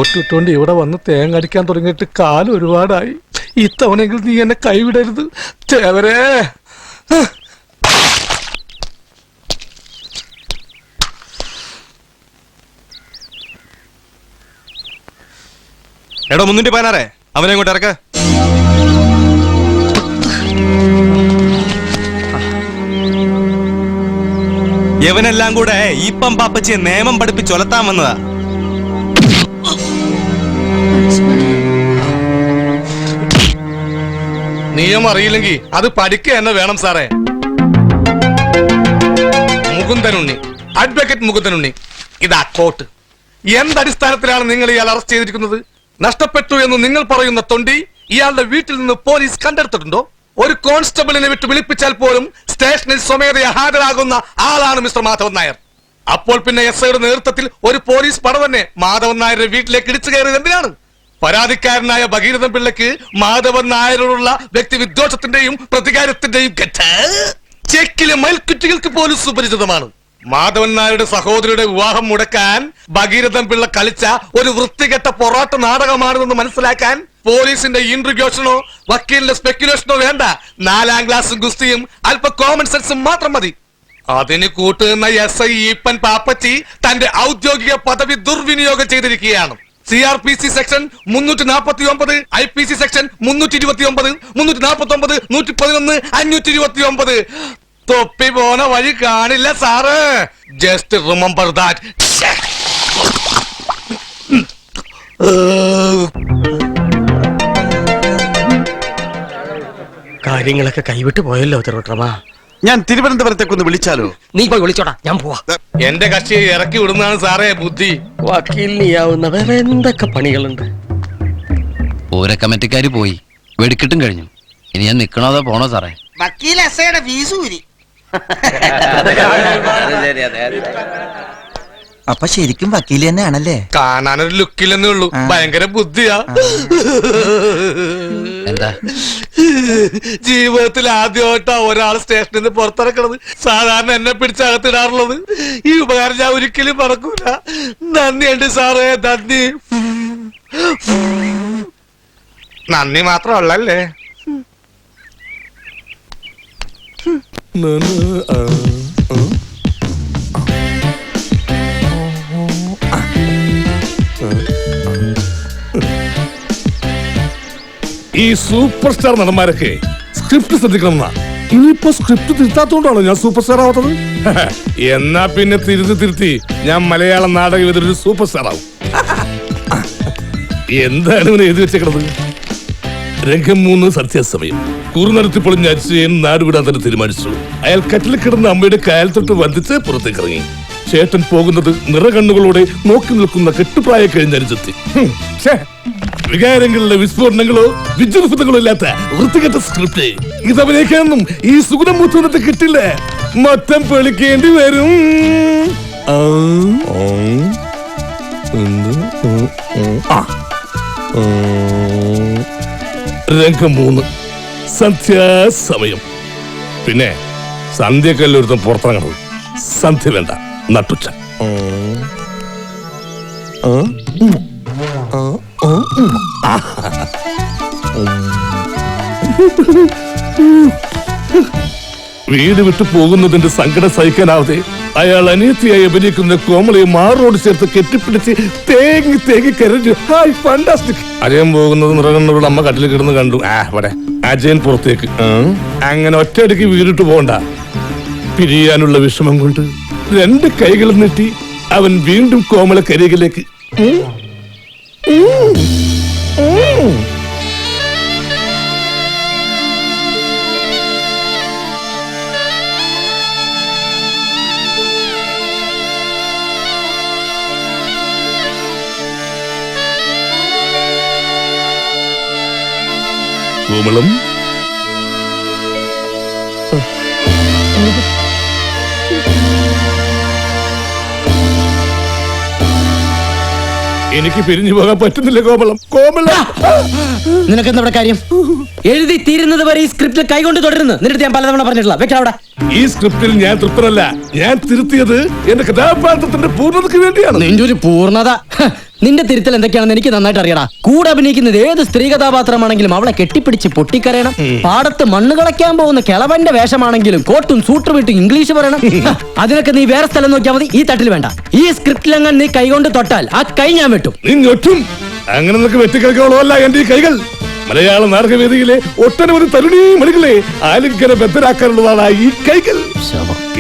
ഒട്ടിട്ടുകൊണ്ട് ഇവിടെ വന്ന് തേങ്ങ അടിക്കാൻ തുടങ്ങിയിട്ട് കാലം ഒരുപാടായി. ഇത്തവണെങ്കിലും നീ എന്നെ കൈവിടരുത് ചേവരേ. എടോ 316 അവനെ ഇങ്ങോട്ട് ഇറക്ക. യവനെല്ലാം കൂടെ ഈപ്പം പാപ്പച്ചിയെ നിയമം പഠിപ്പിച്ചൊലത്താൻ വന്നതാ. നിയമം അറിയില്ലെങ്കിൽ അത് പഠിക്കുക തന്നെ വേണം സാറേ. മുകുന്ദനുണ്ണി, അഡ്വക്കേറ്റ് മുകുന്ദനുണ്ണി, ഇതാ കോട്ട്. എന്തടിസ്ഥാനത്തിലാണ് നിങ്ങൾ ഇയാൾ അറസ്റ്റ് ചെയ്തിരിക്കുന്നത്? നഷ്ടപ്പെട്ടു എന്ന് നിങ്ങൾ പറയുന്ന തൊണ്ടി ഇയാളുടെ വീട്ടിൽ നിന്ന് പോലീസ് കണ്ടെടുത്തിട്ടുണ്ടോ? ഒരു കോൺസ്റ്റബിളിനെ വിട്ട് വിളിപ്പിച്ചാൽ പോലും സ്റ്റേഷനിൽ സ്വമേധയാ ഹാജരാകുന്ന ആളാണ് മിസ്റ്റർ മാധവൻ നായർ. അപ്പോൾ പിന്നെ SIയുടെ നേതൃത്വത്തിൽ ഒരു പോലീസ് പട തന്നെ മാധവൻ നായരുടെ വീട്ടിലേക്ക് ഇടിച്ചു കയറിയത് എന്തിനാണ്? പരാതിക്കാരനായ ഭഗീരഥൻ പിള്ളയ്ക്ക് മാധവൻ നായരോടുള്ള വ്യക്തി വിദ്വേഷത്തിന്റെയും പ്രതികാരത്തിന്റെയും ചെക്കിലെ മയിൽക്കുറ്റികൾക്ക് പോലും സുപരിചിതമാണ്. മാധവൻ നായരുടെ സഹോദരിയുടെ വിവാഹം മുടക്കാൻ ഭഗീരഥൻ പിള്ള കളിച്ച ഒരു വൃത്തികെട്ട പൊറാട്ട നാടകമാണെന്ന് മനസ്സിലാക്കാൻ പോലീസിന്റെ ഇൻട്രിഗ്യൂഷനോ വക്കീലിന്റെ സ്പെക്യുലേഷനോ വേണ്ട. 4ാം ക്ലാസും ഗുസ്തിയും അല്പ കോമൺ സെൻസും മാത്രം മതി. അതിന് കൂട്ടുന്ന SI ഈപ്പൻ പാപ്പച്ചി തന്റെ ഔദ്യോഗിക പദവി ദുർവിനിയോഗം ചെയ്തിരിക്കുകയാണ്. CRPC section 349, IPC section 329, 349, 111, 529. തൊപ്പി പോണ വഴി കാണില്ല സാറ്. Just remember that. കാര്യങ്ങളൊക്കെ കൈവിട്ട് പോയല്ലോ തിരുവട്ടമാ. ഞാൻ തിരുവനന്തപുരത്തേക്കൊന്ന് വിളിച്ചാലോ? നീ പോയി വിളിച്ചോടാ, ഞാൻ പോവാ. എന്റെ കക്ഷിയെ ഇറക്കി വിടുന്നതാണ് സാറേ ബുദ്ധി. വക്കീലിനിയാവുന്ന വേറെ എന്തൊക്കെ പണികളുണ്ട്. പൂര കമ്മിറ്റിക്കാര് പോയി, വെടിക്കിട്ടും കഴിഞ്ഞു. ഇനി ഞാൻ നിക്കണോ പോണോ സാറേ? വക്കീൽ എസ്ഐയുടെ ഫീസ് ഊരി. അപ്പൊ ശരിക്കും വക്കീല് തന്നെയാണല്ലേ? കാണാനൊരു ലുക്കില്ലെന്നേ ഉള്ളൂ, ഭയങ്കര ബുദ്ധിയാ. എന്താ ജീവിതത്തിൽ ആദ്യമായിട്ടാ ഒരാൾ സ്റ്റേഷനിൽ നിന്ന് പുറത്തിറക്കണത്. സാധാരണ എന്നെ പിടിച്ചകത്തിടാറുള്ളത്. ഈ ഉപകാരം ഞാൻ ഒരിക്കലും മറക്കൂല. നന്ദിയുണ്ട് സാറേ, നന്ദി. നന്ദി മാത്രമല്ലേ. ഈ സൂപ്പർ സ്റ്റാർ നടന്മാരൊക്കെ സ്ക്രിപ്റ്റ് ശ്രദ്ധിക്കണം. ഇനിയിപ്പോ സ്ക്രിപ്റ്റ് തിരുത്താത്തോണ്ടാണോ ഞാൻ സൂപ്പർ സ്റ്റാർ ആവാത്തത്? എന്നാ പിന്നെ തിരുത്തി ഞാൻ മലയാള നാടക വിധൊരു സൂപ്പർ സ്റ്റാർ ആവും. എന്താണ് ഇവനെ എഴുതി വെച്ചേക്കണത്? രംഗം 3 സന്ധ്യാസമയം. കൂറുനടത്തി പൊളിഞ്ഞ അരിശയൻ നാടുവിടാൻ തന്നെ തീരുമാനിച്ചു. അയാൾ കട്ടിൽ കിടന്ന അമ്മയുടെ കായൽ തൊട്ട് വന്ദിച്ച് പുറത്തേക്ക് ഇറങ്ങി. ചേട്ടൻ പോകുന്നത് നിറകണ്ണുകളോടെ നോക്കി നിൽക്കുന്ന കെട്ടുപ്രായ കഴിഞ്ഞ അനുജത്തി. വികാരങ്ങളിലെ വിസ്ഫോടനങ്ങളോ വിജൃംഭങ്ങളോ ഇല്ലാത്ത വൃത്തികെട്ട സ്ക്രിപ്റ്റ്. ഇതവനേക്കാന്നും ഈ സുഗുണമൂത്ത് കിട്ടില്ല. മൊത്തം പൊളിക്കേണ്ടി വരും. രംഗം 3 സന്ധ്യാസമയം. പിന്നെ സന്ധ്യക്കല്ലൊരുത്തം പുറത്തിറങ്ങണത്. സന്ധ്യ വേണ്ട, നട്ടുച്ച. വീട് വിട്ടു പോകുന്നതിന്റെ സങ്കടം സഹിക്കാനാവതെ അയാൾ അനിയത്തിയായി അഭിനയിക്കുന്ന കോമളയെ മാറോട് ചേർത്ത് കെട്ടിപ്പിടിച്ച് തേങ്ങി കരഞ്ഞു. Hi, fantastic. അജയൻ പോകുന്നത് നിറകണ്ണുള്ള അമ്മ കട്ടിൽ കിടന്ന് കണ്ടു. അവിടെ അജയൻ പുറത്തേക്ക്. അങ്ങനെ ഒറ്റയടിക്ക് വീടിട്ട് പോകണ്ട. പിരിയാനുള്ള വിഷമം കൊണ്ട് 2 കൈകളും നീട്ടി അവൻ വീണ്ടും കോമള കരികിലേക്ക്. കോമളം, എനിക്ക് പിരിഞ്ഞു പോകാൻ പറ്റുന്നില്ല കോമളം. നിനക്കെന്താ ഇവിടെ കാര്യം? എഴുതി തീരുന്നത് വരെ ഈ സ്ക്രിപ്റ്റിൽ കൈകൊണ്ട് തുടരുന്നു. നിന്റെ ഞാൻ പലതവണ പറഞ്ഞിട്ടില്ല. വെക്കവിടെ. ഈ സ്ക്രിപ്റ്റിൽ ഞാൻ തൃപ്തനല്ല. ഞാൻ തിരുത്തിയത് എന്റെ കഥാപാത്രത്തിന്റെ പൂർണ്ണതയ്ക്ക് വേണ്ടിയാണ്. നിന്റെ ഒരു പൂർണ്ണത നിന്റെ തിരുത്തൽ എന്തൊക്കെയാണെന്ന് എനിക്ക് നന്നായിട്ട് അറിയടാ. കൂടെ അഭിനയിക്കുന്നത് ഏത് സ്ത്രീ കഥാപാത്രമാണെങ്കിലും അവളെ കെട്ടിപ്പിടിച്ച് പൊട്ടിക്കരയണം. പാടത്ത് മണ്ണ് കളയ്ക്കാൻ പോകുന്ന കിളവന്റെ വേഷമാണെങ്കിലും കോട്ടും സൂട്ടും വിട്ട് ഇംഗ്ലീഷ് പറയണം. അതിനൊക്കെ നീ വേറെ സ്ഥലം നോക്കിയാൽ മതി, ഈ തട്ടിൽ വേണ്ട. ഈ സ്ക്രിപ്റ്റിലെങ്ങനെ നീ കൈകൊണ്ട് തൊട്ടാൽ ആ കൈ ഞാൻ വെട്ടും. നീ ഞൊട്ടും. അങ്ങനെ നിനക്ക് വെട്ടിക്കളിക്കാനുള്ളതല്ല എന്റെ ഈ കൈകൾ. മലയാള നാടകവേദിയിലെ ഒട്ടനവധി തരുണീ മണികളെ ആലിംഗന ബദ്ധരാക്കാനുള്ളതാണ് ഈ കൈകൾ.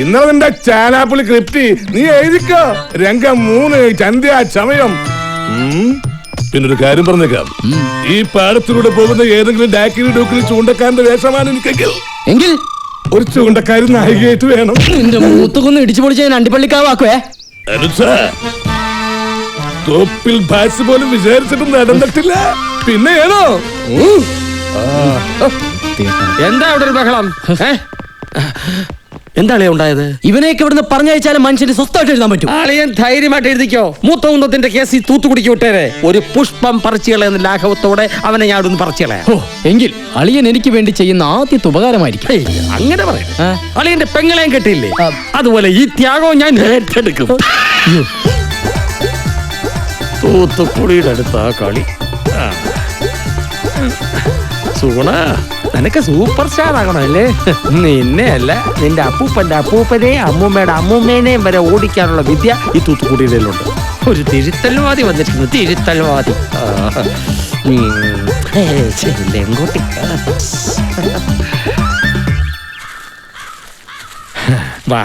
ഇന്നലെ നിന്റെ ചാനാപ്പുളി ക്രിപ്റ്റി നീ എഴുതിക്കോ. രംഗം 3 ചന്ധ്യ ചമയം. പിന്നൊരു കാര്യം പറഞ്ഞേക്കാം, ഈ പാടത്തിലൂടെ പോകുന്ന ഏതെങ്കിലും ഡാക്കിരി ഡൂക്കിൽ ചൂണ്ടക്കാരന്റെ വേഷമാണ് എനിക്കെങ്കിൽ എങ്കിൽ ഒരു ചൂണ്ടക്കാരി നായികയായിട്ട് വേണം. നിന്റെ മൂത്തുകൊന്ന് ഇടിച്ചു പൊളിച്ച് ഞാൻ അണ്ടിപ്പള്ളിക്കാവാക്കുവേ. തോപ്പിൽ ഭാഷ പോലും വിചാരിച്ചിട്ടും നടന്നിട്ടില്ല. പിന്നെ ഏതോ എന്താ അവിടെ ഒരു ബഹളം? എന്താണ് ഉണ്ടായത്? ഇവനെയൊക്കെ ഇവിടുന്ന് പറഞ്ഞയച്ചാലും മനുഷ്യന് സ്വസ്ഥമായിട്ട് എഴുതാൻ പറ്റും. ആളിയൻ ധൈര്യമായിട്ട് എഴുതിക്കോ. മൂത്ത കുന്തത്തിന്റെ കേസ് തൂത്തുകുടിക്ക് വിട്ടേരെ. ഒരു പുഷ്പം പറിച്ചുകളയെന്ന ലാഘവത്തോടെ അവനെ ഞാൻ ഒന്ന് പറിച്ചുകളയാം. എങ്കിൽ അളിയൻ എനിക്ക് വേണ്ടി ചെയ്യുന്ന ആദ്യത്തെ ഉപകാരമായിരിക്കും. അങ്ങനെ പറയാം. അളിയന്റെ പെങ്ങളെയും കെട്ടിയില്ലേ, അതുപോലെ ഈ ത്യാഗവും ഞാൻ ഏറ്റെടുക്കും. തൂത്തുക്കുടിയുടെ അടുത്ത ആ കളി. സൂണ, നിനക്ക് സൂപ്പർ സ്റ്റാർ ആകണമല്ലേ? നിന്നെ അല്ല, നിന്റെ അപ്പൂപ്പന്റെ അപ്പൂപ്പനെയും അമ്മൂമ്മയുടെ അമ്മൂമ്മേനെയും വരെ ഓടിക്കാനുള്ള വിദ്യ ഈ തൂത്തുക്കുടിയിലുണ്ട്. ഒരു തിരുത്തൽവാദി വന്നിരിക്കുന്നു, തിരുത്തൽവാദി. എങ്ങോട്ട് വാ.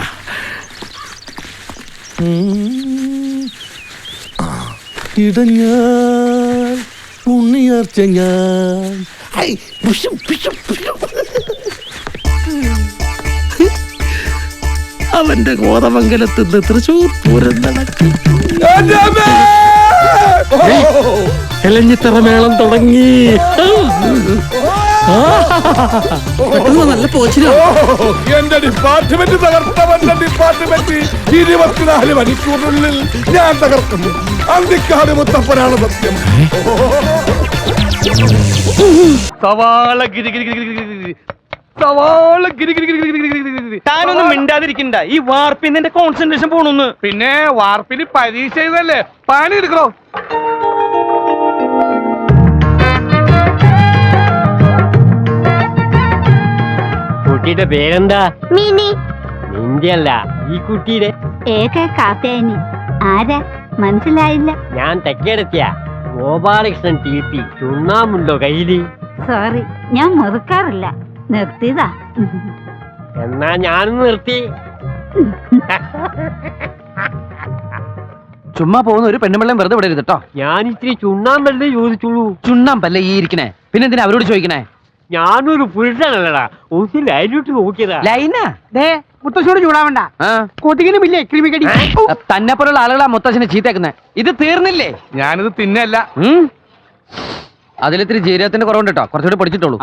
ഇടഞ്ഞാൽ ഉണ്ണിയാർച്ച ഞാൻ അവന്റെ കോതമംഗലത്ത് നിന്ന് തൃശൂർ പൂരം നടക്കും. എലഞ്ഞിത്തറ മേളം തുടങ്ങി. നല്ല പോച്ചിനോ. എന്റെ ഡിപ്പാർട്ട്മെന്റ് തകർത്തവന്റെ ഡിപ്പാർട്ട്മെന്റ് 24 മണിക്കൂറിനുള്ളിൽ ഞാൻ തകർക്കുന്നു. അന്തിക്കാട് മുത്തപ്പനാണ് സത്യം. സവാള ഗിരി ഗിരി ഗിരി ഗിരി, സവാള ഗിരി ഗിരി ഗിരി ഗിരി ഗിരി. താനൊന്നും മിണ്ടാതിരിക്കണ്ട. ഈ വാർപ്പിന്റെ കോൺസെൻട്രേഷൻ പോണൊന്ന്. പിന്നെ വാർപ്പിന് പരീക്ഷ ചെയ്തല്ലേ, പണി എടുക്കണോ? കുട്ടിയുടെ പേരെന്താ? മിനി. നിന്റെ അല്ല, ഈ കുട്ടിയുടെ. ഏക കാത്തേനി. ആരാ? മനസ്സിലായില്ല. ഞാൻ തെക്കേടത്തിയ ഗോപാലകൃഷ്ണൻ TP. ചുണ്ണാമുണ്ടോ കയ്യില്? സോറി, ഞാൻ മുറുക്കാറില്ല, നിർത്തിയതാ. എന്നാ ഞാനും നിർത്തി. ചുമ്മാ പോകുന്ന ഒരു പെണ്ണുമ്പിള്ളം വെറുതെ വിടരുത് കേട്ടോ. ഞാൻ ഇത്തിരി ചുണ്ണാമ്പല്ലേ ചോദിച്ചുള്ളൂ. ചുണ്ണാമ്പല്ലേ ഈ ഇരിക്കണേ, പിന്നെ എന്തിനാ അവരോട് ചോദിക്കണേ? ഞാനൊരു പുരുഷനല്ലടാ, ഒന്ന് ലൈനിട്ട് നോക്കിയതാ. ലൈനാ? മുത്തശ്ശോട് ചൂടാവണ്ട, കൊതുകിനും ഇല്ലേ ക്രിമിക്കടി. തന്നെ പോലുള്ള ആളുകളാ മുത്തച്ഛനെ ചീത്തേക്കുന്നേ. ഇത് തീർന്നില്ലേ? ഞാനിത് തിന്നല്ല. അതിലിത്തിരി ജീരകത്തിന്റെ കുറവുണ്ട് കേട്ടോ, കുറച്ചുകൂടി പിടിച്ചിട്ടുള്ളൂ.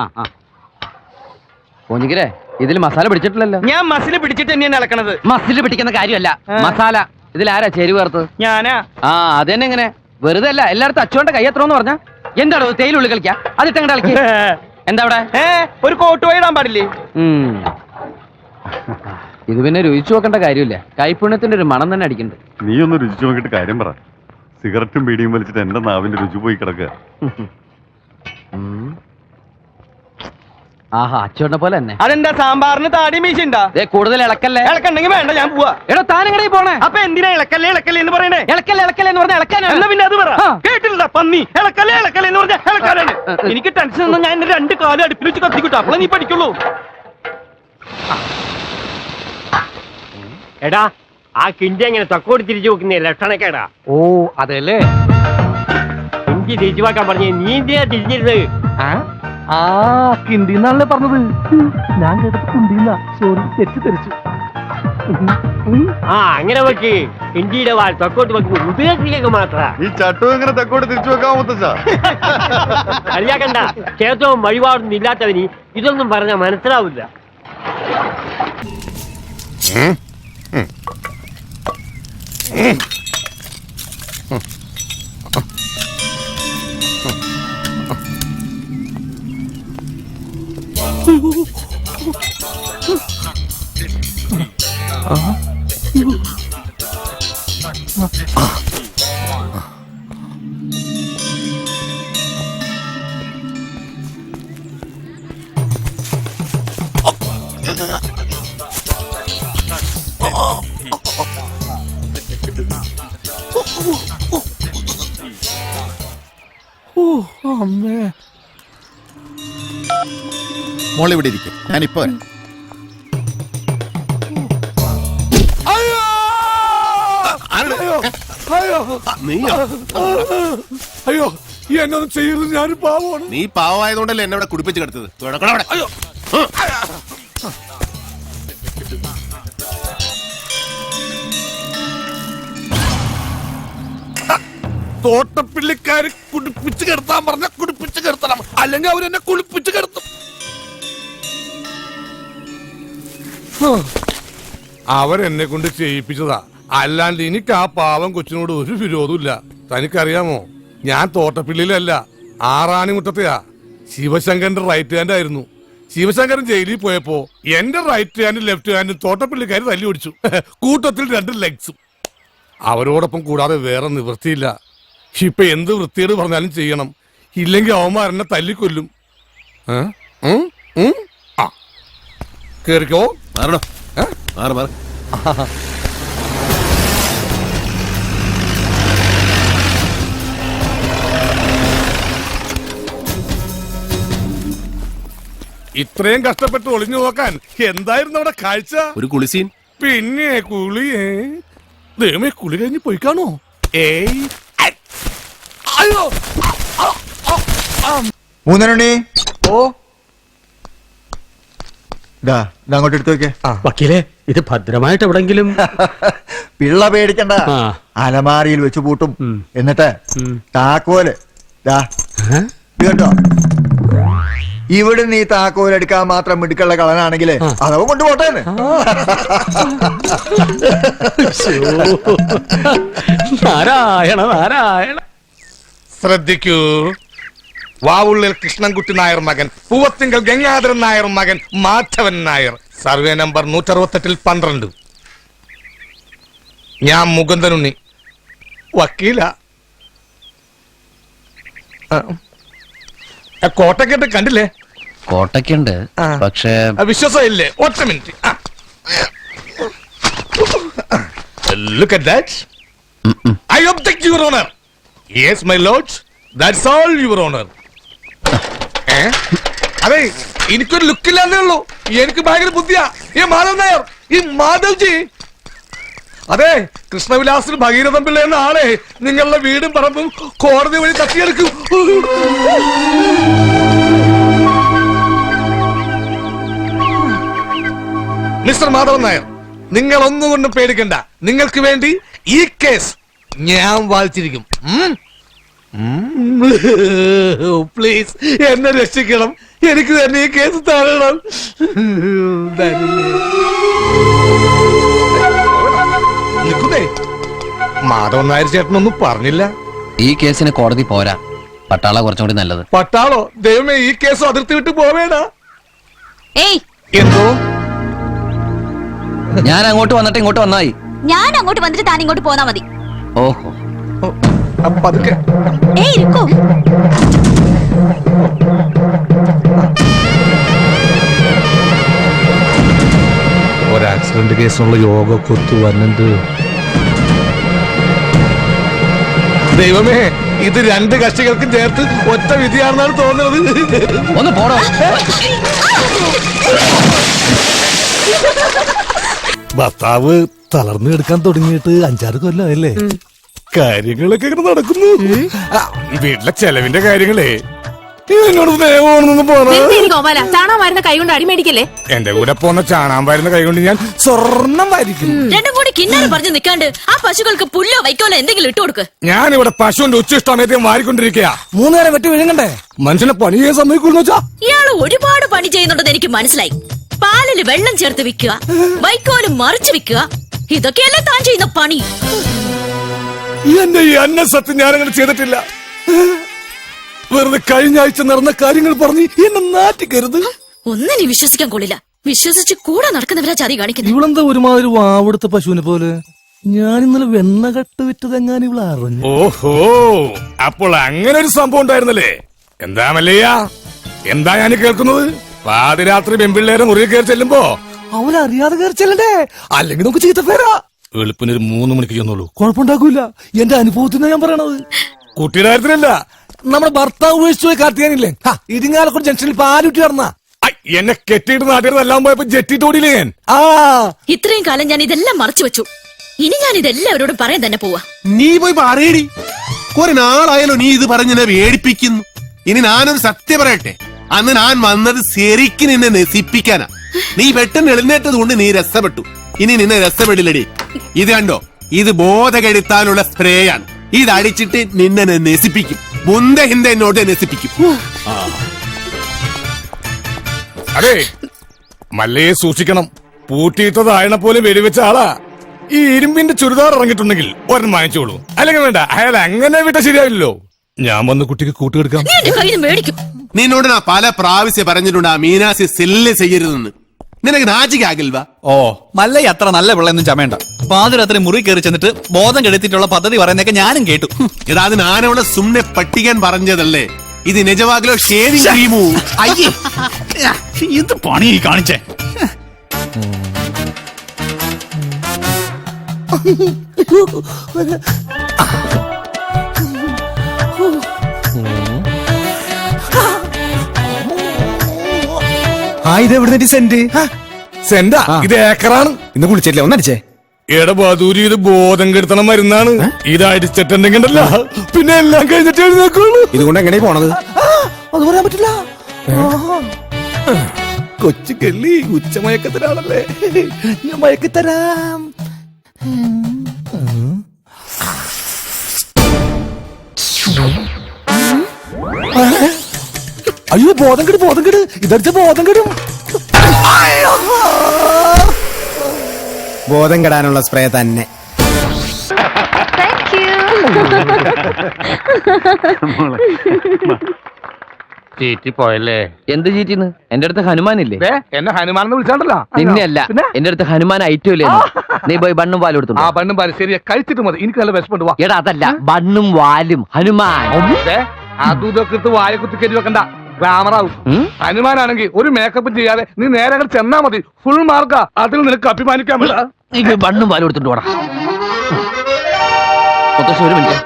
പോഞ്ഞിക്കരെ, ഇതിൽ മസാല പിടിച്ചിട്ടില്ലല്ലോ. ഞാൻ മസിൽ പിടിച്ചിട്ട് തന്നെയാണ് ഇളക്കണത്. മസിൽ പിടിക്കുന്ന കാര്യമല്ല, മസാല. ഇതിലാരാ ചേരുവ ചേർത്തത്? ഞാനാ. ആ അതന്നെ. എങ്ങനെ വെറുതെ അല്ല, എല്ലായിടത്തും അച്ചുകൊണ്ട് കയ്യത്രോന്ന് പറഞ്ഞ എന്താണോ തേയിലുള്ളിൽ കളിക്കാ? അതിട്ടങ്ങടെ കളിക്ക. എന്താ അവിടെ ഒരു കോട്ട് പോയി ഇടാൻ പാടില്ലേ? ഇത് പിന്നെ രുചിച്ചു നോക്കേണ്ട കാര്യമില്ല, കൈപ്പുണ്യത്തിന്റെ ഒരു മണം തന്നെ അടിക്കുന്നുണ്ട്. നീ ഒന്ന് രുചിച്ചു നോക്കിയിട്ട് കാര്യം പറ. സിഗരറ്റും ബീഡിയും വലിച്ചിട്ട് എന്റെ നാവിന്റെ രുചി പോയി കിടക്കുക. ആഹാ, അച്ചുകൊണ്ട പോലെ തന്നെ. അതെന്താ സാമ്പാറിന് താടി മീശ ഉണ്ടാ? കൂടുതൽ ഇളക്കല്ലേ. ഇളക്കണ്ടെങ്കിൽ വേണ്ട, ഞാൻ പോവാ. എടോ താനെങ്ങനെ പോണേ? അപ്പൊ എന്തിനാ ഇളക്കല്ലേ ഇളക്കല്ലേ എന്ന് പറയണേ? ഇളക്കല്ലേ ഇളക്കല്ലേ എന്ന് പറഞ്ഞാൽ ഇളക്കാനാണ്. എന്നാ പിന്നെ അത് പറ. കേട്ടില്ല പന്നി. ഇളക്കല്ലേ ഇളക്കല്ലേ എന്ന് പറഞ്ഞാൽ ഇളക്കാനാണ്. എനിക്ക് ടെൻഷൻ ഒന്നും, ഞാൻ 2 കാലം അടുപ്പിൽ വെച്ച് കത്തിക്കിട്ടു, അപ്പോഴേ നീ പഠിക്കുള്ളൂ. എടാ, ആ കിണ്ടി എങ്ങനെ തൊക്കോട് തിരിച്ചു നോക്കുന്നേ ലക്ഷണക്കേടാ. ഓ അതല്ലേ. കിണ്ടി തിരിച്ചു വെക്കാൻ പറഞ്ഞേ, നീ എന്തിനാ തിരിഞ്ഞിരുന്നത്? ആ കിണ്ടിന്നാണല്ലേ പറഞ്ഞത്, ഞാൻ കേട്ടത് കുണ്ടിന്ന. സോറി, തെറ്റിദ്ധരിച്ചു. ആ അങ്ങനെ വെക്ക്. കിണ്ടിയുടെ വാൽ തൊക്കോട്ട് വെക്കുന്നത് ഉദയത്തിലേക്ക് മാത്ര. ഈ ചട്ടു എങ്ങനെ തെക്കോട്ട് തിരിച്ചു വെക്കാമോ മുത്തച്ഛാ? കളിയാക്കണ്ട. ക്ഷേത്രവും വഴിപാടൊന്നും ഇല്ലാത്തവന് ഇതൊന്നും പറഞ്ഞാൽ മനസ്സിലാവില്ല. അമ്മേ. മോളിവിടെ ഇരിക്കും, ഞാനിപ്പോ വരാം. അയ്യോ! അയ്യോ! അയ്യോ, ഈ എന്നൊന്നും ചെയ്യരുത്, ഞാൻ പാവമാണ്. നീ പാവമായതുകൊണ്ടല്ലേ എന്നെ ഇവിടെ കുടിപ്പിച്ച് കിടത്തത്. അയ്യോ! തോട്ടപ്പിള്ളിക്കാര് കുടിപ്പിച്ച് കിടത്താൻ പറഞ്ഞ കുടിപ്പിച്ച് കിടത്തണം, അല്ലെങ്കിൽ അവരെന്നെ കുളിപ്പിച്ച് കിടത്തും. അവരെന്നെ കൊണ്ട് ചെയ്യിപ്പിച്ചതാ, അല്ലാണ്ട് എനിക്ക് ആ പാവം കൊച്ചിനോട് ഒരു വിരോധമില്ല. തനിക്കറിയാമോ, ഞാൻ തോട്ടപ്പിള്ളിയിലല്ല, ആറാണിമുട്ടത്തെയാ. ശിവശങ്കരന്റെ റൈറ്റ് ഹാൻഡ് ആയിരുന്നു. ശിവശങ്കരൻ ജയിലിൽ പോയപ്പോ എന്റെ റൈറ്റ് ഹാൻഡും ലെഫ്റ്റ് ഹാൻഡും തോട്ടപ്പിള്ളിക്കാര് തല്ലി ഓടിച്ചു. കൂട്ടത്തിൽ 2 ലെഗ്സും. അവരോടൊപ്പം കൂടാതെ വേറെ നിവൃത്തിയില്ല. ഇപ്പൊ എന്ത് വൃത്തിയോട് പറഞ്ഞാലും ചെയ്യണം, ഇല്ലെങ്കിൽ അവന്മാരെന്നെ തല്ലിക്കൊല്ലും. കേറിക്കോ. മാറണോ? മാറ് മാറ്. ഇത്രയും കഷ്ടപ്പെട്ട് ഒളിഞ്ഞു നോക്കാൻ എന്തായിരുന്നു അവിടെ കാഴ്ച? ഒരു കുളിസീൻ. പിന്നെ കുളിയേ? ദൈവമേ, കുളി കഴിഞ്ഞ് പോയി കാണോ? ഏയ്, അയ്യോ! മൂന്നരണി. ഓ, അങ്ങോട്ട് എടുത്തു വെക്കേ. വക്കീലെ, ഇത് ഭദ്രമായിട്ട് എവിടെങ്കിലും. പിള്ള പേടിക്കണ്ട, അലമാരിയിൽ വെച്ച് പൂട്ടും. എന്നിട്ട് താക്കോല് കേട്ടോ, ഇവിടെ നീ താക്കോൽ എടുക്കാൻ മാത്രം മിടുക്കുള്ള കളനാണെങ്കില് അതവ കൊണ്ടുപോട്ടെ. നാരായണ നാരായണ. ശ്രദ്ധിക്കൂ. വാവുള്ളിൽ കൃഷ്ണൻകുട്ടി നായർ മകൻ, പൂവത്തിങ്കൽ ഗംഗാധരൻ നായർ മകൻ മാധവൻ നായർ, സർവേ നമ്പർ 168 12. ഞാൻ മുകുന്ദനുണ്ണി, വക്കീല. കോട്ടക്കെട്ട് കണ്ടില്ലേ? കോട്ടയ്ക്കുണ്ട്, പക്ഷേ വിശ്വാസം ഇല്ലേ? ഒറ്റ minute. Look at that. I object, Your Honor. Yes, my lord. That's all, Your Honor. അതെ, എനിക്കൊരു ലുക്കില്ലാന്നേ ഉള്ളൂ. എനിക്ക് ഭയങ്കര ബുദ്ധിയാ. ഈ മാധവ് നായർ, ഈ മാധവ്ജി. അതെ, കൃഷ്ണവിലാസിന് ഭഗീരഥൻ പിള്ള എന്ന ആളെ നിങ്ങളുടെ വീടും പറമ്പും കോടതി വഴി തട്ടിയെടുക്കും. മിസ്റ്റർ മാധവൻ നായർ, നിങ്ങൾ ഒന്നുകൊണ്ടും പേടിക്കണ്ട. നിങ്ങൾക്ക് വേണ്ടി ഈ കേസ് ഞാൻ വായിച്ചിരിക്കും. പ്ലീസ്, എന്നെ രക്ഷിക്കണം. എനിക്ക് തന്നെ ഈ കേസ് തരണം. നിൽക്കുന്നേ, മാധവൻ നായർ ചേട്ടനൊന്നും പറഞ്ഞില്ല. ഈ കേസിന് കോടതി പോരാ, പട്ടാള കുറച്ചും കൂടി നല്ലത്. പട്ടാളോ? ദൈവമേ, ഈ കേസ് അതിർത്തി വിട്ട് പോവേടാ. ഏയ്, എന്തോ? ഞാൻ അങ്ങോട്ട് വന്നിട്ട് ഇങ്ങോട്ട് വന്നായി. ഞാൻ അങ്ങോട്ട് വന്നിട്ട് താൻ ഇങ്ങോട്ട് പോന്നാ മതി. ഓഹോ, പതുക്കെ. ഏയ്, ഇരിക്കൂ. ഒരു ആക്സിഡന്റ് കേസിനുള്ള യോഗ കൊത്തു വന്നിട്ട്. ദൈവമേ, ഇത് 2 കക്ഷികൾക്കും ചേർത്ത് ഒറ്റ വിധിയാണെന്നാണ് തോന്നുന്നത്. ഒന്ന് പോടോ. ഭർത്താവ് തളർന്നു എടുക്കാൻ തുടങ്ങിയിട്ട് 5-6 കൊല്ലമല്ലേ? കാര്യങ്ങളൊക്കെ ഇങ്ങനെ നടക്കുന്നു. വീട്ടിലെ ചെലവിന്റെ കാര്യങ്ങളേ ചാണാൻ വരുന്ന കൈ കൊണ്ട് അടിമേടിക്കല്ലേ. എന്റെ കൂടെ പോന്ന ചാണാൻ വരുന്ന കൈ കൊണ്ട് ഞാൻ സ്വർണം വാരിക്കും. രണ്ടും കൂടി കിന്നാരം പറഞ്ഞു നിൽക്കാണ്ട് ആ പശുക്കൾക്ക് പുല്ലോ വൈക്കോലോ എന്തെങ്കിലും ഇട്ടു കൊടുക്ക്. ഞാനിവിടെ പശുവിന്റെ ഉച്ചിഷ്ടമേറ്റം വാരിക്കൊണ്ടിരിക്കുക. 3 നേരം വെട്ടി വിഴുങ്ങണ്ടേ? മനുഷ്യനെ പണി ചെയ്യാൻ സമ്മതിക്കൂന്ന് വെച്ചാ? ഇയാള് ഒരുപാട് പണി ചെയ്യുന്നുണ്ടെന്ന് എനിക്ക് മനസ്സിലായി. പാലില് വെള്ളം ചേർത്ത് വിൽക്കുക, വൈക്കോലും മറിച്ച് വിൽക്കുക, ഇതൊക്കെയല്ലേ താൻ ചെയ്യുന്ന പണി. എന്റെ ഈ അന്നസത്യം ഞാനങ്ങനെ ചെയ്തിട്ടില്ല. വെറുതെ കഴിഞ്ഞ ആഴ്ച നടന്ന കാര്യങ്ങൾ പറഞ്ഞ് എന്നെ നാറ്റിക്കരുത്. ഒന്നിനും വിശ്വസിക്കാൻ കൊള്ളില്ല. വിശ്വസിച്ച് കൂടെ നടക്കുന്നവരാ ചതി കാണിക്കുന്നത്. ഇവളെന്താ ഒരുമാതിരി വാവെടുത്ത പശുവിനെ പോലെ? ഞാൻ ഇന്നലെ വെണ്ണ കട്ട് വിറ്റതെങ്ങാൻ ഇവളെ അറിഞ്ഞു. ഓഹോ, അപ്പോൾ അങ്ങനെ ഒരു സംഭവം ഉണ്ടായിരുന്നല്ലേ? എന്താ മല്ലയ്യ, എന്താ ഞാൻ കേൾക്കുന്നത്? പാതിരാത്രി പെമ്പിള്ളേരെ മുറിയിൽ കയറി ചെല്ലുമ്പോ അവരറിയാതെ കയറി ചെല്ലണ്ടേ? അല്ലെങ്കിൽ നമുക്ക് ചീത്ത പേരാ. എളുപ്പിനൊരു 3 മണിക്ക് ചെന്നുള്ളൂ, കുഴപ്പമുണ്ടാക്കൂല. എന്റെ അനുഭവത്തിനാ ഞാൻ പറയണത്. കുട്ടിയുടെ കാര്യത്തിലല്ല, നമ്മുടെ ഭർത്താവ് ഉപേക്ഷിച്ചു പോയി കാർത്തികാനില്ലേ ഇരിങ്ങാലക്കുടി ജംഗ്ഷനിൽ പാലുറ്റി നടന്ന എന്നെ കെട്ടിയിട്ട് നാട്ടിലെല്ലാം പോയപ്പോ ജെറ്റിട്ട് ഓടിയില്ലേ ഞാൻ. ഇത്രയും കാലം ഞാൻ ഇതെല്ലാം മറച്ചു വെച്ചു. ഇനി ഞാൻ ഇതെല്ലാവരോടും പറയാൻ തന്നെ പോവാ. നീ പോയി പറയടി. കുറെ നാളായാലോ നീ ഇത് പറഞ്ഞ് വേടിപ്പിക്കുന്നു. ഇനി ഞാനൊരു സത്യം പറയട്ടെ, അന്ന് ഞാൻ വന്നത് ശരിക്കും നിന്നെ നശിപ്പിക്കാനാ. നീ പെട്ടെന്ന് എഴുന്നേറ്റത് കൊണ്ട് നീ രസപ്പെട്ടു. ഇനി നിന്നെ രസപ്പെടില്ലടി. ഇത് കണ്ടോ, ഇത് ബോധകെടുത്താനുള്ള സ്പ്രേ ആണ്. ഇത് അടിച്ചിട്ട് നിന്നെ നശിപ്പിക്കും. മുന്ത ഹിന്ദ എന്നോട് നശിപ്പിക്കും. അതെ മല്ലയെ സൂക്ഷിക്കണം. പൂട്ടിയിട്ടത് അയണ പോലെ വെടിവെച്ച ആളാ. ഈ ഇരുമ്പിന്റെ ചുരിദാർ ഇറങ്ങിയിട്ടുണ്ടെങ്കിൽ ഒരെണ്ണം വാങ്ങിച്ചോളൂ. അല്ലെങ്കിൽ വേണ്ട, അയാൾ അങ്ങനെ വിട്ട ശരിയാവില്ലല്ലോ. ഞാൻ വന്ന് കുട്ടിക്ക് കൂട്ടുകെടുക്കാം. നിന്നോട് ഞാൻ പല പ്രാവശ്യം പറഞ്ഞിട്ടുണ്ട് ആ മീനാസി സെല്ല് ചെയ്യരുതെന്ന്. നിനക്ക് നാചികാകിൽവാ? ഓ മല്ലയ്യ അത്ര നല്ല പിള്ളയൊന്നും ചമയണ്ട. പാതിരാത്രി മുറി കയറി ചെന്നിട്ട് ബോധം കെടുത്തിട്ടുള്ള പദ്ധതി പറയുന്നൊക്കെ ഞാനും കേട്ടു. എടാ അത് ഞാനവിടെ സുമ്നെ പട്ടിക്കാൻ പറഞ്ഞതല്ലേ. ഇത് നിജവാകിലോ ഷേവിംഗ് ക്രീമോ? അയ്യേ ഇത് പണി കാണിച്ചേ. ഇതെവിടെ സെന്റ്? സെന്റാ? ഇത് ഏക്കറാണ്. ഇന്ന് കുളിച്ചില്ലേ? ഒന്നടിച്ചേ. എടബാദൂരി ഇത് ബോധം കെടുത്തണ മരുന്നാണ്. ഇത് അടിച്ചിട്ടുണ്ടെങ്കിലല്ല പിന്നെ എല്ലാം കഴിഞ്ഞിട്ട് എഴുന്നേക്കുള്ളൂ. ഇതുകൊണ്ട് എങ്ങനെ പോണത്? അത് പറയാൻ പറ്റില്ല. കൊച്ചു കെള്ളി ഉച്ചമയക്കത്തിലാണല്ലേ. ഞാൻ മയക്കത്തരാം. അയ്യോ ബോധം കെടും, ബോധം കെട്. ഇതടിച്ച ബോധം കെടും. ബോധം കെടാനുള്ള സ്പ്രേ തന്നെ. ചീറ്റിപ്പോയല്ലേ? എന്ത് ചീറ്റിന്ന്? എന്റെ അടുത്ത് ഹനുമാനില്ലേ? എന്നെ ഹനുമാനെന്ന് വിളിച്ചാണ്ടല്ലോ. നിന്നെയല്ല, എന്റെ അടുത്ത് ഹനുമാൻ ഐറ്റമില്ലേ? നീ പോയി ബണ്ണും പാലും എടുത്തു. ആ ബണ്ണും പാലും ശരിയാ, കഴിച്ചിട്ട് മതി. എനിക്ക് നല്ല വിശപ്പുണ്ട്. വാ. എടാ അതല്ല, ബണ്ണും വാലും ഹനുമാൻ. അതും ഇതൊക്കെ എടുത്ത് വായ കുത്തി കയറ്റി വെക്കണ്ട, ഗ്ലാമറാവും. ഹനുമാനാണെങ്കിൽ ഒരു മേക്കപ്പ് ചെയ്യാതെ നീ നേരെ അങ്ങോട്ട് ചെന്നാ മതി. ഫുൾ മാർക്കാ. അതിൽ നിനക്ക് അഭിമാനിക്കാൻ പറ്റില്ല. ബണ്ണും പാലും എടുത്തിട്ട് പോടാ. ഒരു മിനിറ്റ്.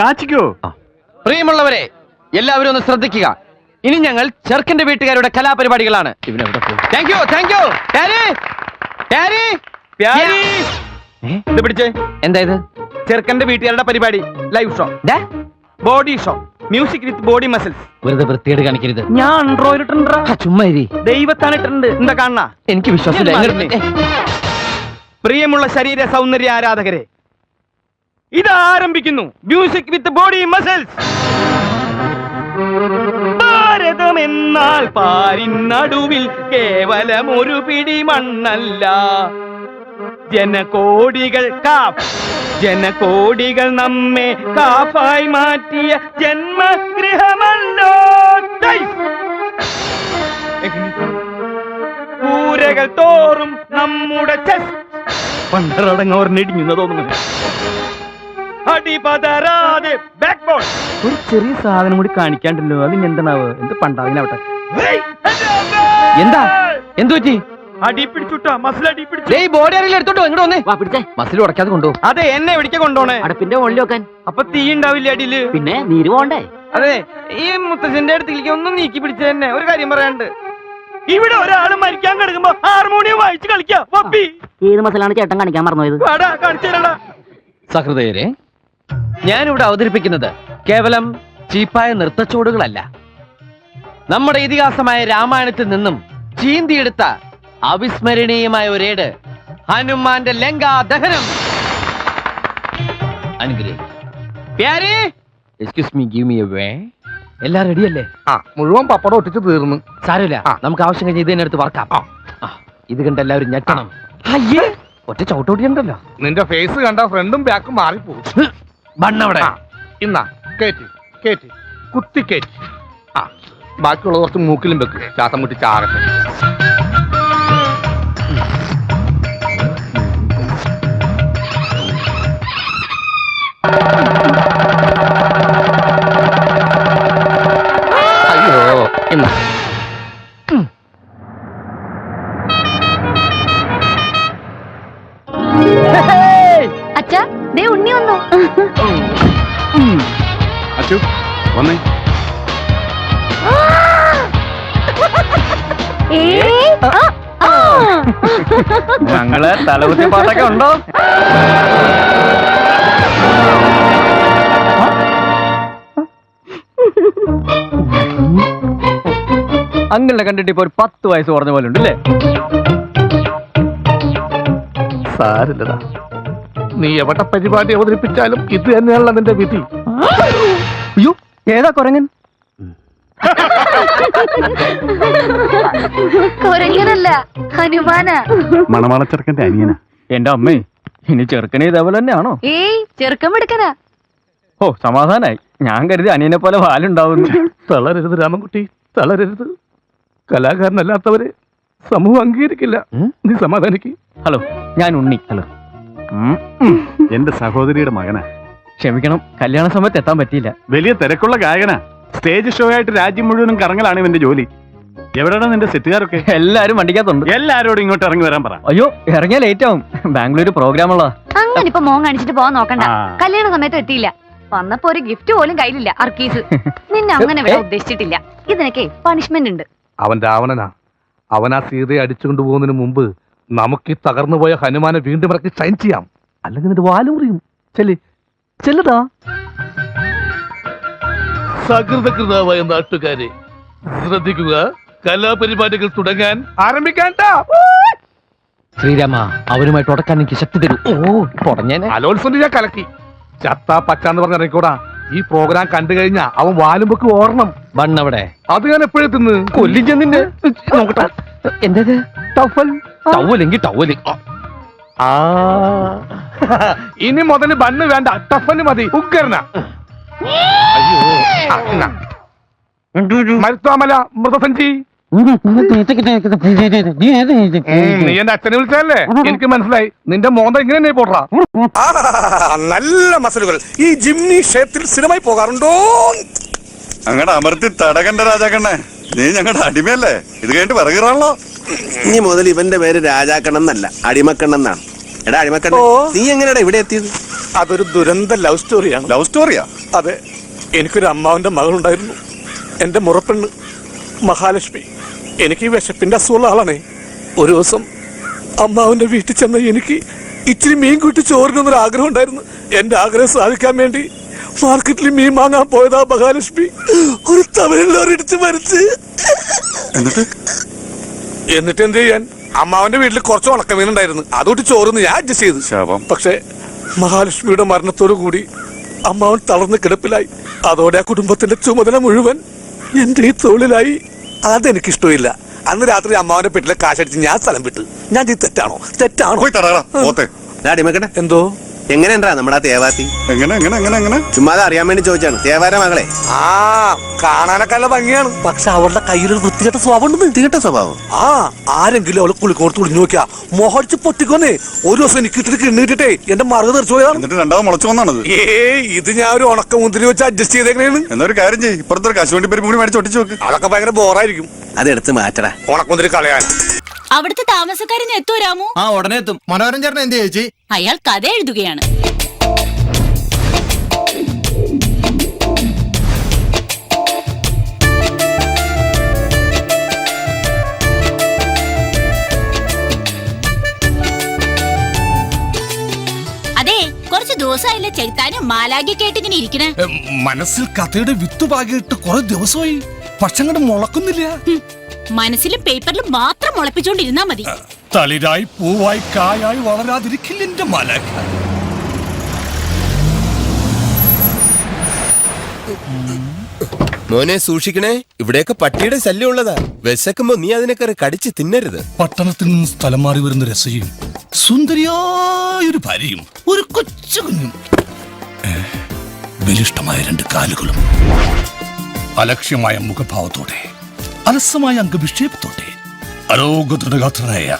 കാച്ചിക്കോ? പ്രിയമുള്ളവരെ എല്ലാവരും ഒന്ന് ശ്രദ്ധിക്കുക. ഇനി ഞങ്ങൾ ചെറുക്കന്റെ വീട്ടുകാരുടെ കലാപരിപാടികളാണ്. Thank you, thank you. പിടിച്ചേ. എന്താ ഇത്? ചെറുക്കന്റെ വീട്ടുകാരുടെ പരിപാടി. Live show, body show, music with body muscles. വെറുതെ വൃത്തിയേട് കാണിക്കരുത്. ഞാൻ ആൻഡ്രോയിഡ് ഇട്ടുണ്ട്. ചുമ്മാ ദൈവത്താണ് ഇട്ടിട്ടുണ്ട്. എന്താ കാണണ? എനിക്ക് വിശ്വാസമില്ല. പ്രിയമുള്ള ശരീര സൗന്ദര്യ ആരാധകരെ, ഇത് ആരംഭിക്കുന്നു മ്യൂസിക് വിത്ത് ബോഡി മസിൽസ്. ഭാരതം എന്നാൽ പാരിനടുവിൽ കേവലം ഒരു പിടി മണ്ണല്ല. ജനകോടികൾ ജനകോടികൾ നമ്മെ കാഫായി മാറ്റിയ ജന്മഗൃഹമല്ലോ. കൂരകൾ തോറും നമ്മുടെ പണ്ടടങ്ങോർന്നിടിഞ്ഞു തോന്നുന്നു. അടിപതരാതെ ബാക്ക് ബോൺ. ഒരു ചെറിയ സാധനം കൂടി കാണിക്കാണ്ടല്ലോ. അതിന് എന്താണാവ്? എന്ത് പണ്ടാവിനാവട്ടെ. എന്താ എന്തു പറ്റി? അടി പിടിച്ചുട്ടാ, മസിൽ അടി പിടിച്ചു. ബോഡി അറിയില്ല, എടുത്തോട്ടോ. ഇങ്ങോട്ട് വന്നേ. മസിൽ ഉടക്കാതെ കൊണ്ടു. അതെ, എന്നെ എവിടേക്കാ കൊണ്ടോണേ? അടുപ്പിന്റെ മുകളിൽ വെക്കാൻ. അപ്പൊ തീ ഉണ്ടാവില്ല അടിയില്? പിന്നെ നീര് പോണ്ടേ? അതെ, ഈ മുത്തച്ഛന്റെ അടുത്തേക്ക് ഒന്നും നീക്കി പിടിച്ച തന്നെ. ഒരു കാര്യം പറയാണ്ട്, ഇവിടെ ഒരാള് മരിക്കാൻ കിടക്കുമ്പോ ഹാർമോണിയം വായിച്ച് കളിക്കാം. ഏത് മസിലാണ് ചേട്ടൻ കാണിക്കാൻ മറന്നുപോയത്? കാണിച്ചു. സഹൃദയരെ, ഞാനിവിടെ അവതരിപ്പിക്കുന്നത് കേവലം ചീപ്പായ നൃത്തച്ചുവടുകളല്ല. നമ്മുടെ ഇതിഹാസമായ രാമായണത്തിൽ നിന്നും ചീന്തിയെടുത്ത അവിസ്മരണീയമായ ഒരേട്, ഹനുമാന്റെ ലങ്കാ ദഹനം. എല്ലാം റെഡിയല്ലേ? മുഴുവൻ പപ്പടം ഒട്ടിച്ച് തീർന്നു. സാരമില്ല, നമുക്ക് ആവശ്യം കഴിഞ്ഞ് ഇത് തന്നെ എടുത്ത് വറക്കാം. ഇത് കണ്ട് എല്ലാവരും ഞെട്ടണം. അയ്യേ, ഒറ്റ ചവിട്ടോട്ടിയുണ്ടല്ലോ. നിന്റെ ഫേസ് കണ്ട ഫ്രണ്ടും ബാക്കും മാറിപ്പോകും. ബണ്ണവിടെ ഇന്നാ കേറ്റി കേറ്റി കുത്തി കേറ്റി. ബാക്കിയുള്ള കുറച്ച് മൂക്കിലും വെക്ക്. ശ്വാസം മുട്ടി ചാകട്ടെ. അയ്യോ, എന്നാ അച്ഛാ, ദേ ഉണ്ണി വന്നു. അച്ചു വന്നേ. ഞങ്ങള് തലകുത്തി പാട്ടൊക്കെ ഉണ്ടോ? അങ്കിളിനെ കണ്ടിട്ട് ഇപ്പൊ ഒരു 10 വയസ്സ് കുറഞ്ഞ പോലെ ഉണ്ട് അല്ലേ? സാരില്ലടാ, നീ എവിടെ പരിപാടി അവതരിപ്പിച്ചാലും ഇത് തന്നെയാണല്ലോ നിന്റെ വിധി. അയ്യോ, ഏതാ കുരങ്ങൻ? കുരങ്ങനല്ല, ഹനുമാന. മണവാളച്ചെറുക്കന്റെ അനിയനാ. എന്റെ അമ്മേ, ഇനി ചെറുക്കനെ ഇതേപോലെ തന്നെയാണോ? ഏയ്, ചെറുക്കം എടുക്കനാ. ഓ, സമാധാനായി. ഞാൻ കരുതി അനിയനെ പോലെ വാലുണ്ടാവുന്നു. തളരരുത് രാമൻകുട്ടി, തളരരുത്. കലാകാരനല്ലാത്തവരെ സമൂഹം അംഗീകരിക്കില്ല. നീ സമാധാനിക്ക്. ഹലോ, ഞാൻ ഉണ്ണി. ഹലോ. എന്റെ സഹോദരിയുടെ മകനാ. ക്ഷമിക്കണം, കല്യാണ സമയത്ത് എത്താൻ പറ്റിയില്ല. വലിയ തിരക്കുള്ള ഗായകനാ. സ്റ്റേജ് ഷോ ആയിട്ട് രാജ്യം മുഴുവനും കറങ്ങലാണ് ഇവന്റെ ജോലി. എവിടെയാണ് നിന്റെ സെറ്റുകാരൊക്കെ? എല്ലാരും വണ്ടിക്കകത്തുണ്ട്. എല്ലാരോടും ഇങ്ങോട്ട് ഇറങ്ങി വരാൻ പറ. അയ്യോ, ഇറങ്ങിയാൽ ലേറ്റ് ആവും. ബാംഗ്ലൂർ പ്രോഗ്രാം ഉള്ള. അങ്ങനെ ഇപ്പൊ മോൻ കാണിച്ചിട്ട് പോവാൻ നോക്കണ്ട. കല്യാണ സമയത്ത് എത്തിയില്ല. വന്നപ്പോ ഒരു ഗിഫ്റ്റ് പോലും കയ്യിലില്ല. അർക്കീസ് നിന്നെ അങ്ങനെ വിടാൻ ഉദ്ദേശിച്ചിട്ടില്ല. ഇതിനൊക്കെ പണിഷ്മെന്റ് ഉണ്ട്. അവൻ രാവണനാ. അവൻ ആ സീതയെ അടിച്ചുകൊണ്ടു പോകുന്നതിന് മുമ്പ് നമുക്ക് ഈ തകർന്നു പോയ ഹനുമാനെ വീണ്ടും ഇറക്കി ഷൈൻ ചെയ്യാം. അല്ലെങ്കിൽ നിന്റെ വാല് മുറിയും. ചെല്ലടാ. സകൃതകൃതാവായ നാട്ടുകാരെ ശ്രദ്ധിക്കുക, കലാപരിപാടികൾ തുടങ്ങാൻ ആരംഭിക്കാൻ. ശ്രീരാമ, അവനുമായിട്ട് ഉടക്കാൻ എനിക്ക് ശക്തി തരൂ. ഓ, പൊടഞ്ഞേനെ. അലോത്സവം ഞാൻ കലക്കി. ചത്താ പച്ചാന്ന് പറഞ്ഞ ഇറങ്ങിക്കൂടാ. ഈ പ്രോഗ്രാം കണ്ടു കഴിഞ്ഞാ അവൻ വാലുമ്പൊക്കെ ഓർണം. ബണ്ണവിടെ അത് ഞാൻ എപ്പോഴും തിന്ന് കൊല്ലിച്ച നിന്നെ. നോക്കട്ടെ, എന്തത്? ടവൽ. ടവലെങ്കിൽ ടവല്. ഇനി മുതല് ബണ്ണ് വേണ്ട, ടഫന് മതി. ഉഗ്രന. മരുത്താമല മൃതസഞ്ചി. നീ എന്റെ അച്ഛനെ വിളിച്ചല്ലേ? എനിക്ക് മനസ്സിലായി. നിന്റെ മോന്ത ഇങ്ങനെ പോട്ടാ. നല്ല മസലുകൾ. ഈ ജിംനി ക്ഷേത്രത്തിൽ സ്ഥിരമായി പോകാറുണ്ടോ? അങ്ങടെ അമർത്തി തടകണ്ട രാജാക്കണ്ണേ, നീ ഞങ്ങളുടെ അടിമയല്ലേ? ഇത് കഴിഞ്ഞിട്ട് വിറകിറാണല്ലോ. ഇനി മുതൽ ഇവന്റെ പേര് രാജാക്കണ്ണം എന്നല്ല, അടിമക്കണ്ണം എന്നാണ്. എടാ അടിമക്കണ്ണം, നീ എങ്ങനെയാടാ ഇവിടെ എത്തിയത്? അതൊരു ദുരന്ത ലവ് സ്റ്റോറിയാണ്. ലവ് സ്റ്റോറിയാ? അതെ, എനിക്കൊരു അമ്മാവന്റെ മകളുണ്ടായിരുന്നു. എന്റെ മുറപ്പെണ്ണ് മഹാലക്ഷ്മി. എനിക്ക് ഈ വിശപ്പിന്റെ അസുഖമുള്ള ആളാണേ. ഒരു ദിവസം അമ്മാവന്റെ വീട്ടിൽ ചെന്ന എനിക്ക് ഇച്ചിരി മീൻ കൂട്ടി ചോറിനൊന്നൊരു ആഗ്രഹം ഉണ്ടായിരുന്നു. എന്റെ ആഗ്രഹം സാധിക്കാൻ വേണ്ടി മാർക്കറ്റിൽ മീൻ വാങ്ങാൻ പോയതാ മഹാലക്ഷ്മി. ഒരു തമിഴിലോരിടിച്ച് മരിച്ച്. എന്നിട്ട് എന്ത് ചെയ്യാൻ? അമ്മാവന്റെ വീട്ടിൽ കുറച്ച് ഉണക്കമീൻ ഉണ്ടായിരുന്നു. അതോട്ട് ചോറിന്ന് ഞാൻ അഡ്ജസ്റ്റ് ചെയ്തു. പക്ഷെ മഹാലക്ഷ്മിയുടെ മരണത്തോടു കൂടി അമ്മാവൻ തളർന്ന് കിടപ്പിലായി. അതോടെ ആ കുടുംബത്തിന്റെ ചുമതല മുഴുവൻ എന്റെ ഈ തൊഴിലായി. അതെനിക്കിഷ്ടമില്ല. അന്ന് രാത്രി അമ്മാവന്റെ പെട്ടിലെ കാശടിച്ച് ഞാൻ സ്ഥലം വിട്ടു. ഞാൻ തെറ്റാണോ? എന്തോ എങ്ങനെയാ നമ്മുടെ ആ തേവാത്തി? എങ്ങനെ ചുമ്മാതെ അറിയാൻ വേണ്ടി ചോദിച്ചാണ്. തേവാര മകളെ കാണാനൊക്കെ നല്ല ഭംഗിയാണ്. പക്ഷെ അവളുടെ കയ്യിലൊരു വൃത്തികെട്ട സ്വഭാവം ഉണ്ട്. വൃത്തികെട്ട സ്വഭാവം? ആരെങ്കിലും അവളെ കുളിക്കോർത്ത് കുളിഞ്ഞു നോക്കിയാ മോഹടിച്ച് പൊട്ടിക്കൊന്നേ. ഒരു ദിവസം എനിക്ക് ഇട്ടിട്ട് കിണ്ണിട്ടിട്ടേ എന്റെ മറുക തെറിച്ചു പോയതാണ്. എന്നിട്ട് രണ്ടാമത് മുളച്ചു വന്നാണത്. ഇത് ഞാൻ ഒരു ഉണക്ക മുന്തിരി വെച്ച് അഡ്ജസ്റ്റ് ചെയ്തേക്കണേന്ന്. എന്നൊരു കാര്യം ചെയ്യും, ഇപ്പുറത്തൊരു കശുവണ്ടി പരിപ്പ് കൂടി മേടിച്ച് ഒട്ടിച്ചു നോക്ക്. അതൊക്കെ ഭയങ്കര ബോറായിരിക്കും. അതെടുത്ത് മാറ്റടാ. ഉണക്കമുന്തിരി കളയാൻ. അവിടുത്തെ താമസക്കാരന് എത്തോ രാമു? ആ, ഉടനെ എത്തും. മനോരഞ്ജൻ ചേട്ടൻ എന്ത് ചേച്ചി? അയാൾ കഥ എഴുതുകയാണ്. അതെ, കുറച്ച് ദിവസമായില്ലേ ചെകുത്താനും മാലാഖി കേട്ടിങ്ങനെ ഇരിക്കണേ. മനസ്സിൽ കഥയുടെ വിത്ത് പാകിയിട്ട് കുറെ ദിവസമായി. പക്ഷെ അങ്ങോട്ട് മുളക്കുന്നില്ല. മനസ്സിലും പേപ്പറിലും മാത്രം മുളപ്പിച്ചോണ്ടിരുന്നാ മതി. തളിരായി പൂവായി കായായി വളരാതിരിക്കില്ല എന്റെ മാലാഖ. മോനെ സൂക്ഷിക്കണേ, ഇവിടെയൊക്കെ പട്ടിയുടെ ശല്യം ഉള്ളതാ. വിശക്കുമ്പോ നീ അതിനൊക്കെ കടിച്ച് തിന്നരുത്. പട്ടണത്തിൽ നിന്ന് സ്ഥലം മാറി വരുന്ന രസയും സുന്ദരിയായൊരു ഭാര്യയും ഒരു കൊച്ചു കുഞ്ഞും, ബലിഷ്ടമായ 2 കാലുകളും, അലക്ഷ്യമായ മുഖഭാവത്തോടെ, അലസമായ അംഗവിക്ഷേപത്തോടെ, അരോഗദൃഢഗാത്രനായ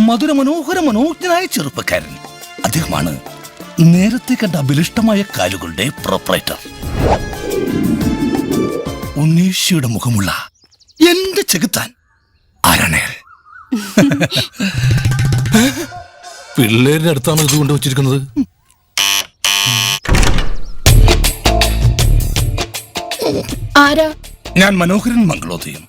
മധുര മനോഹര മനോജ്ഞനായ ചെറുപ്പക്കാരൻ. അദ്ദേഹമാണ് നേരത്തെ കണ്ട അബലിഷ്ടമായ കാലുകളുടെ പ്രൊപ്പറേറ്റർ. ഉണ്ണീശയുടെ മുഖമുള്ള എന്റെ ചെകുത്താൻ ആരാണയാൾ? പിള്ളേരുടെ അടുത്താണ് ഇത് കൊണ്ടുവച്ചിരിക്കുന്നത്. ആരാ? ഞാൻ മനോഹരൻ മംഗളോദയം,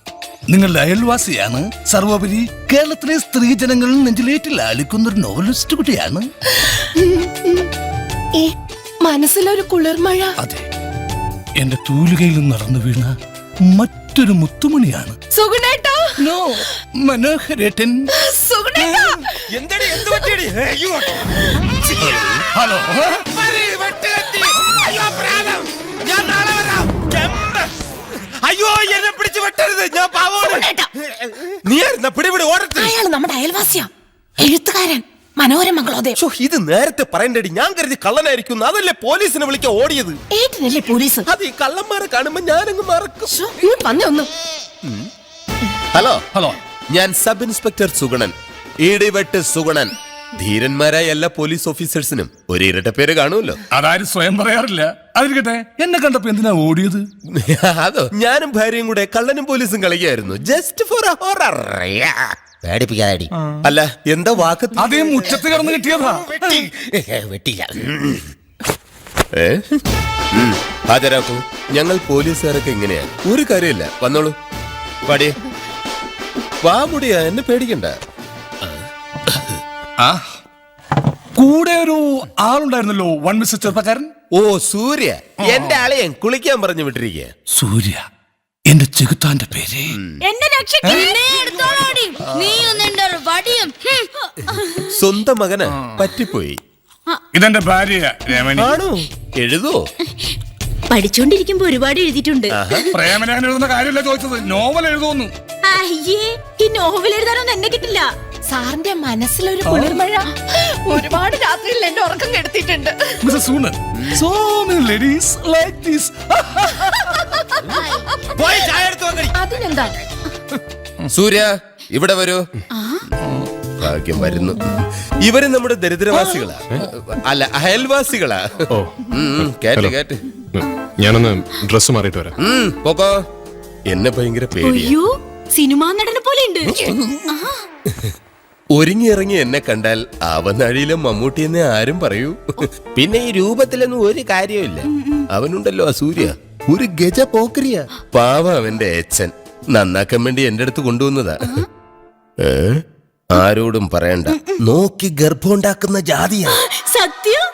നിങ്ങളുടെ അയൽവാസിയാണ്. സർവോപരി കേരളത്തിലെ സ്ത്രീജനങ്ങളിൽ നെഞ്ചിലേറ്റിൽ ആലിക്കുന്ന ഒരു നോവലിസ്റ്റ് കുട്ടിയാണ്. മനസ്സിലൊരു കുളിർമഴ. അതെ, എന്റെ തൂലികയിൽ നടന്നു വീണ മറ്റൊരു മുത്തുമണിയാണ്. സുഗുണേട്ടാ. നോ, മനോഹരേട്ടൻ. സുഗുണേട്ടാ. ഹലോ. അയ്യോ, എന്നെ പിടിച്ചു വെട്ടരുത്, ഞാൻ പാവോട്. നീ പിടിപിടി ഓടട്ടെ. അയാൾ നമ്മുടെ അയൽവാസിയാ, എഴുത്തുകാരൻ മനോഹരൻ മംഗളോദയം. ഇത് നേരത്തെ പറയണ്ടടി, ഞാൻ കരുതി കള്ളനായിരിക്കും. അതല്ലേ പോലീസിനെ വിളിക്കാൻ ഓടിയത്. ഏട്ടനല്ലേ പോലീസ്? അത് ഈ കള്ളന്മാരെ കാണുമ്പോ ഞാനങ്ങ് മറക്കും. വന്നേ ഒന്ന്. ഹലോ ഹലോ, ഞാൻ സബ് ഇൻസ്പെക്ടർ സുഗുണൻ, ഈടിവെട്ട് സുഗുണൻ. ധീരന്മാരായ എല്ലാ പോലീസ് ഓഫീസേഴ്സിനും ഒരു ഇരട്ട പേര് കാണുമല്ലോ. അതാരും സ്വയം പറയാറില്ല. അതിരിക്കട്ടെ, എന്നെ കണ്ടപ്പോ എന്തിനാ ഓടിയത്? അതോ, ഞാനും ഭാര്യയും കൂടെ കള്ളനും പോലീസും കളിക്കായിരുന്നു. Just for a horror. പേടിപ്പിക്കാടി. അല്ല, എന്താ വാക്ക്? അതേ മുറ്റത്ത് കിടന്ന് കിട്ടിയതാ. വെട്ടില്ല. ഹാജരാക്കൂ. ഞങ്ങൾ പോലീസുകാരൊക്കെ ഇങ്ങനെയാ, ഒരു കാര്യമില്ല. വന്നോളൂ, പാടി വാ. മുടിയാ, എന്നെ പേടിക്കണ്ട. കൂടെ ഒരു ആളുണ്ടായിരുന്നല്ലോ, വൺ മിസ്റ്റർ ചെറുപ്പക്കാരൻ. ഓ, സൂര്യ. എന്റെ ആളെയും കുളിക്കാൻ പറഞ്ഞു വിട്ടിരിക്കുക. സൂര്യ എന്റെ ചെകുത്താന്റെ പേര്. സ്വന്തം മകന് പറ്റിപ്പോയി. ഇതെന്റെ ഭാര്യ രമണി. ആണോ? എഴുതോ? പഠിച്ചോണ്ടിരിക്കുമ്പോ ഒരുപാട് എഴുതിയിട്ടുണ്ട്. പ്രേമലേഖനം എഴുതുന്ന കാര്യമല്ല ചോദിച്ചത്, നോവൽ എഴുതുന്നു. അയ്യേ, ഈ നോവൽ എഴുതാനൊന്നും എന്നെ കിട്ടില്ല. സാറിന്റെ മനസ്സിലൊരു കുളിർമഴ ഒരുപാട് രാത്രിയിൽ എന്റെ ഉറക്കം കെടുത്തിട്ടുണ്ട്. So many ladies like this. അതിനെന്താ? സൂര്യ, ഇവിടെ വരൂ. ഭാഗ്യം വരുന്നു. ഇവര് നമ്മുടെ ദരിദ്രവാസികളാ, അല്ല അയൽവാസികളാ. കേട്ട് കേട്ട്. ഞാനൊന്ന് ഡ്രസ് മാറിയിട്ട് വരാം. പോക്കോ. എന്നെ ഭയങ്കര പേടിയാ. സിനിമാ നടനെ പോലെ ഉണ്ട്. ഒരുങ്ങി ഇറങ്ങി എന്നെ കണ്ടാൽ അവനഴിയിലെ മമ്മൂട്ടി എന്നെ ആരും പറയൂ. പിന്നെ ഈ രൂപത്തിലൊന്നും ഒരു കാര്യമില്ല. അവനുണ്ടല്ലോ ആ സൂര്യ, ഒരു ഗജ പോക്കരിയാ. പാവ അവന്റെ അച്ഛൻ നന്നാക്കാൻ വേണ്ടി എന്റെ അടുത്ത് കൊണ്ടുവന്നതാ. ആരോടും പറയണ്ട, നോക്കി ഗർഭം ഉണ്ടാക്കുന്ന ജാതിയാ. സത്യം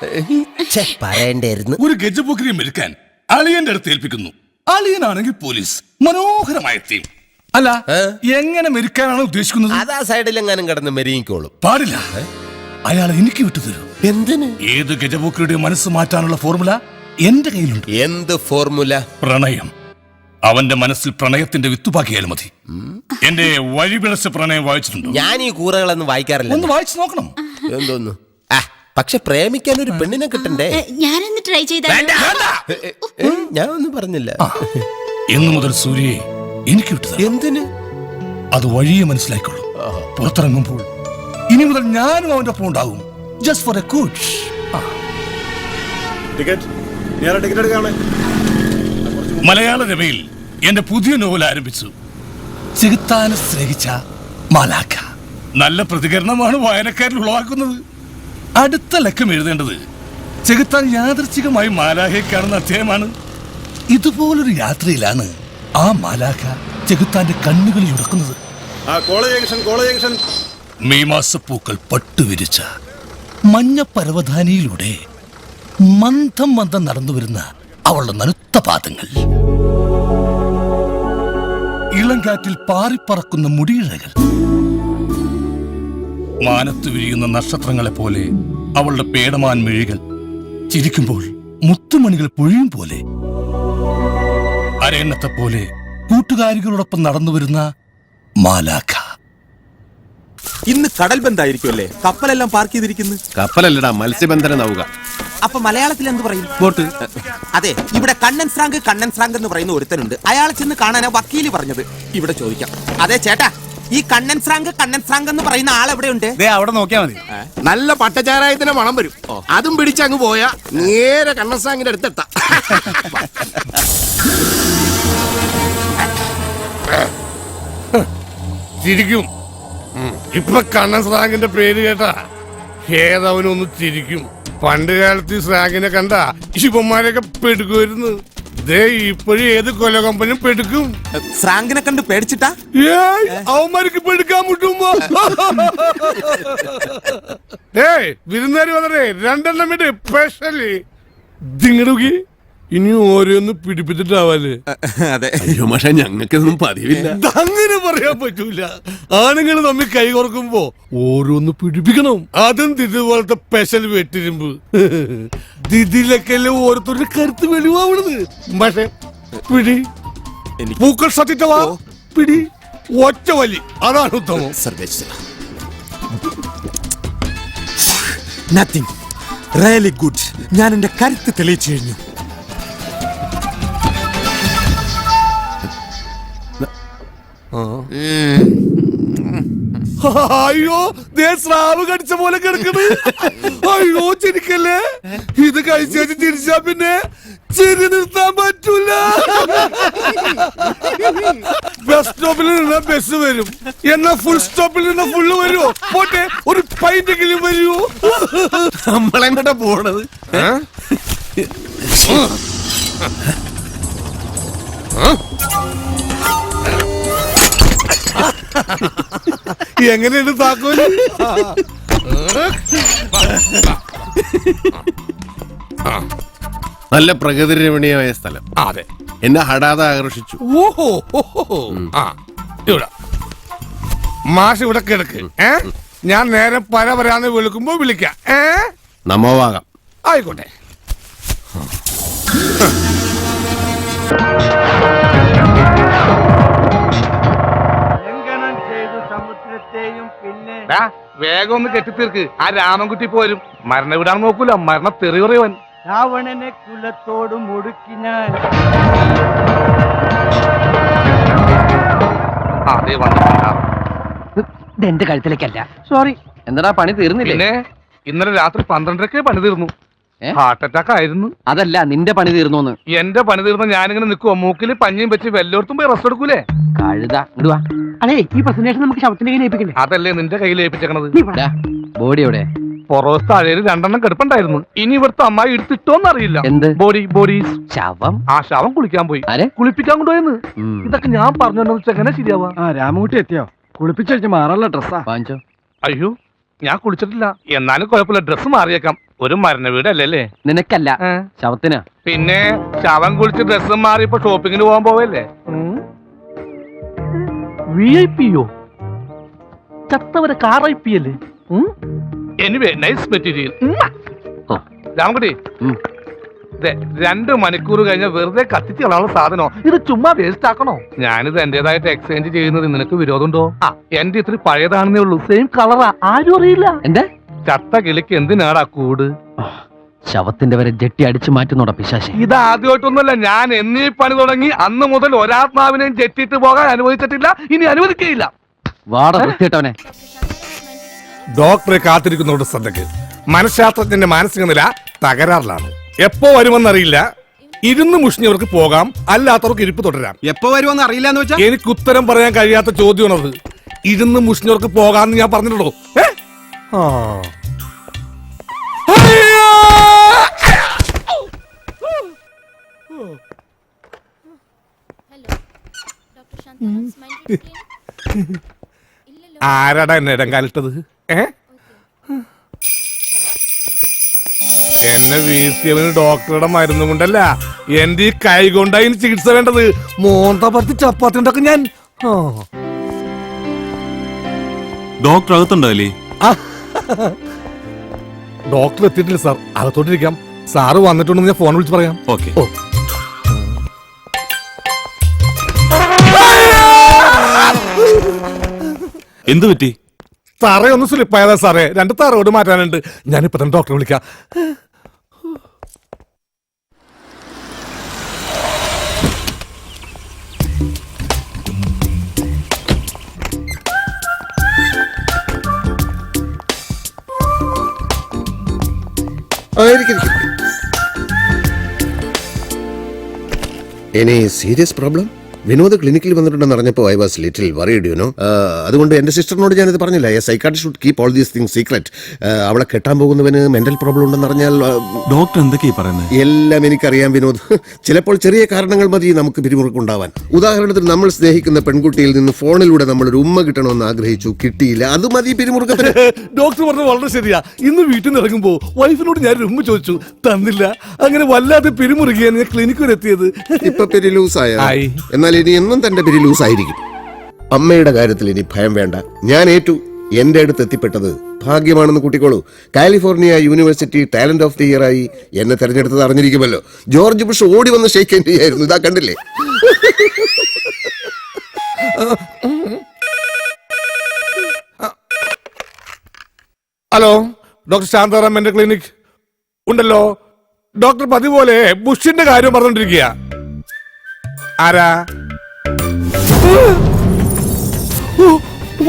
പറയണ്ടായിരുന്നു. ഒരു ഗജപോക്രിയെ മെരുക്കാൻ അളിയന്റെ അടുത്ത് ഏൽപ്പിക്കുന്നു. അളിയനാണെങ്കിൽ പോലീസ്. മനോഹരമായ തീം. അല്ല, എങ്ങനെ മെരുക്കാനാണ് ഉദ്ദേശിക്കുന്നത്? അതാ സൈഡിലെങ്ങാനും കടന്ന് മെരുങ്ങിക്കോളും. പാടില്ല, അയാളെ എനിക്ക് വിട്ടുതരൂ. എന്തിന്? ഏത് ഗജപോക്രിയുടെ മനസ്സ് മാറ്റാനുള്ള ഫോർമുല എന്റെ കയ്യിലുണ്ട്. എന്ത് ഫോർമുല? പ്രണയം. അവന്റെ മനസ്സിൽ പ്രണയത്തിന്റെ വിത്തുപാക്കിയാൽ മതി. എന്റെ വഴിപിഴച്ച പ്രണയം വായിച്ചിട്ടുണ്ടോ? ഞാൻ ഈ കൂറകളൊന്നും വായിക്കാറില്ല. ഒന്ന് വായിച്ചു നോക്കണം. എന്തോന്നു? പക്ഷെ പ്രേമിക്കാൻ ഒരു പെണ്ണിനെ കിട്ടണ്ടേ? ഞാനൊന്ന് ട്രൈ ചെയ്താ. ഞാൻ ഒന്നും പറഞ്ഞില്ല. ഇന്നു മുതൽ സൂര്യയെ എനിക്ക് വിട്ടു. എന്തിന്? അത് വഴിയെ മനസ്സിലായിക്കോളൂ. പുറത്തിറങ്ങുമ്പോൾ ഇനി മുതൽ ഞാനും അവന്റെ ഒപ്പം ഉണ്ടാകും. Just for A coach. മലയാള രമയിൽ എന്റെ പുതിയ നോവൽ ആരംഭിച്ചു. ചെകുത്താനെ സ്നേഹിച്ച മാലാഖ. നല്ല പ്രതികരണമാണ് വായനക്കാരിൽ ഉളവാക്കുന്നത്. അടുത്ത ലക്കം എഴുതേണ്ടത് ചെകുത്താൻ യാദൃച്ഛികമായി മാലാഖയെ കാണുന്ന അധ്യായമാണ്. ഇതുപോലൊരു യാത്രയിലാണ് ആ മാലാഖ ചെകുത്താന്റെ കണ്ണുകളിൽ ഉടക്കുന്നത്. മെയ് മാസപ്പൂക്കൾ പട്ടുവിരിച്ച മഞ്ഞ പരവധാനിയിലൂടെ മന്ദം മന്ദം നടന്നു വരുന്ന അവളുടെ നനുത്ത പാദങ്ങൾ, ഇളം കാറ്റിൽ പാറിപ്പറക്കുന്ന മുടിയിഴകൾ, മാനത്ത് വിരിയുന്ന നക്ഷത്രങ്ങളെ പോലെ അവളുടെ പേടമാൻ മിഴികൾ, ചിരിക്കുമ്പോൾ മുത്തുമണികൾ പൊഴിയും പോലെ, അരയന്നത്തെ പോലെ കൂട്ടുകാരികളോടൊപ്പം നടന്നു വരുന്ന മാലാഖ. ഇന്ന് കടൽ ബന്ധായിരിക്കുമല്ലേ? കപ്പലെല്ലാം പാർക്ക് ചെയ്തിരിക്കുന്നു. കപ്പലല്ലടാ, മത്സ്യബന്ധന നൗക. അപ്പൊ മലയാളത്തിൽ എന്ത് പറയും? ബോട്ട്. അതെ, ഇവിടെ കണ്ണൻ സ്രാങ്ക് എന്ന് പറയുന്ന ഒരുത്തനുണ്ട്. അയാളെ ചെന്ന് കാണാനാ വക്കീല് പറഞ്ഞത്. ഇവിടെ ചോദിക്കാം. അതെ ചേട്ടാ, ഈ കണ്ണൻ സ്രാങ്ക് എന്ന് പറയുന്ന ആളെവിടെയുണ്ട്? അവിടെ നോക്കിയാ മതി. നല്ല പട്ടച്ചാരായത്തിന്റെ മണം വരും. അതും പിടിച്ചങ്ങ് പോയാ നേരെ കണ്ണൻ സ്രാങ്കിന്റെ അടുത്തെത്താം. ചിരിക്കും. ഇപ്പൊ കണ്ണൻ സ്രാങ്കിന്റെ പേര് കേട്ടാ ഏതവനൊന്ന് ചിരിക്കും. പണ്ട് കാലത്ത് ഈ സ്രാങ്കിനെ കണ്ട ശിവന്മാരെയൊക്കെ പെടുക്കുമായിരുന്നു. ദേ ഇപ്പോഴും ഏത് കൊല കമ്പനിയും പെടുക്കും. സ്രാങ്കിനെ കണ്ട് പേടിച്ചിട്ടാ? അവന്മാർക്ക് പെടുക്കാൻ മുട്ടുമ്പോ വിരുന്നുകാരി വന്നേ 2 എണ്ണം വേണ്ടി സ്പെഷ്യലി ദിങ്ങടുക്കി ഇനി ഓരോന്ന് പിടിപ്പിച്ചിട്ടാവാല്. അതെ. അയ്യോ പക്ഷെ ഞങ്ങൾക്കൊന്നും പതിവില്ല. അങ്ങനെ പറയാൻ പറ്റൂല. ആണുങ്ങൾ തമ്മിൽ കൈ കുറക്കുമ്പോ ഓരോന്ന് പിടിപ്പിക്കണം. അതും ഇതുപോലത്തെ സ്പെഷ്യൽ വെട്ടിരുമ്പ്. ഇതിലൊക്കെ ഓരോരുത്തരുടെ കരുത്ത് വെളിവാവണത്. പക്ഷെ പിടി പൂക്കൾ സത്യവാ പിടി ഒറ്റ വലി അതാണ് ഉത്തമം. Nothing really good. ഞാൻ എന്റെ കരുത്ത് തെളിയിച്ചു കഴിഞ്ഞു. അയ്യോ ദേ സ്രാവ് കടിച്ച പോലെ കിടക്കണ്. അയ്യോ ചിരിക്കല്ലേ. ഇത് കഴിച്ചു ചിരിച്ചാ പിന്നെ ചിരി നിർത്താൻ പറ്റൂല. ബസ് സ്റ്റോപ്പിൽ നിന്ന് ബസ് വരും, എന്നാ ഫുൾ സ്റ്റോപ്പിൽ നിന്ന് ഫുള്ള് വരുമോ? പോട്ടെ ഒരു പൈന്റെങ്കിലും വരുമോ? നമ്മളെങ്ങോട്ടാ പോണത്? എങ്ങനെയുണ്ട് താക്കോല്? നല്ല പ്രകൃതി രമണീയമായ സ്ഥലം. അതെ, എന്നെ ഹഠാതെ ആകർഷിച്ചു. ഓഹോ ഇവിടെ മാഷ് ഇവിടെ കിടക്ക്. ഞാൻ നേരെ പരാന്ന് വിളിക്കുമ്പോ വിളിക്കാം. നമോവാകാം. ആയിക്കോട്ടെ. വേഗം ഒന്ന് കെട്ടിത്തീർക്ക്. ആ രാമൻകുട്ടി പോരും. മരണ വിടാൻ നോക്കൂല, മരണ തെറി പറയുവൻ. രാവണനെ കുലത്തോട് മുടുക്കി ഞാൻ. അതെ എന്റെ കഴുത്തിലേക്കല്ല. സോറി. എന്താ പണി തീർന്നില്ലേ? പിന്നെ ഇന്നലെ രാത്രി 12:30 പണി തീർന്നു. ഹാർട്ട് അറ്റാക്ക് ആയിരുന്നു. അതല്ല നിന്റെ പണി തീർന്നു. എന്റെ പണി തീർന്ന ഞാനിങ്ങനെ നിൽക്കുവോ? മൂക്കില് പഞ്ഞിയും വെച്ച് വെല്ലോടത്തും പോയി റെസ്റ്റ് എടുക്കൂലേ? കഴുത ഇടുവാ. അതെ, ഈ പ്രസന്റേഷൻ നമുക്ക് ശവത്തിന്റെ കയ്യിൽ ഏൽപ്പിക്കണ്ടേ? അതല്ലേ നിന്റെ കയ്യിൽ ഏൽപ്പിച്ചേക്കണത്. ബോഡി എവിടെ? പുറത്ത് തഴയിൽ 2 എണ്ണം കിടപ്പുണ്ടായിരുന്നു. ഇനി ഇവിടുത്തെ അമ്മായി എടുത്തിട്ടോന്നറിയില്ല. എന്ത് ബോഡീസ്? ശവം. ആ ശവം കുളിക്കാൻ പോയി. കുളിപ്പിക്കാൻ കൊണ്ടുപോയെന്ന്. ഇതൊക്കെ ഞാൻ പറഞ്ഞോന്ന് വെച്ചാൽ എങ്ങനെ ശരിയാവാ? രാമകുട്ടി എത്തിയോ? കുളിപ്പിച്ചു മാറാനുള്ള ഡ്രസ്സാ. അയ്യോ ഞാൻ കുളിച്ചിട്ടില്ല. എന്നാലും കുഴപ്പമില്ല, ഡ്രസ്സ് മാറിയേക്കാം. ഒരു മരണ വീടല്ലേ? നിനക്കല്ല, ശവത്തിന്. പിന്നെ ശവം കുളിച്ച് ഡ്രസ്സ് മാറി ഇപ്പൊ ഷോപ്പിങ്ങിന് പോകാൻ പോവല്ലേ? VIP-യോ? ചത്തവരെ RIP അല്ലേ? Anyway nice material. രാമകുട്ടി 2 മണിക്കൂർ കഴിഞ്ഞ വെറുതെ കത്തിച്ച് കളയാനുള്ള സാധനോ? ഇത് ചുമ്മാ വേസ്റ്റ് ആക്കണോ? ഞാനിത് എന്റേതായിട്ട് എക്സ്ചേഞ്ച് ചെയ്യുന്നത് നിനക്ക് വിരോധമുണ്ടോ? എന്റെ ഇത്തിരി പഴയതാണെന്നേ ഉള്ളൂ. സെയിം കളറാ, ആരും അറിയില്ല. എന്താ ചത്ത കിളിക്ക് എന്തിനാടാ കൂട്? ശവത്തിന്റെ വരെ ജെട്ടി അടിച്ചു മാറ്റുന്നോടാ പിശാശേ. ഇത് ആദ്യമായിട്ടൊന്നുമല്ല. ഞാൻ എന്നീ പണി തുടങ്ങി അന്ന് മുതൽ ഒരാത്മാവിനെയും ജെട്ടിട്ട് പോകാൻ അനുവദിച്ചിട്ടില്ല, ഇനി അനുവദിക്കുകയില്ല. വാടകട്ടവനെ. ഡോക്ടറെ കാത്തിരിക്കുന്നവരുടെ ശ്രദ്ധയ്ക്ക്, മനഃശാസ്ത്രജ്ഞന്റെ മാനസിക നില തകരാറിലാണ്. എപ്പോ വരുമെന്നറിയില്ല. ഇരുന്ന് മുഷിഞ്ഞവർക്ക് പോകാം, അല്ലാത്തവർക്ക് ഇരിപ്പ് തുടരാം. എപ്പോ വരുമെന്ന് അറിയില്ല എന്ന് വെച്ചാൽ എനിക്ക് ഉത്തരം പറയാൻ കഴിയാത്ത ചോദ്യമാണത്. ഇരുന്ന് മുഷിഞ്ഞവർക്ക് പോകാന്ന് ഞാൻ പറഞ്ഞിട്ടുള്ളൂ. ആരാടാ എന്നെ ഇടം കാലിട്ടത്? എന്നെ വീഴ്ത്തിയവന് ഡോക്ടറുടെ മരുന്ന് കൊണ്ടല്ല, എന്റെ ഈ കൈ കൊണ്ടായി ചികിത്സ വേണ്ടത്. മോന്ത പത്തി ചപ്പാത്തി ഉണ്ടാക്കും ഞാൻ. ഡോക്ടർ അകത്തുണ്ടല്ലേ? ഡോക്ടർ എത്തിയിട്ടില്ല സാർ, അകത്തോട്ടിരിക്കാം. സാറ് വന്നിട്ടുണ്ടെന്ന് ഞാൻ ഫോൺ വിളിച്ച് പറയാം. ഓക്കെ. എന്തു പറ്റി? തറയൊന്ന് സ്ലിപ്പായതാ സാറേ. 2 തറയോട് മാറ്റാനുണ്ട്. ഞാനിപ്പോ തന്നെ ഡോക്ടറെ വിളിക്കാം. Any serious problem? വിനോദ് ക്ലിനിക്കിൽ വന്നിട്ടുണ്ടെന്ന് അറിഞ്ഞപ്പോൾ I was little worried you know. അതുകൊണ്ട് എന്റെ സിസ്റ്ററിനോട് ഞാനിത് പറഞ്ഞില്ല. A psychiatrist should keep all these things secret. അവളെ കെട്ടാൻ പോകുന്നവന് മെന്റൽ പ്രോബ്ലം ഉണ്ടെന്ന് അറിഞ്ഞാൽ ഡോക്ടർ എന്തൊക്കെയാ പറയുന്നത്? എല്ലാം എനിക്കറിയാം വിനോദ്. ചിലപ്പോൾ ചെറിയ കാരണങ്ങൾ മതി നമുക്ക് പിരിമുറുക്കുണ്ടാവാൻ. ഉദാഹരണത്തിന് നമ്മൾ സ്നേഹിക്കുന്ന പെൺകുട്ടിയിൽ നിന്ന് ഫോണിലൂടെ നമ്മൾ ഒരു ഉമ്മ കിട്ടണമെന്ന് ആഗ്രഹിച്ചു, കിട്ടിയില്ല, അത് മതി പിരിമുറുക്കത്തിന്. ഡോക്ടർ പറഞ്ഞത് വളരെ ശരിയാ. ഇന്ന് വീട്ടിൽ നിന്ന് ഇറങ്ങുമ്പോ വൈഫിനോട് ഞാൻ ഉമ്മ ചോദിച്ചു, തന്നില്ല. അങ്ങനെ വല്ലാതെ പിരിമുറുകിയാണ് ഞാൻ ക്ലിനിക്ക് വരെ എത്തിയത്. ഇപ്പൊ പെരി ലൂസായ, എന്നാൽ ഇനി എന്നും തന്റെ പെരി ലൂസായിരിക്കും. അമ്മയുടെ കാര്യത്തിൽ ഇനി ഭയം വേണ്ട, ഞാൻ ഏറ്റു. എന്റെ അടുത്ത് എത്തിപ്പെട്ടത് ഭാഗ്യമാണെന്ന് കൂട്ടിക്കോളൂ. California university talent of the year ആയി എന്നെ തെരഞ്ഞെടുത്തത് അറിഞ്ഞിരിക്കുമല്ലോ. ജോർജ് ബുഷ് ഓടി വന്ന് ഷെയ്ക്ക് ഹാൻഡ് ചെയ്യായിരുന്നു. ഇതാ കണ്ടില്ലേ? ഹലോ, ഡോക്ടർ ശാന്താറാം എന്റെ ക്ലിനിക് ഉണ്ടല്ലോ. ഡോക്ടർ പതിപോലെ ബുഷിന്റെ കാര്യം പറഞ്ഞോണ്ടിരിക്കുക. ആരാ?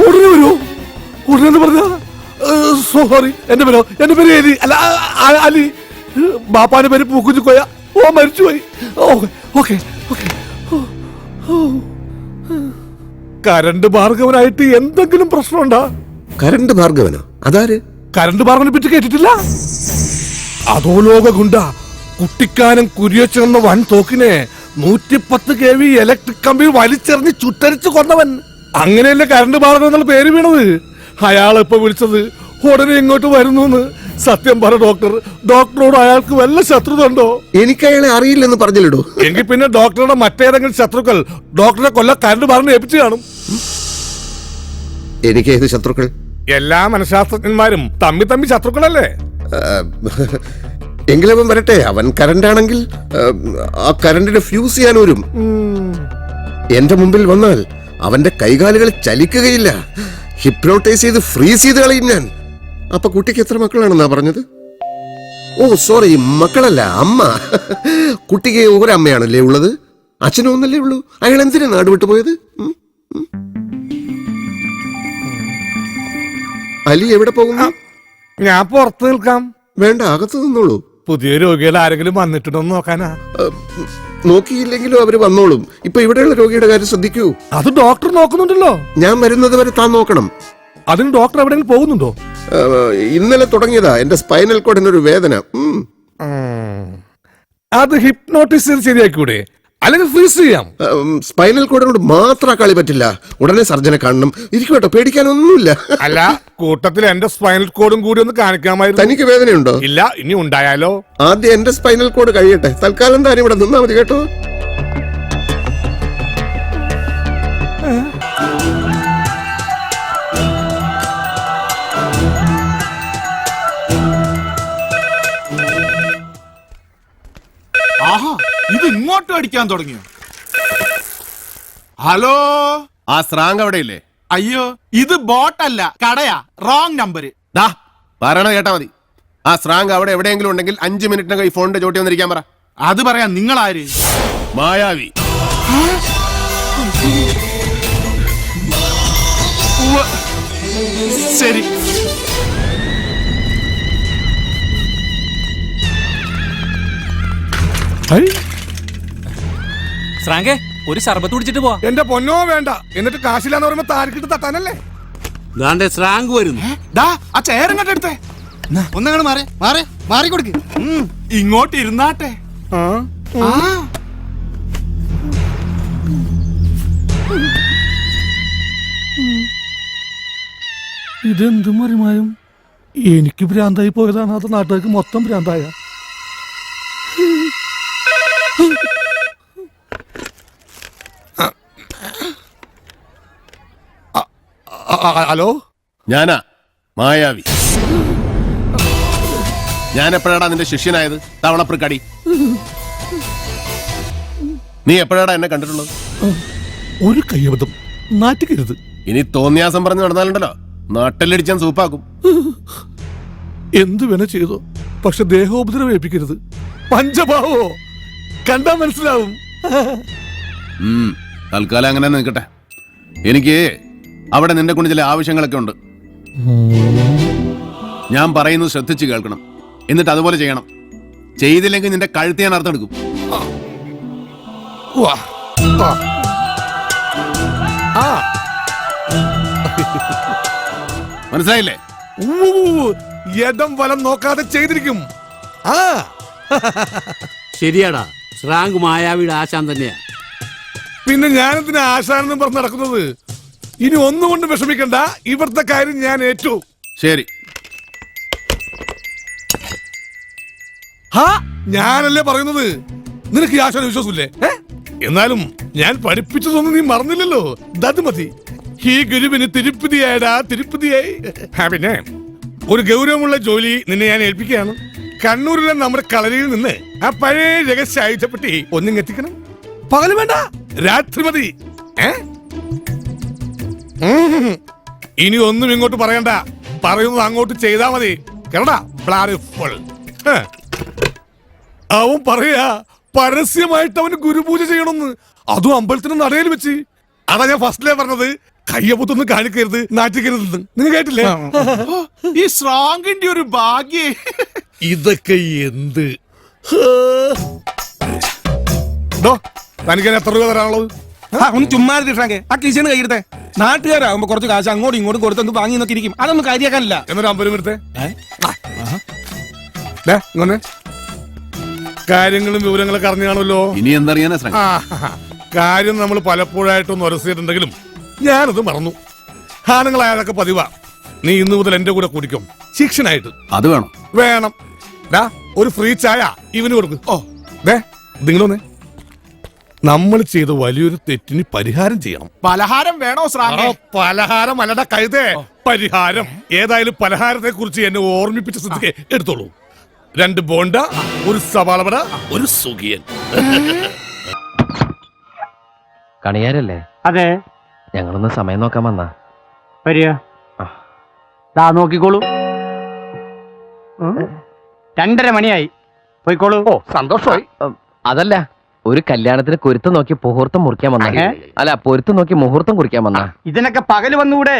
ഉടനെ വരൂ. ഉടനെ പറഞ്ഞ സോറി, എന്റെ പേര് എലി അല്ല അലി. ബാപ്പാന്റെ പേര് പൂക്കുച്ചിക്കോയ. ഓ മരിച്ചുപോയി. Okay okay. കരണ്ട് ഭാർഗവനായിട്ട് എന്തെങ്കിലും പ്രശ്നമുണ്ടോ? കരണ്ട് ഭാർഗവനോ? അതാര്? കരണ്ട് ഭാർഗവനെ പറ്റി കേട്ടിട്ടില്ല? അതോ ലോക ഗുണ്ട കുട്ടിക്കാനം കുരിയച്ചെന്ന വൻ തോക്കിനെ 110 kV ഇലക്ട്രിക് കമ്പി വലിച്ചെറിഞ്ഞ് ചുട്ടരിച്ച് കൊന്നവൻ. അങ്ങനെയല്ലേ കരണ്ട് ഭാർഗവൻ എന്നുള്ള പേര് വീണത്. അയാളിപ്പോ വിളിച്ചത് ഉടനെ ഇങ്ങോട്ട് വരുന്നു. സത്യം പറ ഡോക്ടർ, ഡോക്ടറോട് അയാൾക്ക് വല്ല ശത്രുത ഉണ്ടോ? എനിക്ക് അയാളെ അറിയില്ലെന്ന് പറഞ്ഞില്ലടോ. എങ്കിൽ പിന്നെ ഡോക്ടറുടെ മറ്റേതെങ്കിലും ശത്രുക്കൾ ഡോക്ടറെ കൊല്ല കരണ്ട് ഭാർഗവനെ ഏൽപ്പിച്ചു കാണും. എനിക്ക് ഏത് ശത്രുക്കൾ? എല്ലാ മനഃശാസ്ത്രജ്ഞന്മാരും തമ്മി ശത്രുക്കളല്ലേ? എങ്കിലവൻ വരട്ടെ. അവൻ കരണ്ടാണെങ്കിൽ ആ കരണ്ടിനെ ഫ്യൂസ് ചെയ്യാൻ വരും. എന്റെ മുമ്പിൽ വന്നാൽ അവന്റെ കൈകാലുകൾ ചലിക്കുകയില്ല. ഹിപ്നോട്ടൈസ് ചെയ്ത് ഫ്രീസ് ചെയ്ത് കളയും ഞാൻ. അപ്പൊ കുട്ടിക്ക് എത്ര മക്കളാണെന്നാ പറഞ്ഞത്? ഓ സോറി, മക്കളല്ല, അമ്മ. കുട്ടിക്ക് ഒരമ്മയാണല്ലേ ഉള്ളത്? അച്ഛനും ഒന്നല്ലേ ഉള്ളൂ. അയാൾ എന്തിനാ നാട് വിട്ടുപോയത്? അലി എവിടെ പോകുന്നു? ഞാൻ പുറത്ത് നിൽക്കാം. വേണ്ട, അകത്ത് നിന്നോളൂ. പുതിയ രോഗികൾ ആരെങ്കിലും വന്നിട്ടുണ്ടോ നോക്കാനാ. നോക്കിയില്ലെങ്കിലും അവര് വന്നോളും. ഇപ്പൊ ഇവിടെയുള്ള രോഗിയുടെ കാര്യം ശ്രദ്ധിക്കൂ. അത് ഡോക്ടർ നോക്കുന്നുണ്ടല്ലോ. ഞാൻ വരുന്നത് വരെ താൻ നോക്കണം. അതിന് ഡോക്ടർ എവിടെയെങ്കിലും പോകുന്നുണ്ടോ? ഇന്നലെ തുടങ്ങിയതാ എന്റെ സ്പൈനൽ കോഡിനൊരു വേദന. അത് ഹിപ്നോട്ടിസ് ചെയ്ത് ശരിയാക്കൂടെ? അല്ലെങ്കിൽ ഫ്രീസ് ചെയ്യാം. സ്പൈനൽ കോഡിനോട് മാത്രം കളി പറ്റില്ല. ഉടനെ സർജനെ കാണണം. ഇരിക്കട്ടോ, പേടിക്കാനൊന്നുമില്ല. അല്ല, കൂട്ടത്തിൽ എന്റെ സ്പൈനൽ കോഡും കൂടി ഒന്ന് കാണിക്കാമായിരുന്നു. തനിക്ക് വേദനയുണ്ടോ? ഇല്ല, ഇനി ഉണ്ടായാലോ? ആദ്യം എന്റെ സ്പൈനൽ കോഡ് കഴിയട്ടെ. തൽക്കാലം താൻ ഇവിടെ നിന്നാ മതി കേട്ടോ. ആഹാ, ഇത് ഇങ്ങോട്ടും അടിക്കാൻ തുടങ്ങിയോ? ഹലോ, ആ സ്രാങ്ക് അവിടെയില്ലേ? അയ്യോ, ഇത് ബോട്ടല്ല, കടയാ. Wrong number. പറയണ കേട്ടാ മതി. ആ സ്രാങ്ക് അവിടെ എവിടെയെങ്കിലും ഉണ്ടെങ്കിൽ 5 മിനിറ്റിനകം ഈ ഫോണിന്റെ ചോട്ടി വന്നിരിക്കാൻ പറ. അത് പറയാൻ നിങ്ങൾ ആര്? മായാവി. ശരി. ശ്രാങ്കേ, ഒരു സർബത്ത് കുടിച്ചിട്ട് പോവാ. എന്റെ പൊന്നോ വേണ്ട. എന്നിട്ട് കാശില്ലാന്ന് പറയുമ്പോ താരക്കിട്ട് തട്ടാനല്ലേ? സ്രാങ്ക് വരുന്നു. ആ ചേരങ്ങോട്ട് എടുത്തേ. ഒന്നങ്ങോട്ട് മാറി കൊടുക്ക്. ഇങ്ങോട്ട് ഇരുന്നാട്ടെ. ഇതെന്ത് മറിമായും? എനിക്ക് ഭ്രാന്തായി പോയതാണ്, അത് നാട്ടുകാർക്ക് മൊത്തം ഭ്രാന്തായ. ഹലോ, ഞാനാ മായാവി. ഞാൻ എപ്പോഴാടാ നിന്റെ ശിഷ്യനായത്? തവണപ്രക്കടി. നീ എപ്പോഴാടാ എന്നെ കണ്ടിട്ടുള്ളത്? ഒരു കയ്യബദ്ധം, നാറ്റിക്കരുത്. ഇനി തോന്നിയാസം പറഞ്ഞു നടന്നാലുണ്ടല്ലോ, നാട്ടിലടിച്ചാൻ സൂപ്പാക്കും. എന്തു വേണ ചെയ്തോ, പക്ഷെ ദേഹോപദ്രവം ഏൽപ്പിക്കരുത്. പഞ്ചഭാവോ കണ്ടാ മനസ്സിലാവും. തൽക്കാലം അങ്ങനെ നിൽക്കട്ടെ. എനിക്ക് അവിടെ നിന്റെ കൊണ്ട് ചില ആവശ്യങ്ങളൊക്കെ ഉണ്ട്. ഞാൻ പറയുന്നത് ശ്രദ്ധിച്ച് കേൾക്കണം, എന്നിട്ട് അതുപോലെ ചെയ്യണം. ചെയ്തില്ലെങ്കിൽ നിന്റെ കഴുത്ത് ഞാൻ അർത്ഥമെടുക്കും. മനസ്സിലായില്ലേ? ഇടം വലം നോക്കാതെ ചെയ്തിരിക്കും. ആ ശരിയാടാ, ശ്രാങ്ക് മായാവിയുടെ ആശാൻ തന്നെയാ. പിന്നെ ഞാനെന്തിനാ ആശാനെന്നും പറഞ്ഞ് നടക്കുന്നത്? ഇനി ഒന്നുകൊണ്ട് വിഷമിക്കണ്ട, ഇവിടുത്തെ കാര്യം ഞാൻ ഏറ്റു. ശരി. ഞാനല്ലേ പറയുന്നത്, നിനക്ക് ഈ ആശാന വിശ്വാസമില്ലേ? എന്നാലും ഞാൻ പഠിപ്പിച്ചതൊന്നും നീ മറന്നില്ലല്ലോ. അത് മതി. ഈ ഗുരുവിന് തിരുപ്പതിയായടാ, തിരുപ്പതിയായി. പിന്നെ ഒരു ഗൗരവമുള്ള ജോലി നിന്നെ ഞാൻ ഏൽപ്പിക്കുകയാണ്. കണ്ണൂരിലെ നമ്മുടെ കളരിയിൽ നിന്ന് ആ പഴയ രഹസ്യ ആയുധപ്പെട്ടി ഒന്നിങ്ങെത്തിക്കണം. പകല് വേണ്ട, രാത്രി മതി. ഇനി ഒന്നും ഇങ്ങോട്ട് പറയണ്ട, പറയുന്നത് അങ്ങോട്ട് ചെയ്താ മതി. കേരള അവൻ പറയാ പരസ്യമായിട്ട് അവന് ഗുരുപൂജ ചെയ്യണമെന്ന്, അതും അമ്പലത്തിന് നടയിൽ വെച്ച്. അതാ ഞാൻ ഫസ്റ്റിലേ പറഞ്ഞത്, കയ്യപ്പൊത്തൊന്നും കാണിക്കരുത്, നാട്ടിക്കരുതെന്ന്. നിങ്ങൾ കേട്ടില്ലേ? ഈ സ്ട്രോങ്ങിന്റെ ഒരു ഭാഗ്യേ. ഇതൊക്കെ എന്ത്? തനിക്ക് എത്ര രൂപ തരാനുള്ളത്? ഒന്ന് ചുമ്മാ ആ കിച്ചണ് കയ്യെടുത്തേ. നാട്ടുകാരാകുമ്പോ കുറച്ച് കാശ് അങ്ങോട്ടും ഇങ്ങോട്ടും കൊടുത്തൊന്ന് വാങ്ങി നോക്കി ഇരിക്കും. അതൊന്നും കാര്യാക്കാനില്ല. എന്നൊരു 50 രൂപ എടുത്തേ. ഇങ്ങനെ കാര്യങ്ങളും വിവരങ്ങളൊക്കെ അറിഞ്ഞു കാണുമല്ലോ. ഇനി എന്തറിയാനാ ശ്രമം? കാര്യം നമ്മൾ പലപ്പോഴായിട്ടൊന്ന് ഉരസിയിട്ടുണ്ടെങ്കിലും ഞാനത് മറന്നു. ആണുങ്ങളായതൊക്കെ പതിവാ. നീ ഇന്നു മുതൽ എന്റെ കൂടെ കുടിക്കും, ശിക്ഷനായിട്ട്. അത് വേണം. വേണം. ഒരു ഫ്രീ ചായ ഇവന് കൊടുക്കും. നിങ്ങളൊന്നേ, നമ്മൾ ചെയ്ത വലിയൊരു തെറ്റിന് പരിഹാരം ചെയ്യണം. പലഹാരം വേണോ ശ്രാങ്കേ? പലഹാരം അല്ലട കഴുതേ, പരിഹാരം. ഏതായാലും പലഹാരത്തെ കുറിച്ച് എന്നെ ഓർമ്മിപ്പിച്ച സ്ഥിതിക്ക് എടുത്തോളൂ. 2 ബോണ്ട, ഒരു സവാള വട, ഒരു സുഖിയൻ. കണിയാരല്ലേ? അതെ. ഞങ്ങളൊന്ന് സമയം നോക്കാൻ വന്നാ. വരിക. നോക്കിക്കോളൂ. 2:30 മണിയായി. പോയിക്കോളൂ. സന്തോഷമായി. അതല്ല, ഒരു കല്യാണത്തിന് കുരുത്തം നോക്കി മുഹൂർത്തം മുറിക്കാൻ വന്ന. അല്ല, പൊരുത്തം നോക്കി മുഹൂർത്തം കുറിക്കാൻ വന്ന. ഇതിനൊക്കെ പകല് വന്നുകൂടെ?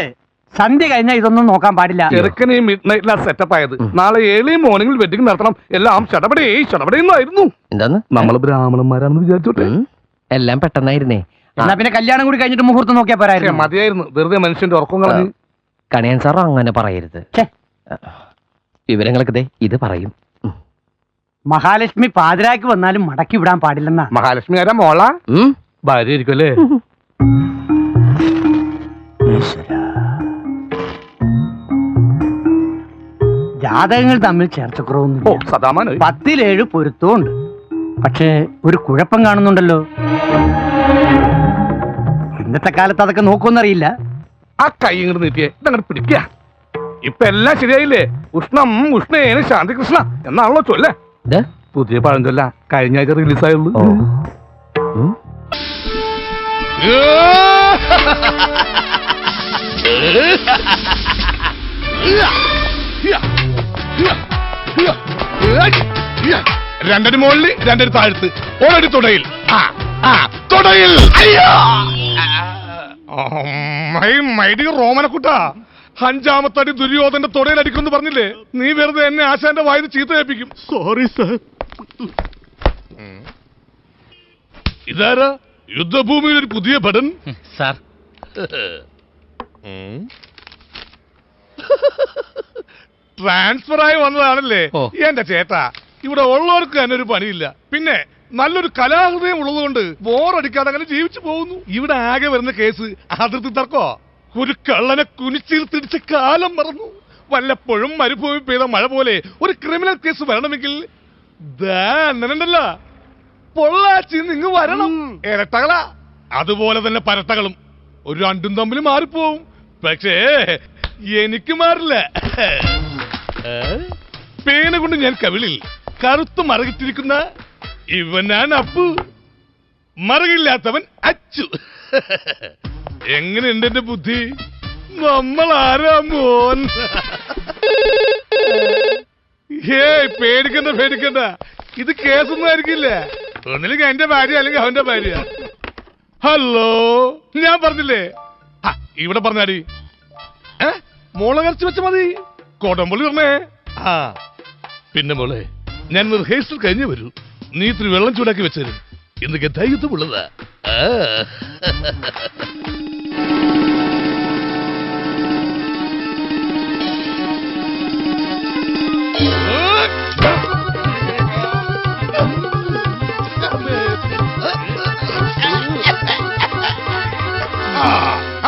സന്ധ്യ കഴിഞ്ഞാൽ ഇതൊന്നും നോക്കാൻ പാടില്ല. ചെറുക്കനെ മിഡ് നൈറ്റിലാണ് സെറ്റപ്പ് ആയത്. നാളെ ഏർലി മോർണിംഗിൽ വെഡിങ് നടത്തണം. എല്ലാം ചടപടേന്നായിരുന്നു. എന്താന്ന്? നമ്മൾ ബ്രാഹ്മണന്മാരാണെന്ന് വിചാരിച്ചോട്ടെ. എല്ലാം പെട്ടെന്നായിരുന്നേ. എന്നാ പിന്നെ കല്യാണം കൂടി കഴിഞ്ഞിട്ട് മുഹൂർത്തം നോക്കിയാ പോരായിരുന്നു? മതിയായിരുന്നു, വെറുതെ മനുഷ്യന്റെ ഉറക്കം കളഞ്ഞു. കണിയൻ സാറോ അങ്ങനെ പറയരുത്. വിവരങ്ങളൊക്കെ ഇത് പറയും. മഹാലക്ഷ്മി പാതിരാക്ക് വന്നാലും മടക്കി വിടാൻ പാടില്ലെന്നാ. മഹാലക്ഷ്മി ആരാ? മോള ഭാര്യ ആയിരിക്കും അല്ലേ? ജാതകങ്ങൾ തമ്മിൽ ചേർച്ചക്കുറവൊന്നും. 10-7 പൊരുത്തവും ഉണ്ട്. പക്ഷേ ഒരു കുഴപ്പം കാണുന്നുണ്ടല്ലോ. ഇന്നത്തെ കാലത്ത് അതൊക്കെ നോക്കുമെന്നറിയില്ല. ആ കൈ ഇങ്ങോട്ട് നീട്ടിയേ, ഇതങ്ങോട്ട് പിടിക്ക. ഇപ്പൊ എല്ലാം ശരിയായില്ലേ? ഉഷ്ണം ഉഷ്ണേന ശാന്തി കൃഷ്ണ എന്നാണല്ലോ ചൊല്ലേ. പുതിയ പഴഞ്ചൊല്ല, കഴിഞ്ഞ ആഴ്ച റിലീസായുള്ളൂ. രണ്ടടി മുകളിൽ, 2 താഴത്ത്, ഒരടി തുടയിൽ. തുടയിൽ. റോമനക്കുട്ട, 5ാമത്തെ അടി ദുര്യോധന്റെ തുടയിലടിക്കുമെന്ന് പറഞ്ഞില്ലേ? നീ വെറുതെ എന്നെ ആശാന്റെ വായിൽ ചീത്ത കേൾപ്പിക്കും. Sorry sir. ഇതാരാ? യുദ്ധഭൂമിയിൽ ഒരു പുതിയ ഭടൻ സാർ. ട്രാൻസ്ഫർ ആയി വന്നതാണല്ലേ? എന്റെ ചേട്ടാ, ഇവിടെ ഉള്ളവർക്ക് തന്നെ ഒരു പണിയില്ല. പിന്നെ നല്ലൊരു കലാഹൃദയം ഉള്ളതുകൊണ്ട് ബോറടിക്കാതെ അങ്ങനെ ജീവിച്ചു പോകുന്നു. ഇവിടെ ആകെ വരുന്ന കേസ് അതിർത്തി തർക്കോ. ഒരു കള്ളനെ കുനിച്ചിരുത്തിടിച്ച കാലം മറന്നു. വല്ലപ്പോഴും മരുഭൂമി പെയ്ത മഴ പോലെ ഒരു ക്രിമിനൽ കേസ് വരണമെങ്കിൽ അണ്ണനുണ്ടല്ല, പൊള്ളാച്ചി നിങ്ങ് വരണം. ഇരട്ടകളാ, അതുപോലെ തന്നെ പരട്ടകളും. ഒരു രണ്ടും തമ്മിൽ മാറിപ്പോവും. പക്ഷേ എനിക്ക് മാറില്ല. പേന കൊണ്ട് ഞാൻ കവിളിൽ കറുത്ത് മറകിട്ടിരിക്കുന്ന ഇവനാണ് അപ്പു, മറകില്ലാത്തവൻ അച്ചു. എങ്ങനെയുണ്ട് എന്റെ ബുദ്ധി? നമ്മൾ ആരാ മോൻ? പേടിക്കണ്ട, ഇത് കേസൊന്നും ആയിരിക്കില്ല. ഒന്നില്ലെങ്കിൽ എന്റെ ഭാര്യ അല്ലെങ്കിൽ അവന്റെ ഭാര്യ. ഹലോ, ഞാൻ പറഞ്ഞില്ലേ? ഇവിടെ പറഞ്ഞാടി. മോളെ കരച്ച് വെച്ച മതി, കോടമ്പള്ളി പറഞ്ഞേ. പിന്നെ മോളെ, ഞാൻ റിഹേഴ്സൽ കഴിഞ്ഞേ വരൂ. നീ ഇത്തിരി വെള്ളം ചൂടാക്കി വെച്ചേരും. ഇന്ന് ഗതായുദ്ധമുള്ളതാ.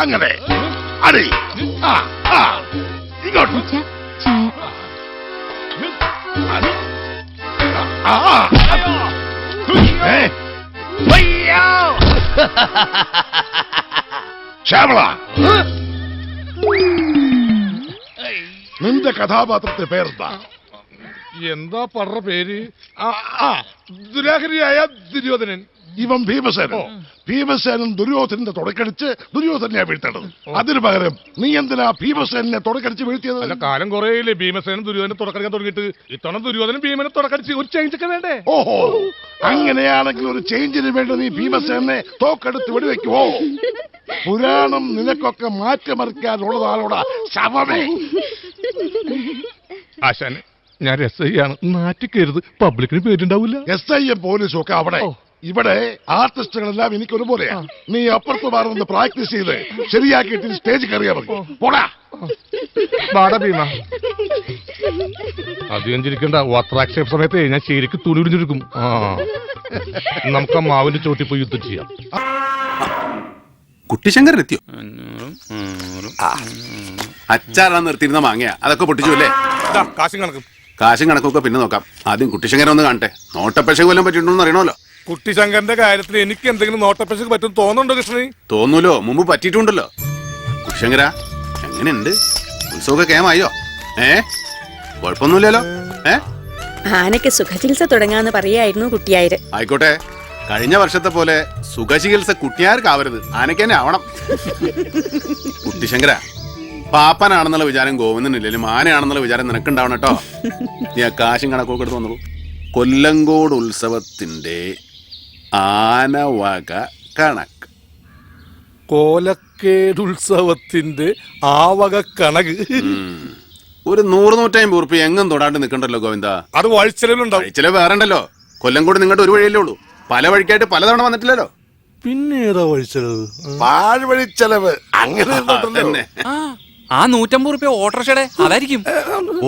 അങ്ങനെ അടി ആ ആ ഇങ്ങോട്ട് ആ ശ്യാമള, നിന്റെ കഥാപാത്രത്തെ പേരെന്താ? എന്താ പറഞ്ഞ പേര്? ദുരാഹരിയായ ദുര്യോധനൻ. ഇവൻ ഭീമസേനൻ. ഭീമസേനൻ ദുര്യോധനന്റെ തുടക്കടിച്ച് ദുര്യോധനെ വീഴ്ത്തേണ്ടത്. അതിനു പകരം നീ എന്തിനാ ഭീമസേനെ തുടക്കടിച്ച് വീഴ്ത്തിയത്? അല്ല, കാലം കുറേയില്ലേ ഭീമസേനൻ ദുര്യോധനെ തുടക്കടിക്കാൻ തുടങ്ങിയിട്ട്. ഇത്തവണ ദുര്യോധനൻ ഭീമനെ തുടക്കടിച്ച് ഒരു ചേഞ്ച് ഒക്കെ വേണ്ടേ? ഓഹോ, അങ്ങനെയാണെങ്കിൽ ഒരു ചേഞ്ചിന് വേണ്ടി നീ ഭീമസേനെ തോക്കെടുത്ത് വെടിവെക്കുവോ? പുരാണം നിനക്കൊക്കെ മാറ്റിമറിക്കാനുള്ളതാണോടാ ശവമേ. ആശാനെ, ഞാൻ രസയാണ്, നാറ്റിക്കരുത്, പബ്ലിക്കിന് പേരുണ്ടാവില്ല. SIM പോലീസും ഒക്കെ അവിടെ. ഇവിടെ ആർട്ടിസ്റ്റുകളെല്ലാം എനിക്ക് ഒരുപോലെയാ. നീ അപ്പുറത്ത് മാറുന്നത് പ്രാക്ടീസ് ചെയ്ത് ശരിയാക്കിയിട്ട് സ്റ്റേജ് കയറിയാ മതി. പോടാ ഭീമ. അധികം ചിരിക്കണ്ട, വസ്ത്രാക്ഷേപ സമയത്ത് ഞാൻ ശരിക്ക് തുണി ഉരിഞ്ഞെടുക്കും. നമുക്ക് ആ മാവിന്റെ ചോട്ടി പോയി യുദ്ധം ചെയ്യാം. കുട്ടിശങ്കരൻ എത്തിയോ? അച്ചാറാണ് നിർത്തിയിരുന്ന മാങ്ങയാ, അതൊക്കെ പൊട്ടിച്ചു അല്ലേ? കാശും കണക്കും. കാശും കണക്കൊക്കെ പിന്നെ നോക്കാം. ആദ്യം കുട്ടിശങ്കരൻ ഒന്ന് കാണട്ടെ. നോട്ടപ്പശ കൊല്ലം പറ്റിയിട്ടുണ്ടോ അറിയണമല്ലോ. കുട്ടിശങ്കരന്റെ കാര്യത്തിൽ എനിക്ക് എന്തെങ്കിലും നോട്ടപ്പശക്ക് പറ്റും തോന്നുന്നുണ്ടോ കൃഷ്ണന്? തോന്നൂലോ, മുമ്പ് പറ്റിയിട്ടുണ്ടല്ലോ. കുട്ടിശങ്കര എങ്ങനെയുണ്ട്? ഉത്സവമൊക്കെ കേമായോ? കുഴപ്പമൊന്നുമില്ലല്ലോ. ആനയ്ക്ക് സുഖചികിത്സ തുടങ്ങാന്ന് പറയായിരുന്നു കുട്ടിയായിര്. ആയിക്കോട്ടെ, കഴിഞ്ഞ വർഷത്തെ പോലെ സുഖചികിത്സ കുട്ടിയാർക്കാവരുത്, ആനയ്ക്ക് തന്നെ ആവണം. കുട്ടിശങ്കര, പാപ്പനാണെന്നുള്ള വിചാരം ഗോവിന്ദനില്ലെങ്കിലും ആനയാണെന്നുള്ള വിചാരം നിനക്കുണ്ടാവണം കേട്ടോ. നീ ആ കാശും കണക്കൊക്കെ എടുത്ത് വന്നോളൂ. കൊല്ലങ്കോട് ഉത്സവത്തിന്റെ ആനവക കണക്ക്. കോലക്കേടുത്സവത്തിന്റെ ആവക കണക്ക് ഒരു 100-150 ഉറുപ്പിക എങ്ങും തൊടാണ്ട് നിൽക്കണ്ടല്ലോ ഗോവിന്ദ. അത് വഴിച്ചെലവുണ്ടാവും. വഴിച്ചെലവ് വേറെ ഉണ്ടല്ലോ. കൊല്ലങ്കോട് നിങ്ങളുടെ ഒരു വഴിയല്ലേ ഉള്ളൂ, പല വഴിക്കായിട്ട് പലതവണ വന്നിട്ടില്ലല്ലോ. പിന്നെ ഏതാ വഴിച്ചെലവ്? പാഴ്വഴിച്ചെലവ് അങ്ങനെ തന്നെ. ആ 150 രൂപ ഓട്ടോറിക്ഷയുടെ അതായിരിക്കും.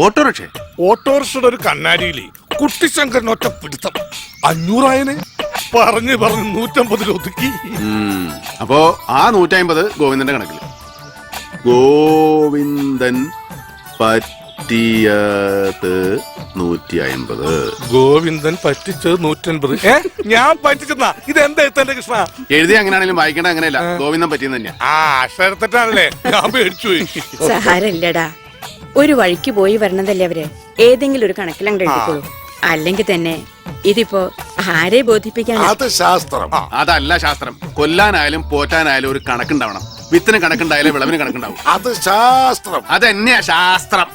ഓട്ടോറിക്ഷയുടെ ഒരു കണ്ണാടിയില്ലേ കുട്ടിശങ്കരൻ ഒറ്റ പിടുത്തം 500 പറഞ്ഞു 150 ഒതുക്കി. അപ്പോ ആ 150 ഗോവിന്ദന്റെ കണക്കിൽ. ഗോവിന്ദൻ പറ്റിയത് 150. ഗോവിന്ദൻ പറ്റിച്ചത് 150. ഞാൻ പറ്റിച്ചെന്നാ? ഇത് എന്താ എത്തന്റെ കൃഷ്ണ? എഴുതി അങ്ങനെയാണെങ്കിലും വായിക്കേണ്ട അങ്ങനെയല്ല, ഗോവിന്ദൻ പറ്റിയെന്ന് തന്നെയാ. അക്ഷരത്തെറ്റാണല്ലേ, ഞാൻ പേടിച്ചു പോയി. സഹാരല്ലടാ, ഒരു വഴിക്ക് പോയി വരണതല്ലേ അവര്, ഏതെങ്കിലും ഒരു കണക്കിലങ്ങ് എഴുതിക്കോളൂ. അല്ലെങ്കിൽ തന്നെ ഇതിപ്പോ ആരെ ബോധിപ്പിക്കാൻ? അത് ശാസ്ത്രം. അതല്ല ശാസ്ത്രം. കൊല്ലാനായാലും പോറ്റാനായാലും ഒരു കണക്കുണ്ടാവണം. വിത്തിന് കണക്കുണ്ടായാലും വിളവിന് കണക്കുണ്ടാവും. അത് ശാസ്ത്രം. അതെന്നെയാ ശാസ്ത്രം.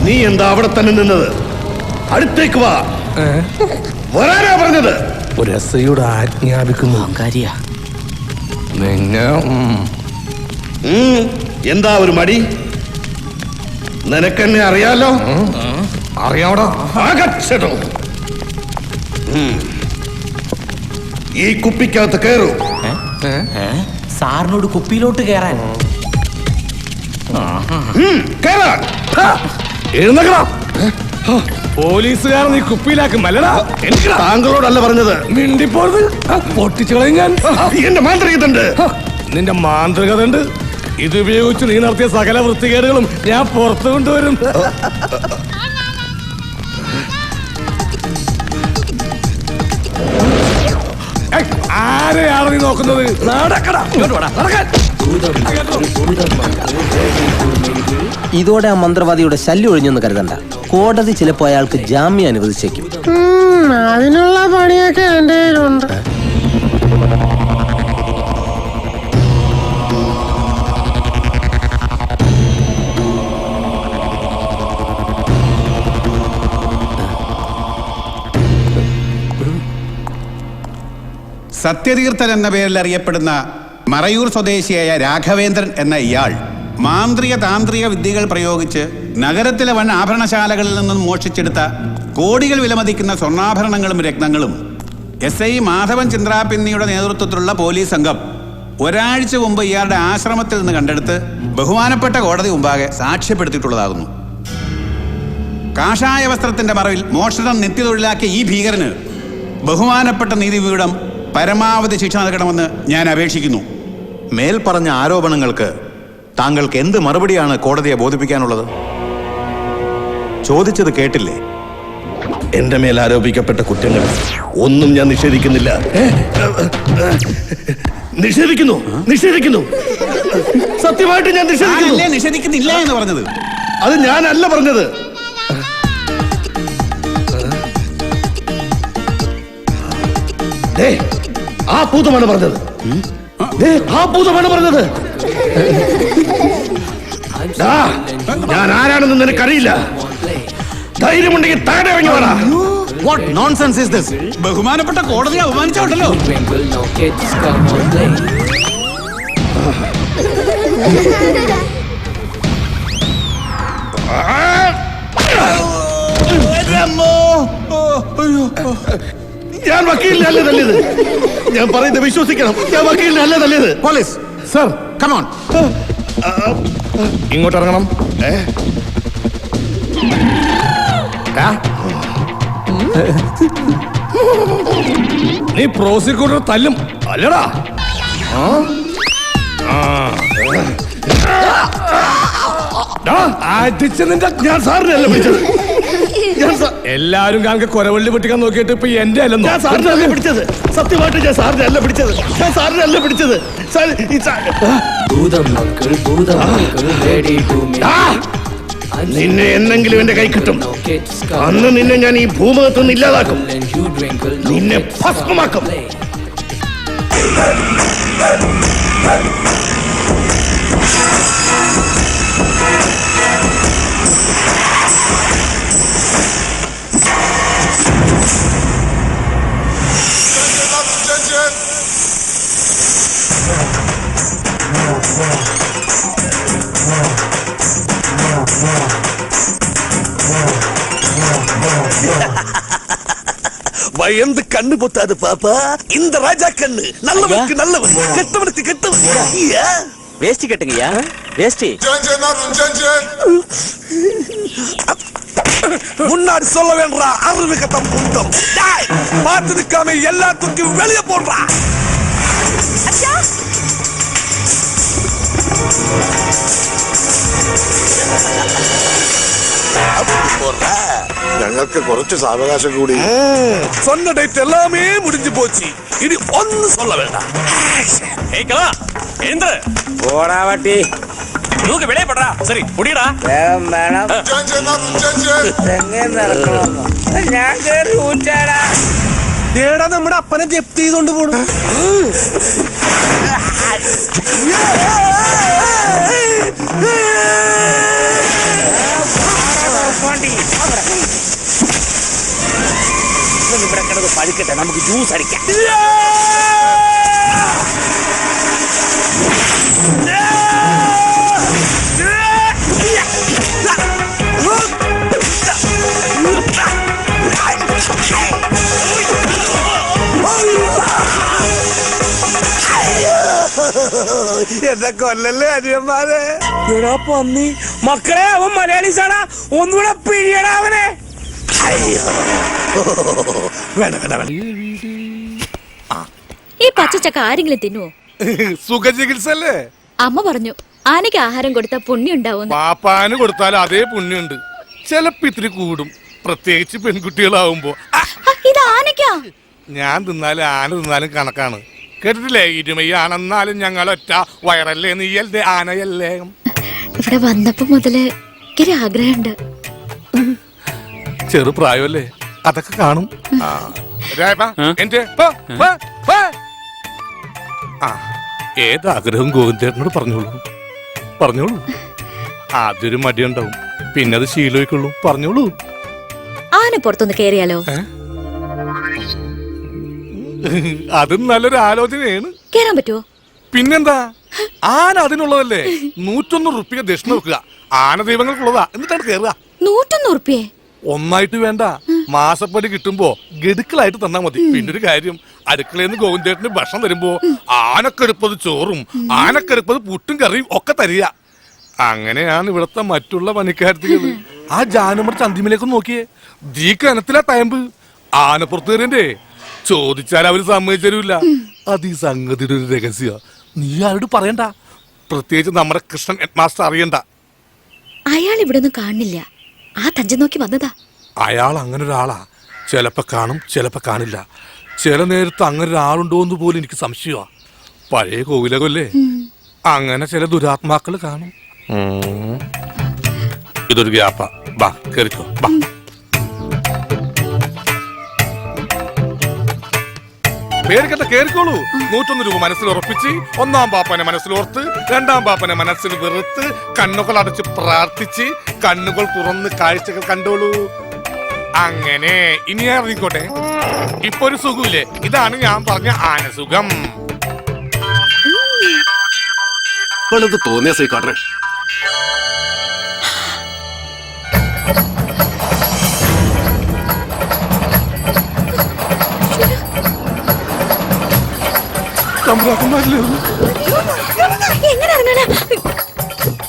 നീ എന്താ അവിടെ തന്നെ നിന്നത്? അടുത്തേക്ക് വാ. വരാനാ പറഞ്ഞത്. ഒരു എസ്ഐയോട് ആജ്ഞാപിക്കുന്നു. എന്താ ഒരു മടി? നിനക്കെന്നെ അറിയാലോ. അറിയാവടാ. ഈ കുപ്പിക്കകത്ത് കയറൂ. സാറിനോട് കുപ്പിയിലോട്ട് കയറാൻ? പോലീസുകാരൻ നീ കുപ്പിയിലാക്കും അല്ലടാ. താങ്കളോടല്ല പറഞ്ഞത്. മിണ്ടിപ്പോത് പൊട്ടിച്ചു കളയും ഞാൻ. എന്റെ മാന്ത്രികതുണ്ട്. നിന്റെ മാന്ത്രികതണ്ട്. ഇത് ഉപയോഗിച്ച് നീ നടത്തിയ സകല വൃത്തികേടുകളും ഞാൻ പുറത്തു കൊണ്ടുവരും. ആരെയാണ് നീ നോക്കുന്നത്? ഇതോടെ ആ മന്ത്രവാദിയുടെ ശല്യം ഒഴിഞ്ഞെന്ന് കരുതണ്ട. കോടതി ചിലപ്പോ അയാൾക്ക് ജാമ്യം അനുവദിച്ചേക്കും. അതിനുള്ള പണിയൊക്കെ എന്റെ കയ്യിലുണ്ട്. സത്യതീർത്ഥൻ എന്ന പേരിൽ അറിയപ്പെടുന്ന മറയൂർ സ്വദേശിയായ രാഘവേന്ദ്രൻ എന്ന ഇയാൾ മാന്ത്രിക താന്ത്രിക വിദ്യകൾ പ്രയോഗിച്ച് നഗരത്തിലെ വൻ ആഭരണശാലകളിൽ നിന്നും മോഷ്ടിച്ചെടുത്ത കോടികൾ വിലമതിക്കുന്ന സ്വർണ്ണാഭരണങ്ങളും രത്നങ്ങളും SI മാധവൻ ചിന്ത്രാപിന്നിയുടെ നേതൃത്വത്തിലുള്ള പോലീസ് സംഘം ഒരാഴ്ച മുമ്പ് ഇയാളുടെ ആശ്രമത്തിൽ നിന്ന് കണ്ടെടുത്ത് ബഹുമാനപ്പെട്ട കോടതി മുമ്പാകെ സാക്ഷ്യപ്പെടുത്തിയിട്ടുള്ളതാകുന്നു. കാഷായ വസ്ത്രത്തിന്റെ മറവിൽ മോഷണം നിത്യതൊഴിലാക്കിയ ഈ ഭീകരന് ബഹുമാനപ്പെട്ട നീതിപീഠം പരമാവധി ശിക്ഷ നൽകണമെന്ന് ഞാൻ അപേക്ഷിക്കുന്നു. മേൽപ്പറഞ്ഞ ആരോപണങ്ങൾക്ക് താങ്കൾക്ക് എന്ത് മറുപടിയാണ് കോടതിയെ ബോധിപ്പിക്കാനുള്ളത്? ചോദിച്ചത് കേട്ടില്ലേ? എന്റെ മേൽ ആരോപിക്കപ്പെട്ട കുറ്റങ്ങൾ ഒന്നും ഞാൻ നിഷേധിക്കുന്നില്ല. നിഷേധിക്കുന്നു സത്യമായിട്ട് ഞാൻ നിഷേധിക്കുന്നില്ല എന്ന് പറഞ്ഞത്. അത് ഞാനല്ല പറഞ്ഞത്. ആ ഭൂതമാണ് പറഞ്ഞത്. ഞാൻ ആരാണെന്ന് നിനക്കറിയില്ല. ധൈര്യമുണ്ടെങ്കിൽ താഴെ ഇറങ്ങി വേണം. What nonsense is this? ബഹുമാനപ്പെട്ട കോടതിയെ അപമാനിച്ചോണ്ടല്ലോ. ഞാൻ വക്കീലിനല്ല തല്ലിയത്. ഞാൻ പറയുന്നത് വിശ്വസിക്കണം. ഞാൻ വക്കീലിനല്ല തല്ലിയത്. Police sir, come on. ഇങ്ങോട്ട് ഇറങ്ങണം. നീ പ്രോസിക്യൂട്ടർ തല്ലും അല്ലടാ. അടിച്ചതിന്റെ ഞാൻ സാറിനല്ല പിടിച്ചത്. എല്ലാരും കാണെ കൊരവള്ളി പൊട്ടിക്കാൻ നോക്കിയിട്ട് ഇപ്പൊ എന്റെ അല്ല. ഞാൻ സാറിനല്ല പിടിച്ചത്. സത്യമായിട്ട് ഞാൻ സാറിനല്ല പിടിച്ചത്. ഞാൻ സാറിനല്ല പിടിച്ചത്. നിന്നെ എന്നെങ്കിലും എന്റെ കൈ കിട്ടും. അന്ന് നിന്നെ ഞാൻ ഈ ഭൂമുഖത്ത് നിന്ന് ഇല്ലാതാക്കും. നിന്നെ ഭസ്മമാക്കും. பயந்து கண்ணு பொத்தாது பாப்பா. இந்த ராஜா கண்ணு நல்லவனுக்கு நல்லவன், கெட்டவனுக்கு கெட்டவன். வேஷ்டி கட்டுங்கய்யா, வேஷ்டி. முன்னாடி சொல்ல வேண்டா அறிவுகத்தம் குண்டம். பார்த்து நிற்காம எல்லாத்துக்கும் வெளியே போடுறா. ഞങ്ങൾക്ക് കുറച്ച് സാവകാശം കൂടി. சொன்ன டேட் எல்லாமே முடிஞ்சு போச்சு. இனி ஒன்னு சொல்ல வேண்டாம். போடா வாட்டி, நூக்கு வெளியே படுறா. சரி முடியடா. േടാ നമ്മുടെ അപ്പനെ ജപ്തി ചെയ്തോണ്ട് പോണു. ഇവിടെ കിടന്ന് പഴുക്കട്ടെ, നമുക്ക് ജ്യൂസ് അടിക്കാം. എന്നെ കൊല്ലല്ലേ അനിയന്മാരെ. എടാ പന്നി മക്കളെ, അവൻ മലയാളീസാടാ. ഒന്നുകൂടെ പിഴിയടാ അവനെ. ഈ പച്ചച്ചക്ക ആരെങ്കിലും തിന്നുവോ? സുഖചികിത്സ അല്ലേ? അമ്മ പറഞ്ഞു ആനയ്ക്ക് ആഹാരം കൊടുത്താൽ പുണ്യം ഉണ്ടാവും. പാപ്പാന് കൊടുത്താൽ അതേ പുണ്യുണ്ട്. ചിലപ്പോ ഇത്തിരി കൂടും, പ്രത്യേകിച്ച് പെൺകുട്ടികളാവുമ്പോ. ഇത് ആനയ്ക്കാ. ഞാൻ തിന്നാലും ആന തിന്നാലും കണക്കാണ്. കേട്ടിട്ടില്ലേ? ഇരുമയാണെന്നാലും ഞങ്ങളൊറ്റ വയറല്ലേ നീയല്ലേ ആനയല്ലേ. ഇവിടെ വന്നപ്പോ മുതല് എനിക്കൊരു ആഗ്രഹമുണ്ട്. ചെറുപ്രായമല്ലേ, അതൊക്കെ കാണും. ഏതാഗ്രഹം ഗോവിന്ദേട്ടനോട് പറഞ്ഞോളൂ. ആദ്യൊരു മടിയുണ്ടാവും, പിന്നെ അത് ശീലമായിക്കൊള്ളൂ. പറഞ്ഞോളൂ. ആന പുറത്തൊന്ന് കേറിയാലോ? അതും നല്ലൊരു ആലോചനയാണ്. കേറാൻ പറ്റുമോ? പിന്നെന്താ, ആന അതിനുള്ളതല്ലേ. 101 റുപ്യ ദക്ഷിണ വെക്കുക. ആന ദൈവങ്ങൾക്കുള്ളതാ. എന്നിട്ടാണ് കേറുക. 101 റുപ്യേ? ഒന്നായിട്ട് വേണ്ട, മാസപ്പടി കിട്ടുമ്പോ ഗഡുക്കളായിട്ട് തന്നാ മതി. പിന്നൊരു കാര്യം, അടുക്കളയിൽ നിന്ന് ഗോവിന്ദേട്ടന് ഭക്ഷണം തരുമ്പോ ആനക്കെടുപ്പത് ചോറും ആനക്കെടുപ്പത് പുട്ടും കറിയും ഒക്കെ തരിക. അങ്ങനെയാണ് ഇവിടുത്തെ മറ്റുള്ള പണിക്കാരത്തികള്. ആ ജാനുമർ ചന്തിമിലേക്ക് നോക്കിയേ, ദീ കനത്തിലാ തയമ്പ്. ആനപ്പുറത്ത് കയറിയേ ചോദിച്ചാൽ അവര് സമ്മതിച്ചരുമില്ല. അത് ഈ സംഗതിയുടെ ഒരു രഹസ്യ. നീ ആരോട് പറയണ്ട, പ്രത്യേകിച്ച് നമ്മുടെ കൃഷ്ണൻ ഹെഡ് മാസ്റ്റർ അറിയണ്ട. അയാൾ ഇവിടെ ഒന്നും കാണില്ല. ആ തഞ്ച നോക്കി വന്നതാ. അയാൾ അങ്ങനെ ഒരാളാ. ചിലപ്പോ കാണും, ചിലപ്പോ കാണില്ല. ചില നേരത്ത് അങ്ങനെ ഒരാളുണ്ടോ എന്ന് പോലും എനിക്ക് സംശയമാ. പഴയ കോവിലകല്ലേ, അങ്ങനെ ചില ദുരാത്മാക്കള് കാണും. ഇതൊരു ഗ്യാപ്പാ. ബാ കേറിക്കോ, ബാ. പേരിക്കട്ടെ, കേറിക്കോളൂ. 101 രൂപ മനസ്സിൽ ഉറപ്പിച്ച്, ഒന്നാം പാപ്പനെ മനസ്സിലോർത്ത്, രണ്ടാം പാപ്പനെ മനസ്സിൽ വെറുത്ത്, കണ്ണുകൾ അടച്ച് പ്രാർത്ഥിച്ച്, കണ്ണുകൾ തുറന്ന് കാഴ്ചകൾ കണ്ടോളൂ. അങ്ങനെ ഇനി ഇറങ്ങിക്കോട്ടെ. ഇപ്പൊ ഒരു സുഖമില്ലേ? ഇതാണ് ഞാൻ പറഞ്ഞ ആനസുഖം. തോന്നിയ സൈക്കാട്ടെ.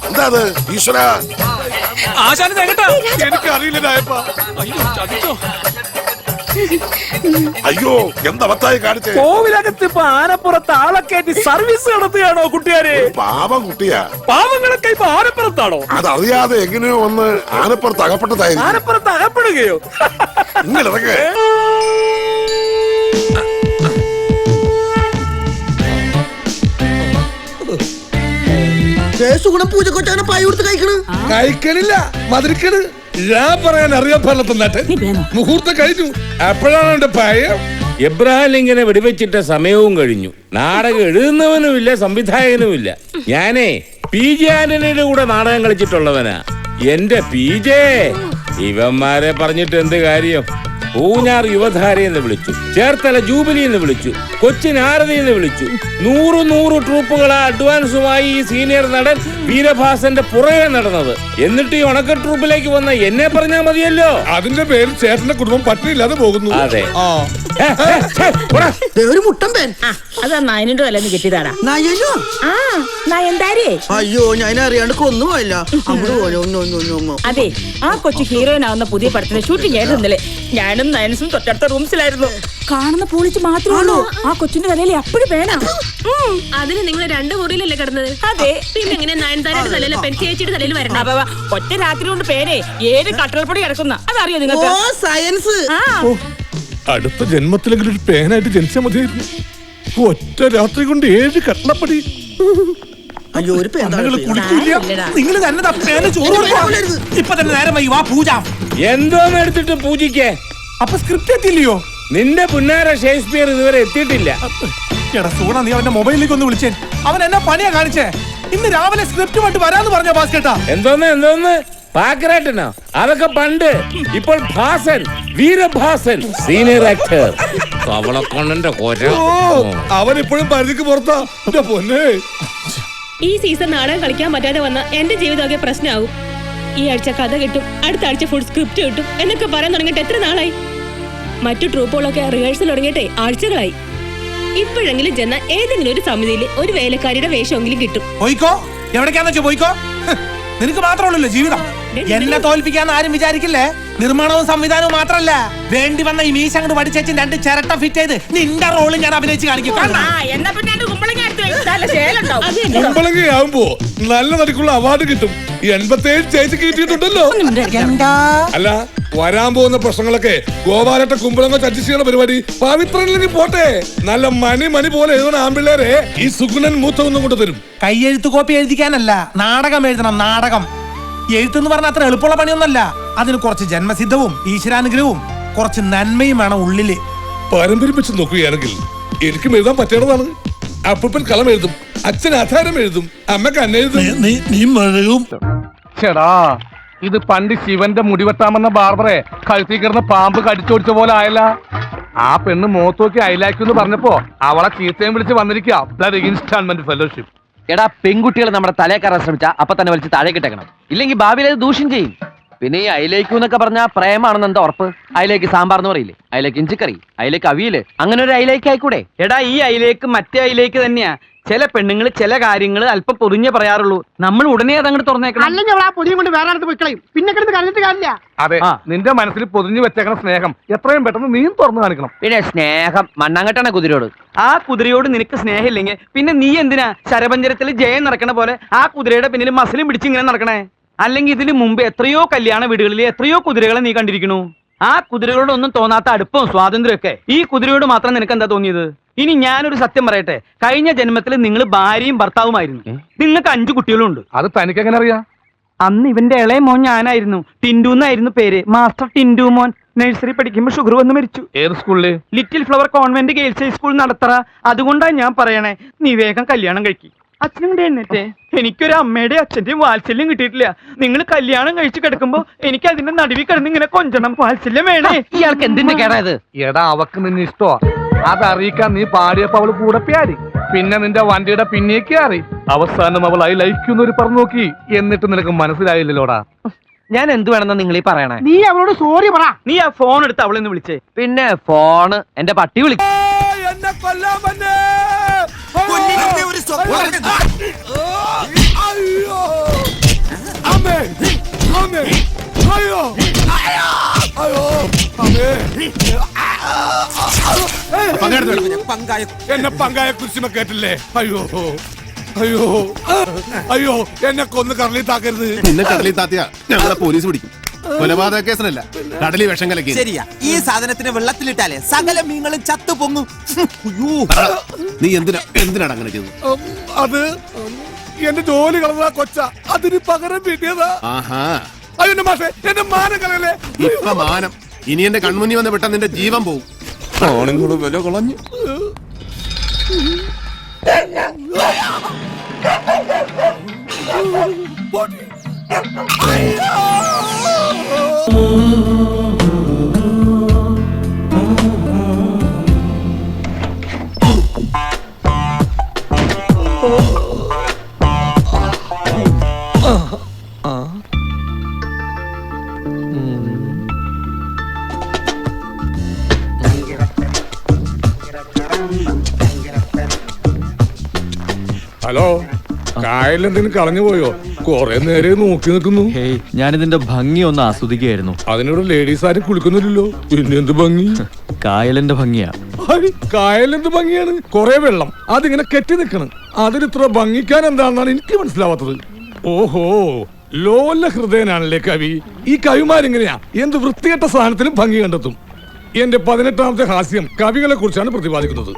എന്താ ഈശ്വര? എനിക്കറിയില്ല. അയ്യോ, എന്താ വത്തായി കാണിച്ചേ? കോവിലകത്ത് ഇപ്പൊ ആനപ്പുറത്ത് ആളെ കയറ്റി സർവീസ് നടത്തുകയാണോ കുട്ടിയാരെ? പാവം കുട്ടിയാ. പാവങ്ങളൊക്കെ ഇപ്പൊ ആനപ്പുറത്താണോ? അതറിയാതെ എങ്ങനെയോ വന്ന് ആനപ്പുറത്ത് അകപ്പെട്ടതായി. ആനപ്പുറത്ത് അകപ്പെടുകയോ? നിങ്ങളിറങ്ങേ. കഴിക്കണില്ല, മധുരിക്കണ്. ഞാൻ പറയാൻ അറിയാൻ പറഞ്ഞിട്ട് മുഹൂർത്തം കഴിഞ്ഞു. അപ്പോഴാണ് എന്റെ ഭയം. എബ്രഹാം ലിങ്കനെ വെടിവെച്ചിട്ട സമയവും കഴിഞ്ഞു. നാടകം എഴുതുന്നവനുമില്ല, സംവിധായകനുമില്ല. ഞാനേ PJ ആന്റണിയുടെ കൂടെ നാടകം കളിച്ചിട്ടുള്ളവനാ. എന്റെ PJ ഇവന്മാരെ പറഞ്ഞിട്ട് എന്ത് കാര്യം? പൂഞ്ഞാർ യുവധാര എന്ന് വിളിച്ചു, ചേർത്തല ജൂബിലി എന്ന് വിളിച്ചു, കൊച്ചിൻ ആരതി എന്ന് വിളിച്ചു. 100 ട്രൂപ്പുകളാ അഡ്വാൻസുമായി ഈ സീനിയർ നടൻ വീരഭാസന്റെ പുറകെ നടന്നത്. എന്നിട്ട് ഈ ഉണക്ക ട്രൂപ്പിലേക്ക് വന്ന എന്നെ പറഞ്ഞാ മതിയല്ലോ. അതിന്റെ പേരിൽ ചേട്ടന്റെ കുടുംബം പട്ടിണിയില്ലാതെ പോകുന്നു. അതെ. ഒരു മുട്ടൻ പേൻ. അതാ നയനിന്റെ തലേന്ന് കിട്ടിയതാടാ. നയനോ? ആ നയൻതാരേ. അയ്യോ, ഞാൻ അറിയാണ്ട് കൊന്നുപോയല്ല. അതെ, ആ കൊച്ചു ഹീറോയിൻ ആവുന്ന പുതിയ പടത്തിന്റെ ഷൂട്ടിംഗ് ആയിരുന്നു ഇന്നലെ. ഞാനും നയൻസും തൊട്ടടുത്ത റൂംസിലായിരുന്നു. കാണുന്ന പോളിച്ച് മാത്രമേ ഉള്ളൂ. ആ കൊച്ചിന്റെ തലയിൽ അപ്പോഴും വേണം. അതിന് നിങ്ങൾ 2 മുറിയിലല്ലേ കിടന്നത്? അതെ. പിന്നെ എങ്ങനെ നയൻതാരയുടെ തലയിൽ പെൻചേച്ചിയുടെ തലയിൽ വരണം? ഒറ്റ രാത്രി കൊണ്ട് പേരെ 7 കട്ടൽപ്പൊടി കിടക്കുന്ന അതറിയോ നിങ്ങൾക്ക്? സയൻസ്. അടുത്ത ജന്മത്തിലെങ്കിലും ഒരു പേനായിട്ട് ജനിച്ചാൽ മതിയായിരുന്നു. ഒറ്റ രാത്രി കൊണ്ട് 7 കട്ടളപ്പടി. അയ്യോ, ഒരു നിങ്ങൾ തന്നെ ഇപ്പൊ തന്നെ നേരം വൈകി വാ പൂജ. എന്തോന്ന് എടുത്തിട്ട് പൂജിക്കേ? അപ്പൊ സ്ക്രിപ്റ്റ് എത്തില്ലയോ? നിന്റെ പുന്നാര ഷേക്സ്പിയർ ഇതുവരെ എത്തിയിട്ടില്ല. എടാ സൂണ, നീ അവന്റെ മൊബൈലിലേക്ക് ഒന്ന് വിളിച്ചേ. അവൻ എന്നാ പണിയാ കാണിച്ചേ? ഇന്ന് രാവിലെ സ്ക്രിപ്റ്റുമായിട്ട് വരാന്ന് പറഞ്ഞ ഭാസ്കേട്ടാ. എന്തോന്ന് പാക്കരാട്ടനോ? അതൊക്കെ പണ്ട്. ഇപ്പോൾ ഭാസൻ, വീരഭാസൻ, സീനിയർ ആക്ടർ. അവളെക്കൊണ്ടെ അവനിപ്പോഴും പരിധിക്ക് പുറത്താ. പൊന്നെ, ഈ സീസൺ നാടകം കളിക്കാൻ പറ്റാതെ വന്ന എന്റെ ജീവിതമൊക്കെ പ്രശ്നമാകും. ഈ ആഴ്ച കഥ കിട്ടും, അടുത്ത ആഴ്ച ഫുൾ സ്ക്രിപ്റ്റ് കിട്ടും എന്നൊക്കെ പറയാൻ തുടങ്ങിയിട്ട് എത്ര നാളായി? മറ്റു ട്രൂപ്പുകളൊക്കെ റിഹേഴ്സൽ തുടങ്ങിയിട്ടേ ആഴ്ചകളായി. ഇപ്പോഴെങ്കിലും ചെന്ന ഏതെങ്കിലും ഒരു സമിതിയിൽ ഒരു വേലക്കാരിയുടെ വേഷമെങ്കിലും കിട്ടും. പോയിക്കോ, എവിടേക്കാന്ന് വെച്ചോ പോയിക്കോ. നിനക്ക് മാത്രമല്ലല്ലോ ജീവിതം. എന്നെ തോൽപ്പിക്കാന്ന് ആരും വിചാരിക്കില്ലേ. നിർമ്മാണവും സംവിധാനവും മാത്രല്ല, വേണ്ടി വന്ന ഈ മീശ അങ്ങോട്ട് പഠിച്ചേച്ച് 2 ചിരട്ട ഫിറ്റ് ചെയ്ത് നിന്റെ റോള് ഞാൻ അഭിനയിച്ച് കാണിക്കും. കുമ്പളങ്ങയാവുമ്പോ നല്ല നടിക്കുള്ള അവാർഡ് കിട്ടും. 87 ചേച്ചിക്ക് കിട്ടിയിട്ടുണ്ടല്ലോ. അല്ല, വരാൻ പോകുന്ന പ്രശ്നങ്ങളൊക്കെ ഗോപാലട്ട കുമ്പളങ്ങ ചർച്ച ചെയ്യുന്ന പരിപാടി പവിത്രനിലേക്ക് പോട്ടെ. നല്ല മണി പോലെ എഴുതുന്ന ആമ്പിള്ളേരെ ഈ സുഗുണൻ മൂത്തൊന്നും കൊണ്ട് തരും. കൈയെഴുത്ത് കോപ്പി എഴുതിക്കാനല്ല, നാടകം എഴുതണം. നാടകം എഴുത്തെന്ന് പറഞ്ഞാൽ അത്ര എളുപ്പമുള്ള പണിയൊന്നല്ല. അതിന് കുറച്ച് ജന്മസിദ്ധവും ഈശ്വരാനുഗ്രഹവും കുറച്ച് നന്മയും വേണം ഉള്ളില്. പാരമ്പര്യം വെച്ച് നോക്കുകയാണെങ്കിൽ എനിക്കും എഴുതാൻ പറ്റേണ്ടതാണ്. അപ്പൂപ്പൻ കളം എഴുതും, അച്ഛൻ ആധാരം എഴുതും, അമ്മക്ക് അന്നെഴുതും. ചേടാ, ഇത് പണ്ട് ശിവന്റെ മുടിവെട്ടാമെന്ന ബാർബറെ കഴുത്തി കിടന്ന് പാമ്പ് കടിച്ചോടിച്ച പോലെ ആയല്ല. ആ പെണ്ണ് മുഖത്ത് നോക്കി അയലാക്കുന്നു പറഞ്ഞപ്പോ അവളെ ചീത്തയും വിളിച്ച് വന്നിരിക്കുക ഇൻസ്റ്റാൾമെന്റ് ഫെലോഷിപ്പ്. എടാ, പെൺകുട്ടികൾ നമ്മുടെ തലേ കയറാൻ ശ്രമിച്ചാ അപ്പൊ തന്നെ വലിച്ച് താഴെ കിട്ടേക്കണം. ഇല്ലെങ്കിൽ ഭാവിയിൽ അത് ദൂഷ്യം ചെയ്യും. പിന്നെ ഈ അയിലേക്ക് എന്നൊക്കെ പറഞ്ഞാൽ പ്രേമാണെന്ന് എന്താ ഉറപ്പ്? അയിലേക്ക് സാമ്പാർ എന്ന് പറയില്ലേ, അയിലേക്ക് ഇഞ്ചിക്കറി, അയിലേക്ക് അവിയല്, അങ്ങനെ ഒരു അയിലേക്ക് ആയിക്കൂടെ? എടാ ഈ അയിലേക്ക് മറ്റേ അയിലേക്ക് തന്നെയാ. ചില പെണ്ണുങ്ങൾ ചില കാര്യങ്ങൾ അല്പം പൊറിഞ്ഞേ പറയാറുള്ളൂ. നമ്മൾ ഉടനെ അതങ്ങോട്ട് തുറന്നേക്കണം. അല്ലെങ്കിൽ അവൾ ആ പൊതിയും കൊണ്ട് വേറെ അടുത്ത് പോയി കളയും. പിന്നെ കിടന്ന് കരഞ്ഞിട്ട് കാര്യമില്ല. അതെ, നിന്റെ മനസ്സിൽ പൊതിഞ്ഞു വെച്ചേക്കണ സ്നേഹം എത്രയും പെട്ടെന്ന് നീ തുറന്നു കാണിക്കണം. പിന്നെ സ്നേഹം മണ്ണാങ്കട്ടാണ് കുതിരയോട്. ആ കുതിരയോട് നിനക്ക് സ്നേഹമില്ലെങ്കിൽ പിന്നെ നീ എന്തിനാ ശരപഞ്ചരത്തിൽ ജയം നടക്കണ പോലെ ആ കുതിരയുടെ പിന്നിൽ മസിലും പിടിച്ച് ഇങ്ങനെ നടക്കണേ? അല്ലെങ്കിൽ ഇതിന് മുമ്പ് എത്രയോ കല്യാണ വീടുകളിൽ എത്രയോ കുതിരകളെ നീ കണ്ടിരിക്കണു. ആ കുതിരകളോടൊന്നും തോന്നാത്ത അടുപ്പവും സ്വാതന്ത്ര്യമൊക്കെ ഈ കുതിരയോട് മാത്രം നിനക്ക് എന്താ തോന്നിയത്? ഇനി ഞാനൊരു സത്യം പറയട്ടെ, കഴിഞ്ഞ ജന്മത്തിൽ നിങ്ങൾ ഭാര്യയും ഭർത്താവുമായിരുന്നു. നിങ്ങൾക്ക് 5 കുട്ടികളുണ്ട്. അത് തനിക്ക് എങ്ങനെ അറിയാം? അന്ന് ഇവന്റെ ഇളയ മോൻ ഞാനായിരുന്നു. ടിൻഡു എന്നായിരുന്നു പേര്. മാസ്റ്റർ ടിൻഡു മോൻ നഴ്സറി പഠിക്കുമ്പോൾ ഷുഗർ വന്ന് മരിച്ചു. ഏത് സ്കൂളില്? Little flower convent girls high school Nadathara. അതുകൊണ്ടാണ് ഞാൻ പറയണേ, നീ വേഗം കല്യാണം കഴിക്കും. അച്ഛനും കൂടെ എന്നിട്ടേ എനിക്കൊരു അമ്മയുടെ അച്ഛന്റെയും വാത്സല്യം കിട്ടിയിട്ടില്ല. നിങ്ങൾ കല്യാണം കഴിച്ച് കിടക്കുമ്പോ എനിക്ക് അതിന്റെ നടുവിൽ കിടന്ന് ഇങ്ങനെ കൊഞ്ചണം. വാത്സല്യം വേണേ. ഇയാൾക്ക് എന്തിന്റെ കേടായത്? എടാ, അവക്ക് നിന്നെ ഇഷ്ടമാ. അതറിയിക്കാൻ നീ പാടിയപ്പോ അവള് കൂടെ പ്യാരി. പിന്നെ നിന്റെ വണ്ടിയുടെ പിന്നേക്ക് അറിയി. അവസാനം അവൾ ഐ ലൈക്ക് എന്നൊരു പറഞ്ഞു നോക്കി. എന്നിട്ട് നിനക്ക് മനസ്സിലായില്ലല്ലോടാ. ഞാൻ എന്ത് വേണമെന്നാ നിങ്ങൾ ഈ പറയണേ? നീ അവളോട് സോറി പറ. നീ ആ ഫോൺ എടുത്ത് അവളെന്ന് വിളിച്ചേ. പിന്നെ ഫോണ് എന്റെ പട്ടി വിളിക്കും. എന്നെ കൊല്ലാൻ വന്നേ. അയ്യോ അമ്മേ, അമ്മേ, അയ്യോ അയ്യോ അമ്മേ. എന്നെ പങ്കായ കുരിശുമ കേട്ടില്ലേ? അയ്യോ അയ്യോ അയ്യോ, എന്നെ കൊന്ന് കടലിൽ താക്കരുത്. നിന്നെ കടലിൽ താത്തിയ ഞങ്ങളെ പോലീസ് പിടിക്കും. കൊലപാതക കേസനല്ല, കടലിൽ വിഷം കലക്കി. ശരിയാ, ഈ സാധനത്തിന് വെള്ളത്തിലിട്ടാലേ സകല മീനുകളും ചത്തു പൊങ്ങും. നീ എന്തിനാണ് അങ്ങനെ ചെയ്തത്? അത് എന്റെ ജോലി കളഞ്ഞ കൊച്ച, അതിന് പകരം കിട്ടിയതാ. ആഹാ, അയ്യോ എന്റെ മാഷേ, എന്റെ മാനം കളയല്ലേ. ഇപ്പൊ മാനം. ഇനി എന്റെ കൺമുന്നി വന്ന് വിട്ടാ നിന്റെ ജീവൻ പോവും. ആണുങ്ങൾ വില കളഞ്ഞു. ഹലോ, കായലെന്തെങ്കിലും കളഞ്ഞു പോയോ? കൊറേ നേരെ നോക്കി നിൽക്കുന്നു. ഞാനിതിന്റെ ഭംഗി ഒന്ന് ആസ്വദിക്കുകയായിരുന്നു. അതിനോട് ലേഡീസ് ആരും കുളിക്കുന്നില്ലല്ലോ. പിന്നെ എന്ത് ഭംഗി? കായലിന്റെ ഭംഗിയാ. കായലെന്ത് ഭംഗിയാണ്? കൊറേ വെള്ളം അതിങ്ങനെ കെട്ടി നിൽക്കണം. അതിലിത്ര ഭംഗിക്കാൻ എന്താണെന്നാണ് എനിക്ക് മനസ്സിലാവാത്തത്. ഓഹോ, ലോല ഹൃദയനാണല്ലേ കവി. ഈ കവിമാരെങ്ങനെയാ എന്ത് വൃത്തികെട്ട സാധനത്തിലും ഭംഗി കണ്ടെത്തും. എന്റെ 18ാമത്തെ ഹാസ്യം കവികളെ കുറിച്ചാണ് പ്രതിപാദിക്കുന്നത്.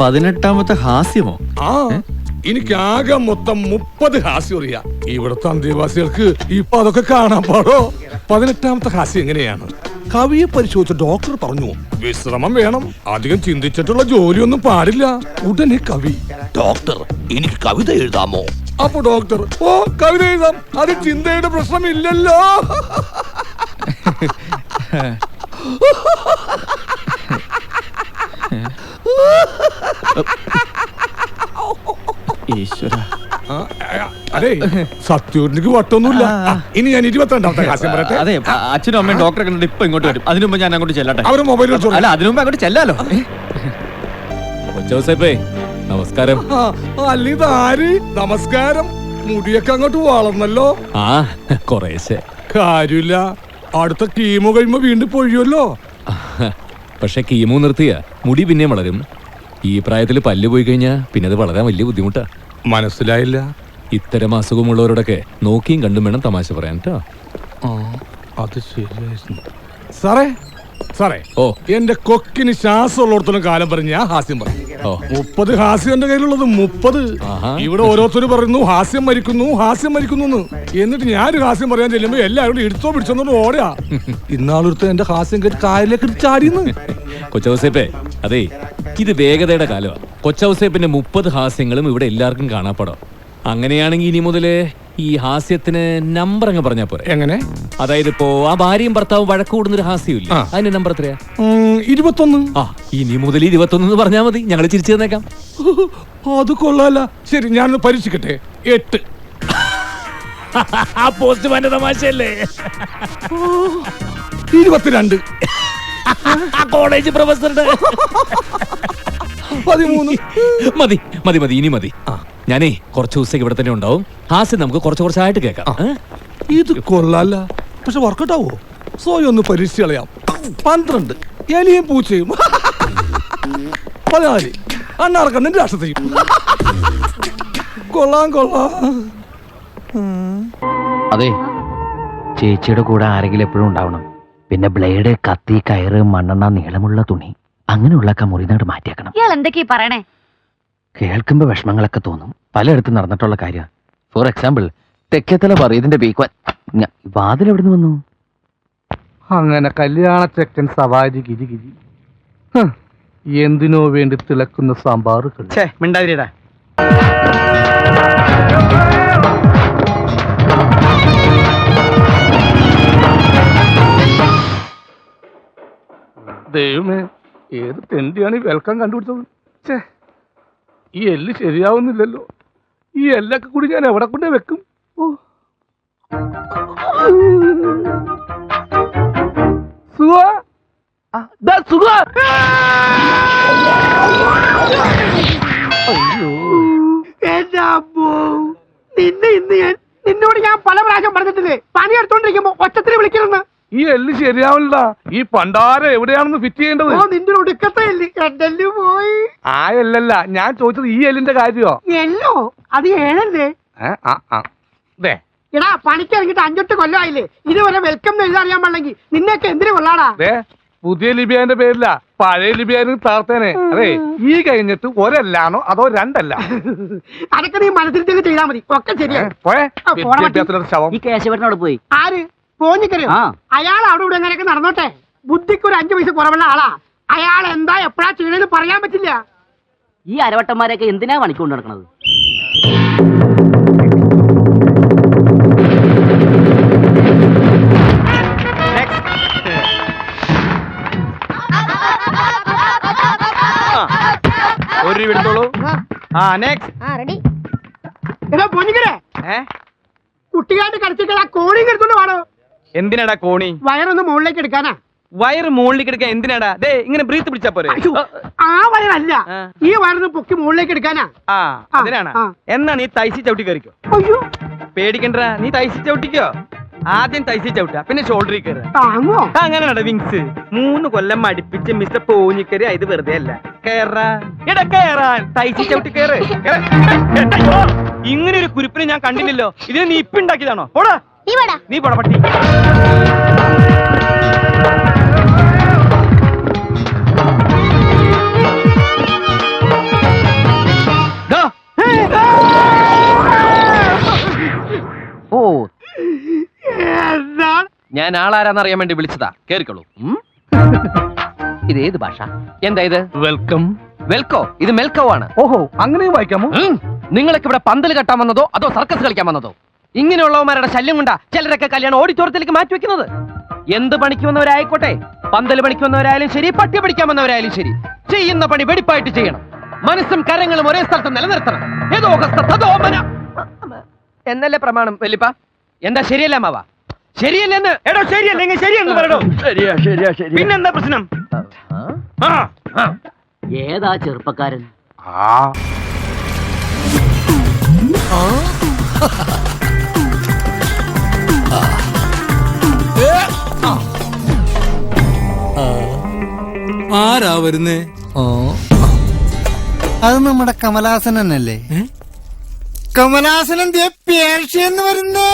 18ാമത്തെ ഹാസ്യമോ? ആ, എനിക്ക് ആകെ മൊത്തം 30 ഹാസ്യം അറിയാം. ഇവിടുത്തെ അന്തേവാസികൾക്ക് ഇപ്പൊ അതൊക്കെ കാണാൻ പാടോ? 18ാമത്തെ ഹാസ്യം എങ്ങനെയാണ്? കവിയെ പരിശോധിച്ച ഡോക്ടർ പറഞ്ഞു, വിശ്രമം വേണം, അധികം ചിന്തിച്ചിട്ടുള്ള ജോലിയൊന്നും പാടില്ല. ഉടനെ കവി, ഡോക്ടർ എനിക്ക് കവിത എഴുതാമോ? അപ്പൊ ഡോക്ടർ, ഓ കവിത എഴുതാം, അത് ചിന്തയുടെ പ്രശ്നമില്ലല്ലോ. അതെ, സത്യൂരിക്ക് വട്ടൊന്നുമില്ല. ഇനി ഞാൻ 22ാമത്തെ ഹാസ്യം പറയട്ടെ. അതെ, അച്ഛനും അമ്മയും ഡോക്ടറെ കണ്ടിട്ട് ഇപ്പൊ ഇങ്ങോട്ട് വരും. അതിനു മുമ്പ് ഞാൻ അങ്ങോട്ട് ചെല്ലട്ടെ. അവര് മൊബൈൽ വെച്ചോ. അല്ല, അതിനു മുമ്പ് അങ്ങോട്ട് ചെല്ലാലോ. കൊച്ചൗസേപ്പേ, നമസ്കാരം. അല്ല, ഇതാര്? നമസ്കാരം. മുടിയൊക്കെ അങ്ങോട്ട് വളർന്നല്ലോ. ആ, കുറേശ്ശെ. കാര്യമില്ല, അടുത്ത കീമോ കഴിയുമ്പോ വീണ്ടും പൊഴിയുമല്ലോ. പക്ഷെ കീമോ നിർത്തിയ മുടി പിന്നെ വളരും. ഈ പ്രായത്തിൽ പല്ല് പോയി കഴിഞ്ഞാൽ പിന്നെ അത് വളരാൻ വലിയ ബുദ്ധിമുട്ടാ. മനസ്സിലായില്ല. ഇത്തരം അസുഖമുള്ളവരോടൊക്കെ നോക്കിയും കണ്ടും വേണം തമാശ പറയാൻ കേട്ടോ. അത് ശരിയായിരുന്നു സാറേ. സാറേ, ഓ എന്റെ കൊക്കിന് ശ്വാസമുള്ളിടത്തോളം കാലം പറഞ്ഞ് ഞാൻ ഹാസ്യം പറയും. 30 ഹാസ്യം എന്റെ കയ്യിലുള്ളത് 30. ഇവിടെ ഓരോരുത്തർ പറയുന്നു ഹാസ്യം മരിക്കുന്നു, ഹാസ്യം മരിക്കുന്നു. എന്നിട്ട് ഞാനൊരു ഹാസ്യം പറയാൻ ചെല്ലുമ്പോ എല്ലാവരും എടുത്തോ പിടിച്ചോണ്ട് ഓടാ. ഇന്നാളൊരുത്ത എന്റെ ഹാസ്യം കേട്ട് കായലിലേക്ക് ചാടിയെന്ന്. കൊച്ചൗസേപ്പേ, അതെ, ഇത് വേഗതയുടെ കാലമാണ്. കൊച്ചൗസേപ്പിന്റെ 30 ഹാസ്യങ്ങളും ഇവിടെ എല്ലാവർക്കും കാണാപ്പാടോ. അങ്ങനെയാണെങ്കിൽ ഇനി മുതലേ ഈ ഹാസ്യത്തിന് നമ്പർ അങ്ങ് പറഞ്ഞാ പോരെ. എങ്ങനെ? അതായത് ഇപ്പോ ആ ഭാര്യയും ഭർത്താവും വഴക്ക് കൂടുന്നൊരു ഹാസ്യമില്ല, അതിന്റെ നമ്പർ എത്രയാ? 21. ആ, ഇനി മുതൽ 21 പറഞ്ഞാൽ മതി, ഞങ്ങൾ ചിരിച്ചു തന്നേക്കാം. അത് കൊള്ളാല. ശരി, ഞാനൊന്ന് പരീക്ഷിക്കട്ടെ. 8. ആ പോസ്റ്റ്മാന്റെ തമാശയല്ലേ? 22 കോളേജ് പ്രൊഫസറുടെ 13 മതി മതി മതി, ഇനി മതി. ഞാനേ കുറച്ച് ദിവസത്തേക്ക് ഇവിടെ തന്നെ ഉണ്ടാവും. ഹാസ്യം നമുക്ക് കുറച്ചായിട്ട് കേൾക്കാം. ഇത് കൊള്ളാല്ല, പക്ഷെ വർക്കൗട്ട് ആവോ? സ്വയം ഒന്ന് പരീക്ഷിച്ച് കളയാം. 12 എലിയും പൂച്ചയും 14 അണ്ണാർക്കണ്ണൻ രാഷ്ട്രത്തെയും. കൊള്ളാം കൊള്ളാം. അതെ, ചേച്ചിയുടെ കൂടെ ആരെങ്കിലും എപ്പോഴും ഉണ്ടാവണം. പിന്നെ ബ്ലേഡ്, കത്തി, കയറ്, മണ്ണെണ്ണ, നീളമുള്ള തുണി, അങ്ങനെയുള്ളൊക്കെ മുറിനാട് മാറ്റിയേക്കണം. ഇയാൾ എന്തൊക്കെയാ പറയണേ? കേൾക്കുമ്പോ വിഷമങ്ങളൊക്കെ തോന്നും. പലയിടത്തും നടന്നിട്ടുള്ള കാര്യം. ഫോർ എക്സാമ്പിൾ, തെക്കേത്തല പറയതിന്റെ ബീക്വാൻ വാതിൽ എവിടുന്ന് വന്നു? അങ്ങനെ കല്യാണ ചെക്കൻ സവാരി ഗിരി ഗിരി. എന്തിനോ വേണ്ടി തിളക്കുന്ന സാമ്പാർ. മിണ്ടാതിരിടാ. ദൈവമേ, ഏത് തെണ്ടിയാണ് ഈ വെൽക്കം കണ്ടുപിടിച്ചത്? ഛേ, ഈ എല്ല് ശരിയാവുന്നില്ലല്ലോ. ഈ എല്ലൊക്കെ കൂടി ഞാൻ എവിടെ കൊണ്ടേ വെക്കും? ഓ, സുഖ സുഖ. അയ്യോ, എന്റെ അമ്മോ, നിന്നോട് ഞാൻ പല പ്രാവശ്യം പറഞ്ഞിട്ടില്ലേ, പണി എടുത്തോണ്ടിരിക്കുമ്പോ ഒച്ചത്തിന് വിളിക്കണമെന്ന്. ഈ എല്ല് ശരിയാവില്ല. ഈ പണ്ടാരം എവിടെയാണെന്ന് ഫിറ്റ് ചെയ്യേണ്ടത്? നിന്റെ ഒടുക്കത്തെ എല്ല് കണ്ടല് പോയി. ആ എല്ലല്ല ഞാൻ ചോദിച്ചത്, ഈ എല്ലിന്റെ കാര്യോ? എല്ലോ അത് ഏഴല്ലേ? എടാ, പണിക്ക് ഇറങ്ങിട്ട് 5-8 കൊല്ലമായില്ലേ, ഇതുവരെ വെൽക്കം എന്ന് എഴുതാറിയാൻ പാടില്ലെങ്കിൽ നിന്നെയൊക്കെ എന്തിനു കൊള്ളാടാ? പുതിയ ലിബിയാന്റെ പേരില്ല, പഴയ ലിബിയാനും താർത്തേനെ. അതെ, ഈ കഴിഞ്ഞിട്ട് ഒരല്ലാണോ അതോ 2 അല്ല? അതൊക്കെ നീ മനസ്സിൽ തന്നെ ചെയ്താൽ മതി, ഒക്കെ ശരിയാ. ശവം ഈ കേശവനോട് പോയി. ആര്? പോഞ്ഞിക്കരയോ? അയാൾ അവിടെ ഇവിടെ എങ്ങനെയൊക്കെ നടന്നോട്ടെ. ബുദ്ധിക്ക് ഒരു 5 പൈസ കുറവുള്ള ആളാ. അയാൾ എന്താ എപ്പോഴാ ചെയ്യണെന്ന് പറയാൻ പറ്റില്ല. ഈ അരവട്ടന്മാരെയൊക്കെ എന്തിനാ പണിക്കൊണ്ട് നടക്കണത്? ഒരു എടുത്തോളൂ. എടാ പോഞ്ഞിക്കരേ, കുട്ടികായിട്ട് കളിച്ചിട്ട് കോണിങ് എടുത്തോണ്ട് വാടോ. എന്തിനാടാ കോണി? വയറൊന്ന് മുകളിലേക്ക് എടുക്കാനാ. വയറ് മുകളിലേക്ക് എടുക്കാൻ എന്തിനാടാ? ദേ ഇങ്ങനെ ബ്രീത്ത് പിടിച്ചാ പോരെ. ആ വയറല്ല, ഈ വയറൊന്ന് പൊക്കി മുകളിലേക്ക് എടുക്കാനാ. അതിനാണ്. എന്നാ നീ തൈസി ചവിട്ടി കയറിക്കോ. പേടിക്കണ്ട, നീ തൈസി ചവിട്ടിക്കോ. ആദ്യം തൈസി ചവിട്ടാ, പിന്നെ ഷോൾഡറിൽ കയറുക. അങ്ങനെയാണോ വിങ്സ്? 3 കൊല്ലം അടുപ്പിച്ച് മിസ്റ്റർ പോഞ്ഞിക്കരി. ഇത് വെറുതെ അല്ല, കേറാൻ തൈസി ചവിട്ടി കയറ്. ഇങ്ങനെ ഒരു കുരിപ്പിനെ ഞാൻ കണ്ടില്ലല്ലോ. ഇതിന് നീ ഇപ്പിണ്ടാക്കിയതാണോ? പോടാ നീ, പോടാ പട്ടി. ഓ, ഞാൻ ആളാരാന്നറിയാൻ വേണ്ടി വിളിച്ചതാ. കേറിക്കോളൂ. ഇത് ഏത് ഭാഷ? എന്താ ഇത്? വെൽക്കം. വെൽക്കോ? ഇത് മെൽക്കോ ആണ്. ഓഹോ, അങ്ങനെയും വായിക്കാമോ? നിങ്ങളൊക്കെ ഇവിടെ പന്തൽ കെട്ടാൻ വന്നതോ അതോ സർക്കസ് കളിക്കാൻ വന്നതോ? ഇങ്ങനെയുള്ളവന്മാരുടെ ശല്യം കൊണ്ടാ ചിലരൊക്കെ കല്യാണം ഓഡിറ്റോറിയത്തിലേക്ക് മാറ്റി വെക്കുന്നത്. എന്ത് പണിക്ക് വന്നവരായിക്കോട്ടെ, പന്തൽ പണിക്ക് വന്നവരായാലും ശരി, പട്ടി പഠിക്കാൻ വന്നവരായാലും ശരി, ചെയ്യുന്ന പണി വെടിപ്പായിട്ട് ചെയ്യണം. മനസ്സും കരങ്ങളും ഒരേ സ്ഥലത്ത് നിലനിർത്തണം. എന്നല്ലേ പ്രമാണം വല്യപ്പ? എന്താ ശരിയല്ല മാവ? ശരിയല്ലെന്ന്. എടോ ശരിയല്ലെങ്കിൽ ശരിയെന്ന് പറയണോ? ശരിയാ ശരിയാ ശരി. പിന്നെന്താ പ്രശ്നം? ഏതാ ചെറുപ്പക്കാരൻ? ആരാ വരുന്നേ? അത് നമ്മുടെ കമലാസനല്ലേ? കമലാസനൻ പേർഷ്യന്ന് വരുന്നേ.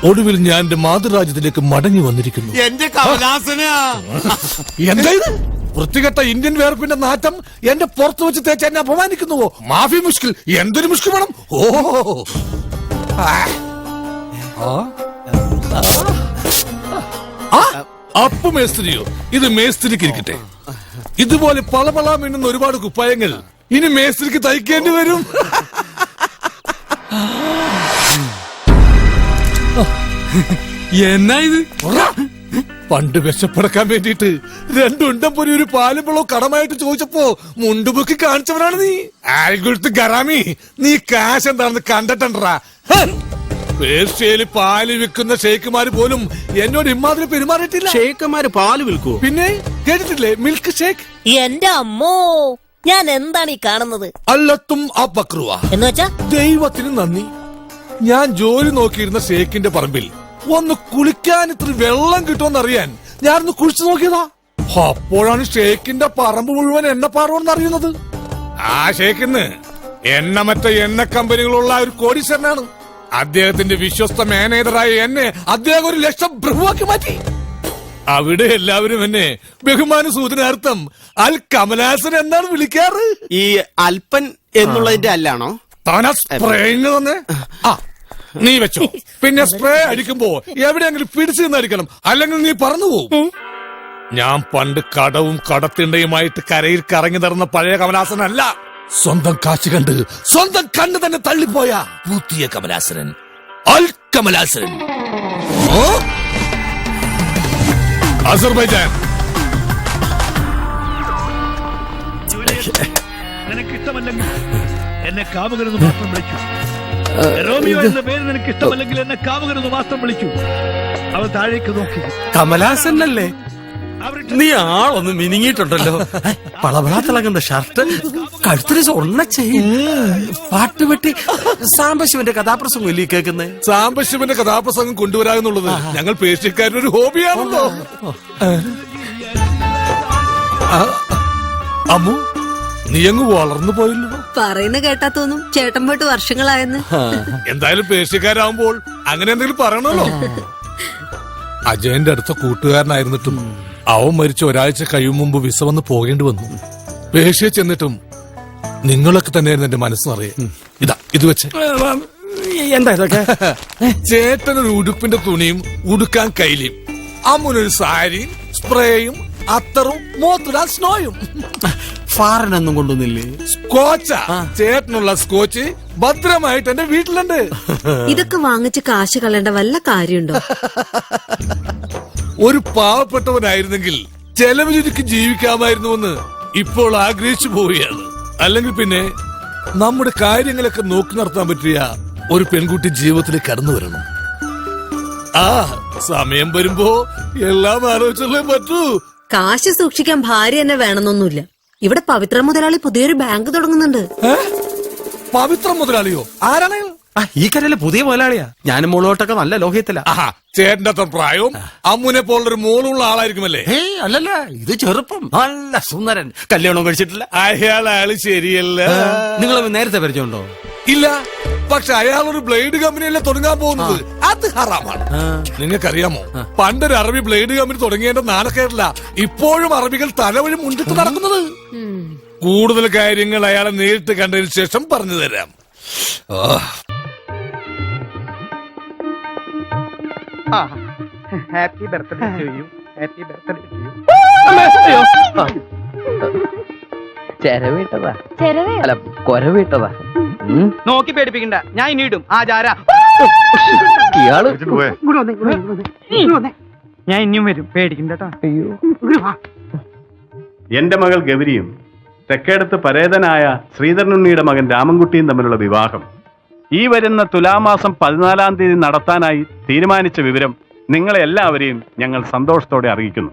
ഒടുവിൽ ഞാൻ എന്റെ മാതൃരാജ്യത്തിലേക്ക് മടങ്ങി വന്നിരിക്കുന്നു. എന്റെ കമലാസനാ. എന്താ ഇത്? വൃത്തികെട്ട ഇന്ത്യൻ വേർപ്പിന്റെ നാറ്റം എന്റെ പുറത്ത് വെച്ച് തേച്ച് എന്നെ അപമാനിക്കുന്നുവോ? മാഫി മുഷ്കിൽ. എന്തൊരു മുഷ്കിൽ വേണം? ഓ, അപ്പു മേസ്ത്രിയോ? ഇത് മേസ്ത്രിക്ക് ഇരിക്കട്ടെ. ഇതുപോലെ പളപള മിന്നുന്ന ഒരുപാട് കുപ്പായങ്ങൾ ഇനി മേസ്ത്രിക്ക് തയ്ക്കേണ്ടി വരും. എന്നാ ഇത്? പണ്ട് വിശപ്പടക്കാൻ വേണ്ടിട്ട് രണ്ടുണ്ടപ്പൊരി ഒരു പാലും വെള്ളവും കടമായിട്ട് ചോദിച്ചപ്പോ മുണ്ടുപൊക്കി കാണിച്ചവനാണ് നീ. ആൽഗുൾത്ത് ഗറാമി, നീ കാശ് എന്താണെന്ന് കണ്ടിട്ടുണ്ടാ? പേർഷ്യയില് പാല് വിൽക്കുന്ന ഷേക്കുമാര് പോലും എന്നോട് ഇമാതിരി പെരുമാറിയിട്ടില്ല. ഷേക്കുമാര് പാല് വിൽക്കൂ? പിന്നെ കേട്ടിട്ടില്ലേ മിൽക്ക് ഷേക്ക്? എന്റെ അമ്മോ, ഞാൻ എന്താണ് ഈ കാണുന്നത്? അല്ലത്തും ആ ബക്രുവ എന്ന് വെച്ചാ ദൈവത്തിന് നന്ദി. ഞാൻ ജോലി നോക്കിയിരുന്ന ഷേക്കിന്റെ പറമ്പിൽ ഒന്ന് കുളിക്കാൻ ഇത്ര വെള്ളം കിട്ടുമെന്നറിയാൻ ഞാനൊന്ന് കുളിച്ചു നോക്കിയതാ. അപ്പോഴാണ് ഷേക്കിന്റെ പറമ്പ് മുഴുവൻ എണ്ണപ്പാറോന്ന് അറിയുന്നത്. ആ ഷേക്കിന്ന് മറ്റേ എണ്ണ കമ്പനികളുള്ള ഒരു കോടീശ്വരനാണ്. അദ്ദേഹത്തിന്റെ വിശ്വസ്ത മാനേജറായ എന്നെ അദ്ദേഹം 1,00,000 ബ്രഹ്മാക്കി മാറ്റി. അവിടെ എല്ലാവരും എന്നെ ബഹുമാന സൂചനാർത്ഥം അൽ കമലാസൻ എന്നാണ് വിളിക്കാറ്. ഈ അൽപ്പൻ എന്നുള്ളതിന്റെ അല്ലാണോ? താനാ സ്പ്രേയിങ് തന്നെ. ആ, നീ വെച്ചോ. പിന്നെ സ്പ്രേ അടിക്കുമ്പോ എവിടെയെങ്കിലും പിടിച്ചു നിന്ന് അടിക്കണം, അല്ലെങ്കിൽ നീ പറന്നു പോകും. ഞാൻ പണ്ട് കടവും കടത്തിണ്ടയുമായിട്ട് കരയിൽ കറങ്ങി നടന്ന പഴയ കമലാസനല്ല. സ്വന്തം കാശ് കണ്ട് സ്വന്തം കണ്ണ് തന്നെ തള്ളിപ്പോയ പുതിയ കമലാസനൻ, അൽ കമലാസൻ. അസർബൈജാൻ. നിനക്കിഷ്ടമല്ലെങ്കിൽ എന്നെ കാമുകനെന്ന് മാത്രം വിളിക്കൂ. റോമിയോ എന്ന പേര് നിനക്ക് ഇഷ്ടമല്ലെങ്കിൽ എന്നെ കാമുകനെന്ന് മാത്രം വിളിക്കൂ. അവൻ താഴേക്ക് നോക്കി. കമലാസനല്ലേ? നീ ആളൊന്ന് മിനിങ്ങിയിട്ടുണ്ടല്ലോ. പളപള തിളങ്ങുന്ന ഷർട്ട്, കഴുത്തിന് സ്വർണ്ണ ചെയിൻ, പാട്ടുപെട്ടി. സാംബശിവന്റെ കഥാപ്രസംഗം ഇല്ലേ കേൾക്കുന്നേ? സാംബശിവന്റെ കഥാപ്രസംഗം കൊണ്ടുവരാമെന്നുള്ളത് ഞങ്ങൾ പേർഷ്യക്കാരുടെ ഒരു ഹോബിയാണല്ലോ. അമ്മു, നീ അങ്ങ് വളർന്നു പോയല്ലോ. പറയുന്ന കേട്ടാ തോന്നും ചേട്ടൻ പോയിട്ട് വർഷങ്ങളായെന്ന്. എന്തായാലും പേർഷ്യക്കാരാവുമ്പോൾ അങ്ങനെ എന്തെങ്കിലും പറയണല്ലോ. അജയന്റെ അടുത്ത കൂട്ടുകാരനായിരുന്നിട്ടും അവൻ മരിച്ച ഒരാഴ്ച കഴിയും മുമ്പ് വിസ വന്ന് പോകേണ്ടി വന്നു. പേർഷ്യ ചെന്നിട്ടും നിങ്ങളൊക്കെ തന്നെയായിരുന്നു എന്റെ മനസ്സറിയാം. ഇതാ ഇത് വെച്ച്. എന്താ ഇതൊക്കെ? ചേട്ടനൊരു ഉടുപ്പിന്റെ തുണിയും ഉടുക്കാൻ കൈലിയും, അമ്മുനൊരു സാരിയും സ്പ്രേയും അത്തറും മോത്തിടാൻ സ്നോയും. ഫാറിനൊന്നും കൊണ്ടുവന്നില്ലേ? സ്കോച്ചാ. ചേട്ടനുള്ള സ്കോച്ച് ഭദ്രമായിട്ട് എന്റെ വീട്ടിലുണ്ട്. ഇതൊക്കെ വാങ്ങിച്ച് കാശ് കളയേണ്ട വല്ല കാര്യമുണ്ടോ? ഒരു പാവപ്പെട്ടവനായിരുന്നെങ്കിൽ ചെലവ് ചുരുക്കി ജീവിക്കാമായിരുന്നുവെന്ന് ഇപ്പോൾ ആഗ്രഹിച്ചു പോവുകയാണ്. അല്ലെങ്കിൽ പിന്നെ നമ്മുടെ കാര്യങ്ങളൊക്കെ നോക്കി നടത്താൻ പറ്റിയ ഒരു പെൺകുട്ടി ജീവിതത്തിലേക്ക് കടന്നു വരണം. ആ സമയം വരുമ്പോ എല്ലാം ആലോചിച്ചല്ലേ പറ്റൂ. കാശ് സൂക്ഷിക്കാൻ ഭാര്യ തന്നെ വേണമെന്നൊന്നുമില്ല. ഇവിടെ പവിത്ര മുതലാളി പുതിയൊരു ബാങ്ക് തുടങ്ങുന്നുണ്ട്. പവിത്ര മുതലാളിയോ? ആരാണ്? ഈ കരയിലെ പുതിയ മുതലാളിയാ. ഞാനും മോളോട്ടൊക്കെ നല്ല ലോഹ്യത്തില. ചേട്ടന്റെ അത്ര പ്രായവും അമ്മുനെ പോലുള്ളൊരു മോളുള്ള ആളായിരിക്കുമല്ലേ? അല്ലല്ല, ഇത് ചെറുപ്പം, നല്ല സുന്ദരൻ, കല്യാണം കഴിച്ചിട്ടില്ല. അയാള് ശരിയല്ല. നിങ്ങൾ നേരത്തെ പരിചയമുണ്ടോ? ഇല്ല, പക്ഷെ അയാളൊരു ബ്ലേഡ് കമ്പനിയല്ലേ തുടങ്ങാൻ പോകുന്നത്. അത് ഹറാമാണ്. നിങ്ങൾക്കറിയാമോ, പണ്ടൊരു അറബി ബ്ലേഡ് കമ്പനി തുടങ്ങിയതിന്റെ നാണക്കേടില്ല ഇപ്പോഴും അറബികൾ തലവഴി മുണ്ടിട്ട് നടക്കുന്നത്. കൂടുതൽ കാര്യങ്ങൾ അയാളെ നേരിട്ട് കണ്ടതിന് ശേഷം പറഞ്ഞു തരാം. Happy birthday to you. Happy birthday to you. ചെരവിട്ടതാ, അല്ല കൊരവിട്ടതാ. നോക്കി പേടിപ്പിക്കണ്ട, ഞാൻ ഇനി ഇടും. ആ ജാര ഇയാള് ഞാൻ ഇനിയും വരും, പേടിക്കണ്ട. എന്റെ മകൾ ഗൗരിയും തെക്കേടത്ത് പരേതനായ ശ്രീധരനുണ്ണിയുടെ മകൻ രാമൻകുട്ടിയും തമ്മിലുള്ള വിവാഹം ഈ വരുന്ന തുലാമാസം 14-ാം തീയതി നടത്താനായി തീരുമാനിച്ച വിവരം നിങ്ങളെ എല്ലാവരെയും ഞങ്ങൾ സന്തോഷത്തോടെ അറിയിക്കുന്നു.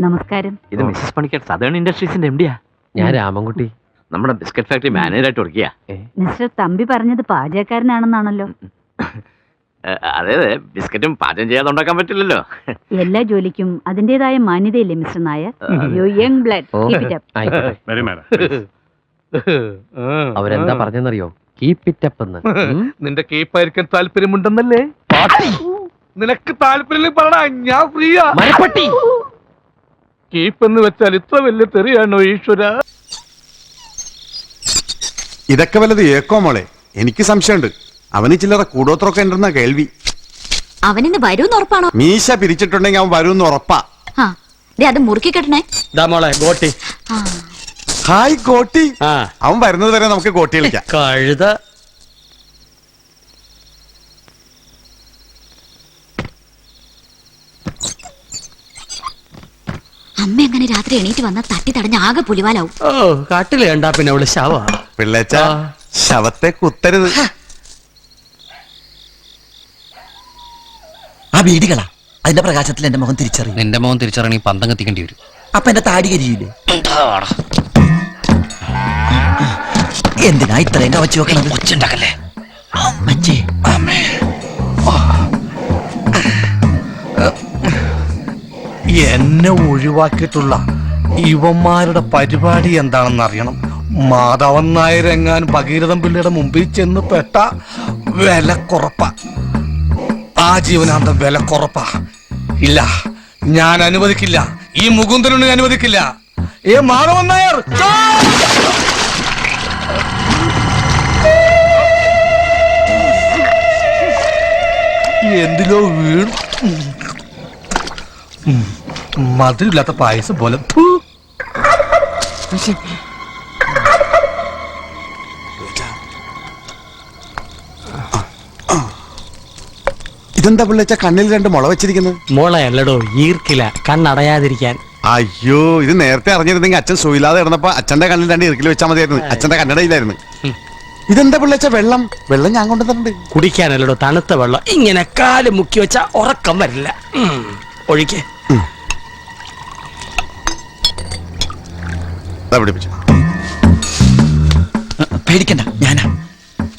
നമസ്കാരം. ഇത് മിസ്സസ് പണിക്കർ, സദേൺ ഇൻഡസ്ട്രീസിന്റെ എംഡിയാ. ഞാൻ രാമൻകുട്ടി, നമ്മുടെ ബിസ്ക്കറ്റ് ഫാക്ടറി മാനേജറായിട്ട് വർക്ക് ചെയ്യാ. മിസ്റ്റർ തമ്പി പറഞ്ഞത് പാചകക്കാരനാണെന്നാണല്ലോ. അതെ അതെ, ബിസ്ക്കറ്റും പാചകം ചെയ്യാതെ ഉണ്ടാക്കാൻ പറ്റില്ലല്ലോ. എല്ലാ ജോലിക്കും അതിന്റേതായ മാന്യതയില്ലേ mister Nair? You young blood. അവരെന്താ പറഞ്ഞെന്നറിയോ? കീപ് ഇറ്റ് അപ്പ് എന്ന്. നിന്റെ കീപ്പായിരിക്കാൻ താല്പര്യമുണ്ടെന്നല്ലേ? നിനക്ക് താല്പര്യം പറടാ, ഞാൻ ഫ്രീയാ. മരപ്പട്ടി കീപ്പ് എന്ന് വെച്ചാൽ ഇത്ര വലിയ തെറിയാണോ ഈശ്വര? ഇതൊക്കെ വല്ലത് ഏക്കോ മോളെ, എനിക്ക് സംശയമുണ്ട്. അവന് ചില്ലറ കൂടോത്രമൊക്കെ ഉണ്ടെന്ന കേൾവി. അവനിന്ന് വരൂന്ന് ഉറപ്പാണോ? മീശ പിരിച്ചിട്ടുണ്ടെങ്കിൽ അവൻ വരുമെന്ന് ഉറപ്പാ. അത് മുറുക്കി കെട്ടണേ. ഗോട്ടി. ഹായ് ഗോട്ടി. അവൻ വരുന്നത് വരെ നമുക്ക് ഗോട്ടി കളിക്കാം. കഴുത. അമ്മ എങ്ങനെ രാത്രി എണീറ്റ് വന്ന തട്ടി തടഞ്ഞ ആകെ പുലിവാലാവും. ഓ കാട്ടില് കണ്ടാ പിന്നെ അവള് ശവ. പിള്ളേച്ച ശവത്തെ കുത്തരുത്. ആ വീടുകളാ അതിന്റെ പ്രകാശത്തിൽ എന്റെ മുഖം തിരിച്ചറിയും. നിന്റെ മോൻ തിരിച്ചറിയണി പന്തം കത്തിക്കേണ്ടി വരും. അപ്പൊ എന്റെ താടി കരിയില്ലേ? എന്തിനാ ഇത്രയും കവച്ചു വെക്കണത്? ഒച്ചുണ്ടാക്കല്ലേ അമ്മച്ചേ. എന്നെ ഒഴിവാക്കിയിട്ടുള്ള ഇവന്മാരുടെ പരിപാടി എന്താണെന്ന് അറിയണം. മാധവൻ നായർ എങ്ങാനും ഭഗീരഥൻ പിള്ളയുടെ മുമ്പിൽ ചെന്ന് പെട്ട വിലക്കുറപ്പ, ആ ജീവനാന്തം വിലക്കുറപ്പ. ഇല്ല, ഞാൻ അനുവദിക്കില്ല. ഈ മുകുന്ദനുണ്ണി അനുവദിക്കില്ല. ഏ മാധവൻ നായർ, എന്തിലോ വീണു. മധുരമില്ലാത്ത പായസം പോലെ. ഇതെന്താ പിള്ളേച്ച കണ്ണിൽ 2 മുള വെച്ചിരിക്കുന്നത്? മോളയല്ലടോ, ഈർക്കില, കണ്ണടയാതിരിക്കാൻ. അയ്യോ, ഇത് നേരത്തെ അറിഞ്ഞിരുന്നെങ്കിൽ അച്ഛൻ സുയില്ലാതെ കിടന്നപ്പോ അച്ഛന്റെ കണ്ണിൽ 2 ഇറുക്കിൽ വെച്ചാൽ മതിയായിരുന്നു. അച്ഛന്റെ കണ്ണടയിലായിരുന്നു. ഇതെന്താ പിള്ളേച്ച വെള്ളം? വെള്ളം ഞാൻ കൊണ്ടുവന്നിട്ടുണ്ട്. കുടിക്കാനല്ലടോ, തണുത്ത വെള്ളം. ഇങ്ങനെ കാല് മുക്കി വെച്ചാ ഉറക്കം വരില്ല. ഒഴിക്കേ. പേടിക്കണ്ട, ഞാനാ.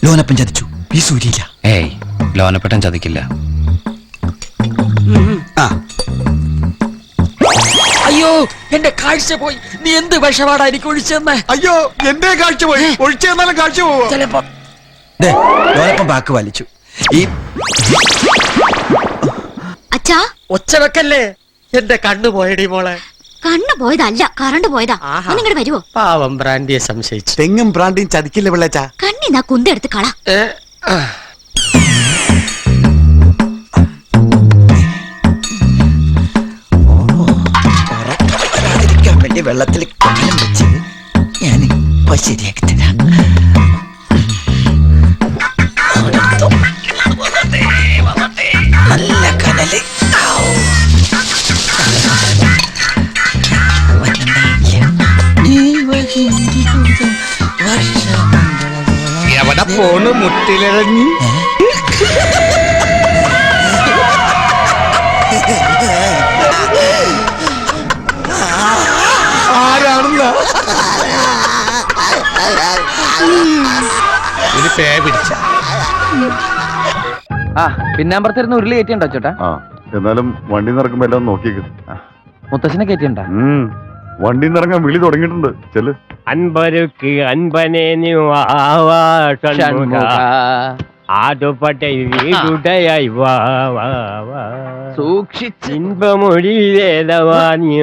ലോനപ്പൻ ചതിച്ചു, ഈ സൂര്യയില്ല. ഏയ്, ലോനപ്പെട്ടൻ ചതിക്കില്ല. അയ്യോ, എന്റെ കാഴ്ച പോയി. നീ എന്ത് വിഷപാടാ എനിക്ക് ഒഴിച്ചെന്ന്? അയ്യോ, എന്റെ കാഴ്ച പോയി. ഒഴിച്ചു തന്നാലും കാഴ്ച പോവോ? ചിലപ്പോ ലോനപ്പൻ ബാക്ക് വലിച്ചു. ഈ അച്ഛാ, ഒച്ച വെക്കല്ലേ, എന്റെ കണ്ണു പോയടി മോളെ. കണ്ണു പോയതല്ല, കറണ്ട് പോയതാ. ഒന്നിങ്ങോട്ട് വരുവോ? പാവം ബ്രാൻഡിയെ സംശയിച്ചു. തെങ്ങും ബ്രാൻഡിയും ചതിക്കില്ല പിള്ളേച്ച. കണ്ണിന്നാ കുന്തെടുത്ത് കള. വേണ്ടി വെള്ളത്തിൽ കാലം വെച്ച് ഞാൻ ഇപ്പൊ ശരിയാക്കി തരാം. നല്ല കനല്. എവിടെ പോണ് മുട്ടിലിറങ്ങി? ആരാണെന്ന ഇനി പേ പിടിച്ച. പിന്നാമ്പറത്തിരുന്ന് ഉരുളി കയറ്റിയുണ്ടോ ചേട്ടാ? എന്നാലും വണ്ടി നിറക്കുമ്പോ എല്ലാം നോക്കിയേക്ക്. മുത്തശ്ശനെ കയറ്റിയുണ്ടോ? വണ്ടി നിറങ്ങാൻ വിളി തുടങ്ങിയിട്ടുണ്ട്. ചെല്. അൻപരുക്ക് അൻപനെ ആടുപട്ടെ വീടുടയായി സൂക്ഷിച്ചിൻപമൊഴിവേദവാനി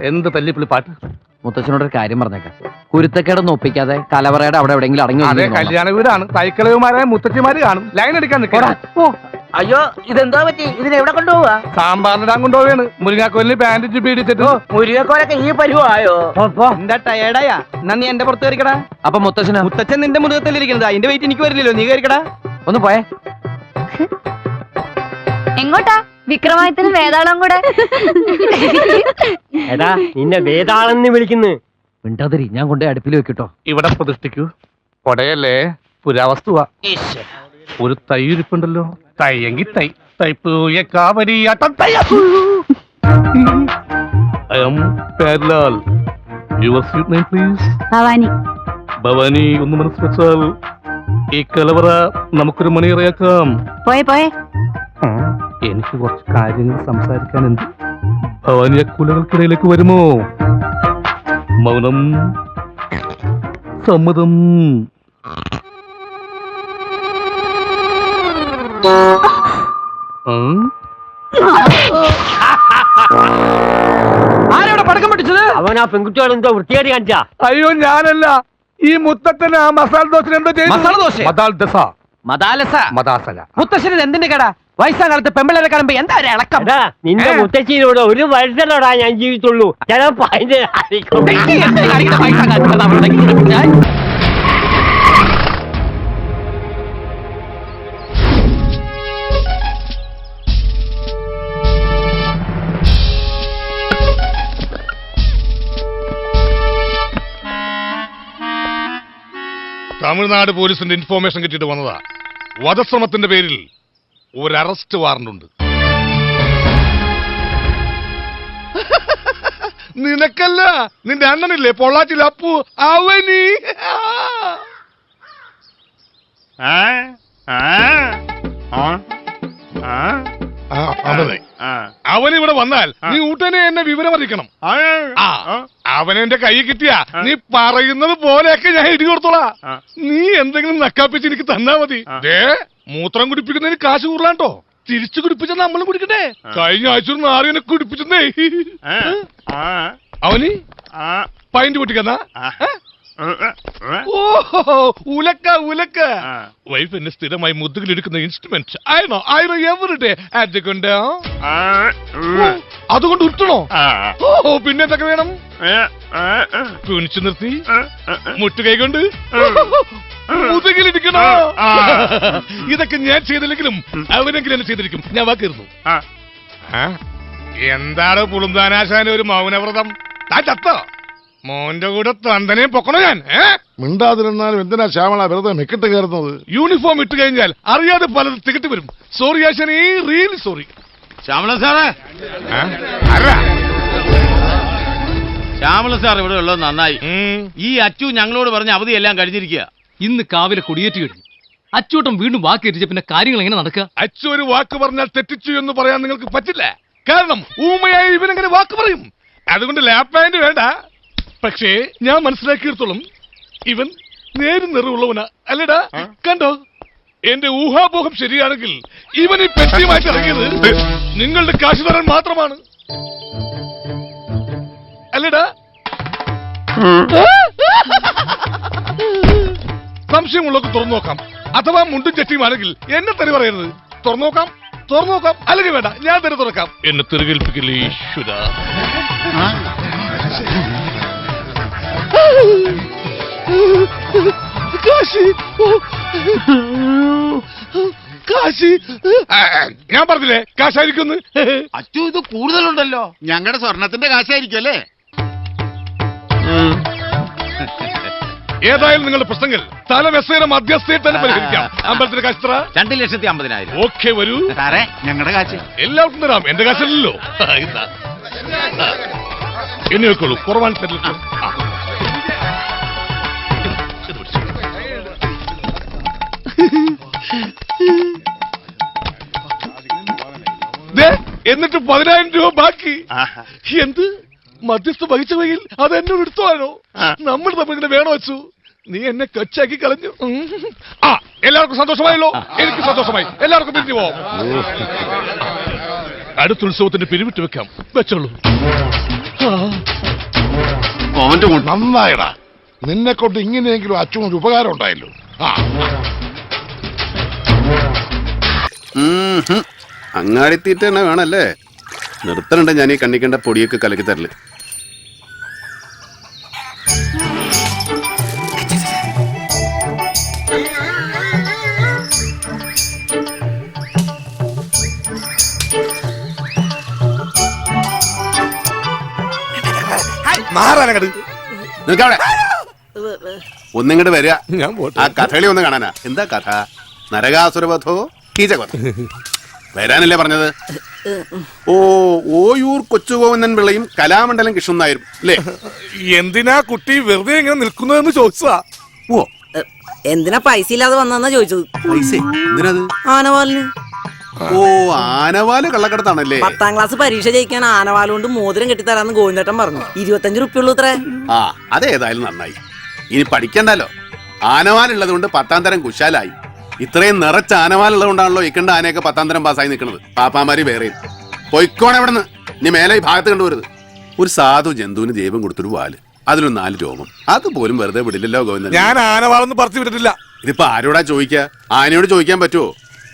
എന്ത് തല്ലിപ്പുള്ളി പാട്ട്. മുത്തച്ഛനോടൊരു കാര്യം പറഞ്ഞേക്കാം. കുരുത്തക്കേടൊന്നും ഒപ്പിക്കാതെ കലവറയുടെ അവിടെ എവിടെയെങ്കിലും അടങ്ങി. അതെ, കല്യാണ വീടാണ്. തൈക്കളവുമാരായ മുത്തച്ഛിമാര് കാണും. ലൈൻ എടുക്കാൻ നിൽക്കണം. അയ്യോ, ഇതെന്താ പറ്റി? ഇതിനെവിടെ കൊണ്ടുപോവാ? സാമ്പാറിനിടാൻ കൊണ്ടുപോവാണ്. മുരിങ്ങാക്കോലിന് ബാൻഡേജ് പീഡിച്ചിട്ട്. മുരിങ്ങക്കോലൊക്കെ ഈ പരിവായോ? എന്താ ടയേർഡായാ? എന്നാ നീ എന്റെ പുറത്ത് കയറിക്കടാ. അപ്പൊ മുത്തച്ഛൻ നിന്റെ മുതുകത്തല്ലിരിക്കുന്നത്. അതിന്റെ വെയിറ്റ് എനിക്ക് വരില്ലല്ലോ. നീ കയറിക്കടാ. ഒന്ന് പോയേ. എങ്ങോട്ടാ? വിക്രമാദിത്യന് വേതാളം കൂടെ. എടാ, നിന്നെ വേതാളെന്ന് വിളിക്കുന്നു. മിണ്ടാതിരി, ഞാൻ കൊണ്ടേ അടുപ്പിൽ വെക്കിട്ടോ. ഇവിടെ പ്രതിഷ്ഠിക്കൂ. കൊടയല്ലേ, പുരാവസ്തുവാ. ഒരു തൈ ഇരിപ്പുണ്ടല്ലോ. തയ്യെങ്കിൽ തൈ. തൈപ്പൂയ കാവരിയാട്ടം തൈ. I am Padlal. Your sweet name please? Bhavani. Bhavani, ഒന്ന് മനസ്സ് വെച്ചാൽ ഈ കലവറ നമുക്കൊരു മണിയറയാക്കാം. പോയെ. എനിക്ക് കുറച്ച് കാര്യങ്ങൾ സംസാരിക്കാനുണ്ട്. ഭവാനി കുലകൾക്കിടയിലേക്ക് വരുമോ? മൗനം സമ്മതം. ആരവിടെ പടക്കം പൊട്ടിച്ചത്? അവൻ ആ പെൺകുട്ടികൾ എന്തോ വൃത്തിയായിട്ട് കാണിച്ചാ. അയ്യോ, ഞാനല്ല. ഈ മുത്തച്ഛന് ആ മസാല ദോശ എന്തോ ചെയ്തു. മസാല ദോശ? മദാസല. മുത്തശ്ശന് എന്തിന്റെ കട? വയസ്സാം കാലത്ത് പെമ്പിള്ളേരെ കാണുമ്പോ എന്താ ഒരു ഇളക്കം? നിന്റെ മുത്തശ്ശിയിലൂടെ ഒരു വർഷത്തോടാ ഞാൻ ജീവിച്ചുള്ളൂ. ചിലപ്പോ അതിന്റെ തമിഴ്നാട് പോലീസിന്റെ ഇൻഫോർമേഷൻ കിട്ടിയിട്ട് വന്നതാ. വധശ്രമത്തിന്റെ പേരിൽ ഒരു അറസ്റ്റ് വാറണ്ട് ഉണ്ട്. നിനക്കല്ല, നിന്റെ അണ്ണനില്ലേ പൊള്ളാച്ചിൽ അപ്പു, അവനി. അവനിവിടെ വന്നാൽ നീ ഉടനെ എന്നെ വിവരം അറിയിക്കണം. അവനെന്റെ കൈ കിട്ടിയാ നീ പറയുന്നത് പോലെയൊക്കെ ഞാൻ ഇടി കൊടുത്തോളാ. നീ എന്തെങ്കിലും നക്കാപ്പിച്ച് എനിക്ക് തന്നാ മതി. മൂത്രം കുടിപ്പിക്കുന്നതിന് കാശ് കൂടുതലാട്ടോ. തിരിച്ചു കുടിപ്പിച്ച നമ്മളും കുടിക്കട്ടെ. കഴിഞ്ഞ ആഴ്ച ഒരു നാറിയനെ കുടിപ്പിച്ചേ. അവന് പൈന്റ് പൊട്ടിക്കന്നാ. ഉലക്ക ഉലക്ക. വൈഫ് എന്നെ സ്ഥിരമായി മുതുകിലെടുക്കുന്ന ഇൻസ്ട്രുമെന്റ്. എവറിഡേ അതുകൊണ്ട് ഉരുട്ടണോ? പിന്നെ എന്തൊക്കെ വേണം? കുനിച്ചു നിർത്തി മുട്ടുകൈ കൊണ്ട് മുതുകിലിരിക്കണോ? ഇതൊക്കെ ഞാൻ ചെയ്തില്ലെങ്കിലും അവനെങ്കിലും എന്നെ ചെയ്തിരിക്കും. ഞാൻ വാക്കിരുന്നു. എന്താണ് പുളുന്താനാശാന ഒരു മൗനവ്രതം? താൻ ചത്തോ? മോന്റെ കൂടെ തന്തനെ പൊക്കണോ ഞാൻ? മിണ്ടാതിരുന്നാലും എന്തിനാ ശ്യാമള വെറുതെ മെക്കിട്ട് കയറുന്നത്? യൂണിഫോം ഇട്ട് കഴിഞ്ഞാൽ അറിയാതെ പലതും തികട്ടി വരും. സോറി ആശാനേ, റിയലി സോറി. ശ്യാമള സാറേ, ശ്യാമള സാർ ഇവിടെ ഉള്ളത് നന്നായി. ഈ അച്ചു ഞങ്ങളോട് പറഞ്ഞ അവധിയെല്ലാം കഴിഞ്ഞിരിക്കുക. ഇന്ന് കാവിലെ കൊടിയേറ്റ് കഴിഞ്ഞു. അച്ചൂട്ടം വീണ്ടും വാക്കേറ്റിച്ച പിന്നെ കാര്യങ്ങൾ എങ്ങനെ നടക്കുക? അച്ചു ഒരു വാക്ക് പറഞ്ഞാൽ തെറ്റിച്ചു എന്ന് പറയാൻ നിങ്ങൾക്ക് പറ്റില്ല. കാരണം ഊമയായി ഇവനെങ്ങനെ വാക്ക് പറയും. അതുകൊണ്ട് ലാപ്പ് പാന്റ് വേണ്ട. പക്ഷേ ഞാൻ മനസ്സിലാക്കിയിടത്തോളം ഇവൻ നേരും നിറവുള്ളവനാ. അല്ലടാ, കണ്ടോ? എന്റെ ഊഹാപോഹം ശരിയാണെങ്കിൽ ഇവൻ ഈ പെട്ടിയുമായിട്ട് ഇറങ്ങിയത് നിങ്ങളുടെ കാശ് തരാൻ മാത്രമാണ്. അല്ലടാ? സംശയമുള്ളവർക്ക് തുറന്നു നോക്കാം. അഥവാ മുണ്ടും ചട്ടിയുമാണെങ്കിൽ എന്നെ തെറി പറയരുത്. തുറന്നു നോക്കാം, തുറന്നു നോക്കാം. അല്ലെങ്കിൽ വേണ്ട, ഞാൻ തന്നെ തുറക്കാം. എന്നെ തെറികേൽപ്പിക്കില്ലേ ഈശ്വര. കാശി, കാശി. ഞാൻ പറഞ്ഞില്ലേ കാശായിരിക്കും. അച്ചു ഇത് കൂടുതലുണ്ടല്ലോ. ഞങ്ങളുടെ സ്വർണത്തിന്റെ കാശായിരിക്കും അല്ലേ? ഏതായാലും നിങ്ങളുടെ പ്രശ്നങ്ങൾ തലവെസയുടെ മധ്യസ്ഥയിൽ തന്നെ പരിഹരിക്കാം. അമ്പലത്തിന്റെ കാശ് 2,50,000. ഓക്കെ, വരൂ. സാറേ, ഞങ്ങളുടെ കാശ് എല്ലാവർക്കും തരാം. എന്റെ കാശല്ലല്ലോ. എന്നെ വെക്കുള്ളൂ. കുറവാണ് തരില്ല. എന്നിട്ട് 10,000 രൂപ ബാക്കി. എന്ത് മധ്യസ്ഥ വഹിച്ച വകയിൽ അത് എന്നോട് എടുത്തോളാനോ? നമ്മൾ തമ്മിൽ ഇങ്ങനെ വേണോ വെച്ചു? നീ എന്നെ കൊച്ചാക്കി കളഞ്ഞു. എല്ലാവർക്കും സന്തോഷമായല്ലോ? എനിക്ക് സന്തോഷമായി. എല്ലാവർക്കും പിരിഞ്ഞു പോവാം. അടുത്ത ഉത്സവത്തിന്റെ പിരിവിട്ട് വെക്കാം. വെച്ചോളൂ. നന്നായിടാ, നിന്നെ കൊണ്ട് ഇങ്ങനെയെങ്കിലും അച്ഛനൊരു ഉപകാരം ഉണ്ടായല്ലോ. അങ്ങാടിത്തീറ്റ തന്നെ വേണല്ലേ? നിർത്തനുണ്ട് ഞാൻ ഈ കണ്ണിക്കണ്ട പൊടിയൊക്കെ കലക്കി തരല്. ഒന്നിങ്ങോട്ട് വരിക. ആ കഥകളി ഒന്ന് കാണാനാ. എന്താ കഥ? നരകാസുരവധോ കീചകഥ. വരാനല്ലേ പറഞ്ഞത്? ഓയൂർ കൊച്ചുഗോവിന്ദൻ പിള്ളയും കലാമണ്ഡലം കൃഷ്ണൻ നായരും അല്ലേ? എന്തിനാ കുട്ടി വെറുതെ ഇങ്ങനെ നിൽക്കുന്നതെന്ന് ചോദിച്ചതാ. ഓ, എന്തിനാ പൈസ ഇല്ലാതെ വന്നെന്നാ ചോദിച്ചത്. പൈസ എന്തിനത്? ആനവാലിന്. ഓ, ആനവാല് കള്ളക്കടത്താണല്ലേ? 10ാം ക്ലാസ് പരീക്ഷ ജയിക്കാൻ ആനവാല് കൊണ്ട് മോതിരം കെട്ടിത്തരാന്ന് ഗോവിന്ദേട്ടൻ പറഞ്ഞു. 25 റുപ്യ ഉള്ളൂ അത്രേ. അതേതായാലും നന്നായി. ഇനി പഠിക്കണ്ടല്ലോ. ആനവാലുള്ളത് കൊണ്ട് 10ാം തരം കുശാലായി. ഇത്രയും നിറച്ച ആനവാലുള്ളത് കൊണ്ടാണല്ലോ ഇക്കണ്ട ആനയൊക്കെ 10ാം തരം പാസ്സായി നിൽക്കുന്നത്. പാപ്പാമാര് വേറെയും പൊയ്ക്കോണെ എവിടെ നിന്ന്. ഇനി മേലെ ഈ ഭാഗത്ത് കണ്ടുവരുത്. ഒരു സാധു ജന്തുവിന് ദൈവം കൊടുത്തൊരു വാല്, അതിലും 4 രോമം. അതുപോലും വെറുതെ വിടില്ലല്ലോ ഗോവിന്ദൻ. ഞാൻ ആനവാളൊന്നും പറഞ്ഞു വിട്ടിട്ടില്ല. ഇതിപ്പോ ആരോടാ ചോദിക്കാ? ആനയോട് ചോദിക്കാൻ പറ്റുമോ?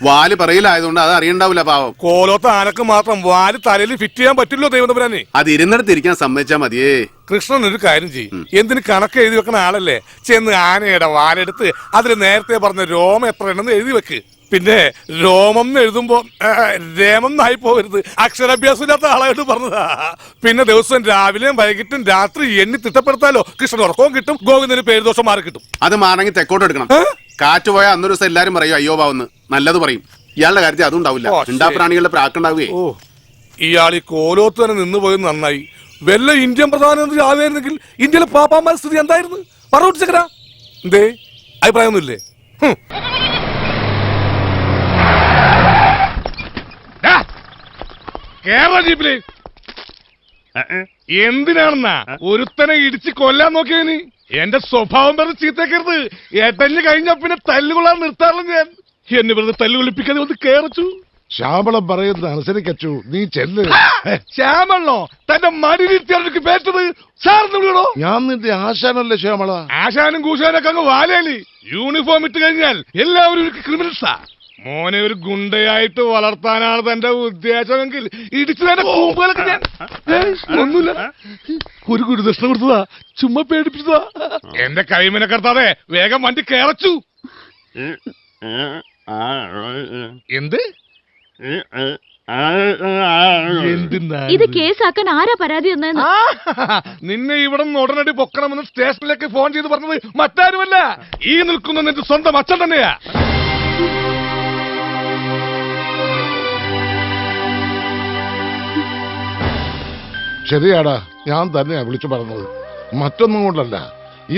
വാല് പറയിലായതുകൊണ്ട് അത് അറിയണ്ടാവില്ല പാവം. കോലോത്ത ആനക്ക് മാത്രം വാല് തലയിൽ ഫിറ്റ് ചെയ്യാൻ പറ്റില്ലോ ദൈവതമ്പുരാനെ. അത് ഇരുന്നിടത്തിരിക്കാൻ സമ്മതിച്ചാ മതിയേ. കൃഷ്ണൻ ഒരു കാര്യം ചെയ്യും. എന്തിന് കണക്ക് എഴുതി വെക്കുന്ന ആളല്ലേ? ചെന്ന് ആനയുടെ വാലെടുത്ത് അതിൽ നേരത്തെ പറഞ്ഞ രോമം എത്ര ഉണ്ടെന്ന് എഴുതി വെക്ക്. പിന്നെ രോമം എന്ന് എഴുതുമ്പോ രേമം എന്നായി പോകരുത്. അക്ഷരാഭ്യാസം ഇല്ലാത്ത ആളായിട്ട് പറഞ്ഞതാ. പിന്നെ ദിവസം രാവിലെയും വൈകിട്ടും രാത്രി എണ്ണി തിട്ടപ്പെടുത്താലോ. കൃഷ്ണൻ ഉറക്കവും കിട്ടും, ഗോവിന്ദന് പേരുദോഷം മാറി കിട്ടും. അത് മാറണമെങ്കിൽ തെക്കോട്ട് എടുക്കണം. കാറ്റ് പോയാൽ അന്നൊരു ദിവസം എല്ലാരും പറയും അയ്യോ ബാവുന്ന്, നല്ലത് പറയും. ഇയാളുടെ കാര്യത്തിൽ അതും ഉണ്ടാവില്ല. പ്രാണികളുടെ പ്രാക്കുണ്ടാവുകയെ. ഓ, ഇയാൾ ഈ കോലോത്ത് തന്നെ നിന്ന് പോയത് നന്നായി. വല്ല ഇന്ത്യൻ പ്രധാനമന്ത്രി ആവുകയായിരുന്നെങ്കിൽ ഇന്ത്യയിലെ പാപ്പാമാരുടെ സ്ഥിതി എന്തായിരുന്നു? പറഞ്ഞു ചക്കരാ. എന്തേ അഭിപ്രായമൊന്നുമില്ലേ? കേരള ജീപ്പില് എന്തിനാണെന്നാ ഒരുത്തനെ ഇടിച്ച് കൊല്ലാൻ നോക്കിയ നീ? എന്റെ സ്വഭാവം പറഞ്ഞ് ചീത്തക്കരുത്. എട്ടഞ്ഞ് കഴിഞ്ഞ പിന്നെ തല്ലുകൊള്ളാൻ നിർത്താറില്ല ഞാൻ. എന്നെ വെറുതെ തല്ലുകൊള്ളിപ്പിക്കാതെ വന്ന് കേറച്ചു. ശ്യാമളം പറയുന്നത് അനുസരിക്കച്ചു, നീ ചെല്ല്. ശ്യാമളോ തന്റെ മടിയിരുത്തിയാണ് പേറ്റത്? സാറിന് വിളിക്കണോ? ഞാൻ നിന്റെ ആശാനല്ലേ ശ്യാമള? ആശാനും കൂശാനൊക്കെ അങ്ങ് വാലേലി. യൂണിഫോം ഇട്ട് കഴിഞ്ഞാൽ എല്ലാവരും ക്രിമിനൽസാ. മോനെ ഒരു ഗുണ്ടയായിട്ട് വളർത്താനാണ് തന്റെ ഉദ്ദേശമെങ്കിൽ ഇടിച്ചു തന്നെ കൂമ്പുകളൊക്കെ ഞാൻ ഒന്നുമില്ല. ഒരു ഗുരുദക്ഷിണ കൊടുത്തതാ, ചുമ്മാ പേടിപ്പിച്ചതാ. എന്റെ കൈമനെ കടത്താതെ വേഗം വണ്ടി കേറച്ചു. എന്ത് ഇത് കേസാക്കാൻ ആരാ പരാതി വന്നതെന്ന്? നിന്നെ ഇവിടെ നിന്ന് ഉടനടി പൊക്കണമെന്ന് സ്റ്റേഷനിലേക്ക് ഫോൺ ചെയ്ത് പറഞ്ഞത് മറ്റാരുമല്ല, ഈ നിൽക്കുന്ന നിന്റെ സ്വന്തം അച്ഛൻ തന്നെയാ. ശരിയാടാ, ഞാൻ തന്നെയാ വിളിച്ചു പറഞ്ഞത്. മറ്റൊന്നും കൊണ്ടല്ല,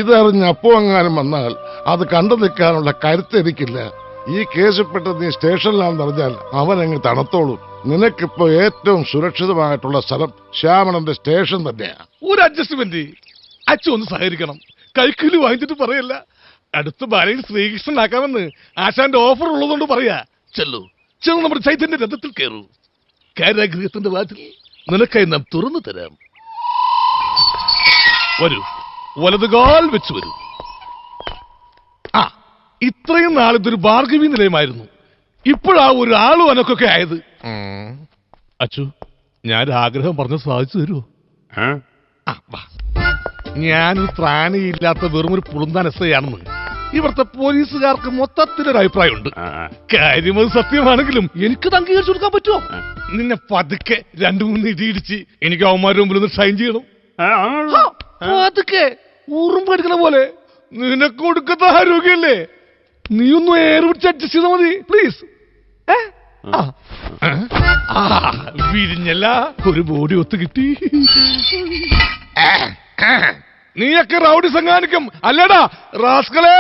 ഇതറിഞ്ഞ് അപ്പോ എങ്ങാനും വന്നാൽ അത് കണ്ടു നിൽക്കാനുള്ള കരുത്ത് എനിക്കില്ല. ഈ കേസിൽപ്പെട്ട് നീ സ്റ്റേഷനിലാണെന്ന് അറിഞ്ഞാൽ അവനങ്ങ് തണുത്തോളും. നിനക്കിപ്പോ ഏറ്റവും സുരക്ഷിതമായിട്ടുള്ള സ്ഥലം ശ്യാമളന്റെ സ്റ്റേഷൻ തന്നെയാ. ഒരു അഡ്ജസ്റ്റ്മെന്റ് അച്ഛൻ ഒന്ന് സഹകരിക്കണം. കൈക്കൂലി വാങ്ങിച്ചിട്ട് പറയല്ല. അടുത്ത ബാലയിൽ ശ്രീകൃഷ്ണനാക്കാമെന്ന് ആശാന്റെ ഓഫർ ഉള്ളതുകൊണ്ട് പറയാ. ചെല്ലു, ചെന്ന് നമ്മുടെ ചൈതന്യ രഥത്തിൽ കയറൂ. കാരാഗൃഹത്തിന്റെ വാതിൽ നിനക്കായി നാം തുറന്നു തരാം. വരൂ, വലതുകാൽ വെച്ച് വരൂ. ആ, ഇത്രയും നാളിതൊരു ഭാർഗവി നിലയമായിരുന്നു. ഇപ്പോഴാ ഒരു ആളും അനക്കൊക്കെ ആയത്. അച്ചു, ഞാനൊരാഗ്രഹം പറഞ്ഞ് സാധിച്ചു തരുമോ? ഞാനൊരു ത്രാണിയില്ലാത്ത വെറും ഒരു പുളുന്താനസ്ഥയാണെന്ന് ഇവിടുത്തെ പോലീസുകാർക്ക് മൊത്തത്തിലൊരു അഭിപ്രായമുണ്ട്. കാര്യം അത് സത്യമാണെങ്കിലും എനിക്കത് അംഗീകരിച്ചു കൊടുക്കാൻ പറ്റുമോ? നിന്നെ പതുക്കെ 2-3 ഇടിയിടിച്ച് എനിക്ക് അവന്മാരുടെ മുമ്പിൽ ഒന്ന് ഷൈൻ ചെയ്യണം. പതുക്കെ ഊറും പഠിക്കണ പോലെ. നിനക്ക് കൊടുക്കുന്ന ആരോഗ്യല്ലേ, നീ ഒന്ന് ഏറെ പിടിച്ച് അഡ്ജസ്റ്റ് ചെയ്താൽ മതി പ്ലീസ്. വിരിഞ്ഞല്ല, ഒരു ബോഡി ഒത്തു കിട്ടി. നീയൊക്കെ റൗഡി സംഘാനിക്കും അല്ലടാ റാസ്കളേ.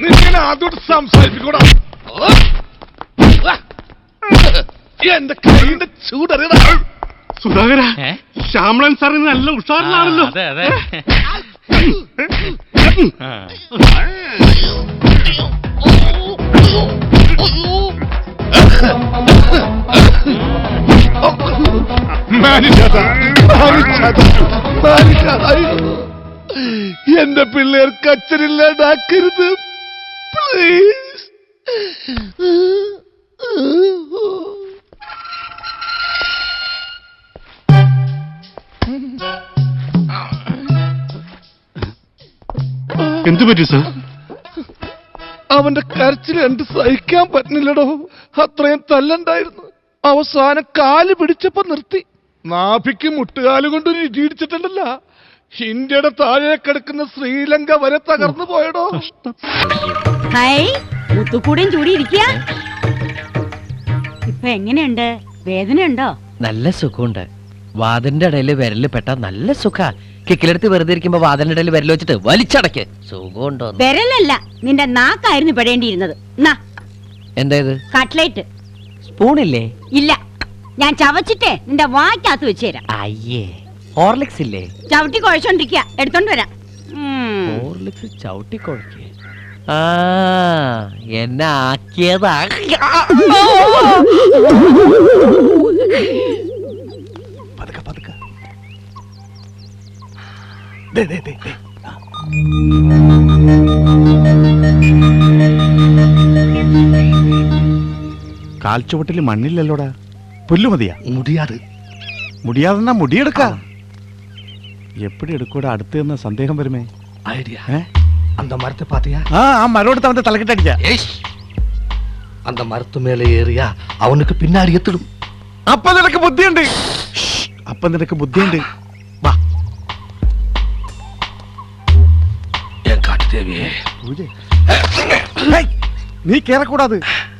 നിന്നെ ആദ്യോട്ട് സംസാരിപ്പിക്കൂടാ. എന്റെ കൈന്റെ ചൂടറിയടാ. സുധാകര, ശ്യാമളൻ സാറിന് നല്ല ഉഷാറിലാണല്ലോ. എന്റെ പിള്ളേർക്ക് അച്ഛനില്ലാണ്ടാക്കരുത് പ്ലീസ്. എന്തു പറ്റി സാർ? അവന്റെ കരച്ചിൽ എന്ത് സഹിക്കാൻ പറ്റുന്നില്ലടോ. അത്രയും തല്ലുണ്ടായിരുന്നു. അവസാനം കാല് പിടിച്ചപ്പോ നിർത്തി. നാഭിക്ക് മുട്ടുകാല് കൊണ്ടൊരു ഇടിയിടിച്ചിട്ടുണ്ടല്ല. ഇന്ത്യയുടെ താഴെ കിടക്കുന്ന ശ്രീലങ്ക വരെ തകർന്നു പോയടോ. മുത്തുകൂടെയും ചൂടിയിരിക്കുക. ഇപ്പൊ എങ്ങനെയുണ്ട്? വേദനയുണ്ടോ? നല്ല സുഖമുണ്ട്. വാതിലിന്റെ ഇടയിൽ വിരല് പെട്ട നല്ല സുഖ. കിക്കിലെടുത്ത് വെറുതെ ഇരിക്കുമ്പോ വാതിലിന്റെ ഇടയിൽ വിരൽ വെച്ചിട്ട് വലിച്ചടക്ക്. സുഖമുണ്ടോ? വിരലല്ല, നിന്റെ നാക്കായിരുന്നു പെടേണ്ടിയിരുന്നത്. എന്തായത്? കട്ട്ലേറ്റ്. സ്പൂണില്ലേ? ഇല്ല, ഞാൻ ചവച്ചിട്ടേ നിന്റെ വായ്ക്കകത്ത് വെച്ച് തരാം. അയ്യേ, ഹോർലിക്സ് ഇല്ലേ? ചവിട്ടി കുഴച്ചോണ്ടിരിക്കുക, എടുത്തോണ്ട് വരാം. ഹോർലിക്സ് ചവിട്ടി കുഴക്കേ? ആ, എന്നെ ആക്കിയതാ. കാൽച്ചുവട്ടിൽ മണ്ണില്ലല്ലോടാ. പുല്ലു മതിയാ? മുടിയാതെന്നാ മുടിയെടുക്ക. எப்படி எடுக்கூட அடுத்து என்ன சந்தேகம் வருமே ஐடியா அந்த மரத்தை பாத்தியா? ஆ மரோடு அவன் தலைக்கிட்ட அடிக்க. அந்த மரத்து மேலே ஏறியா அவனுக்கு பின்னாடி எத்திடும். அப்ப നിനക്ക് ബുദ്ധിയുണ്ട്. அப்ப നിനക്ക് ബുദ്ധിയുണ്ട്. വാ. என் காட்டு தேவியே. നീ കേറക്കൂടാது.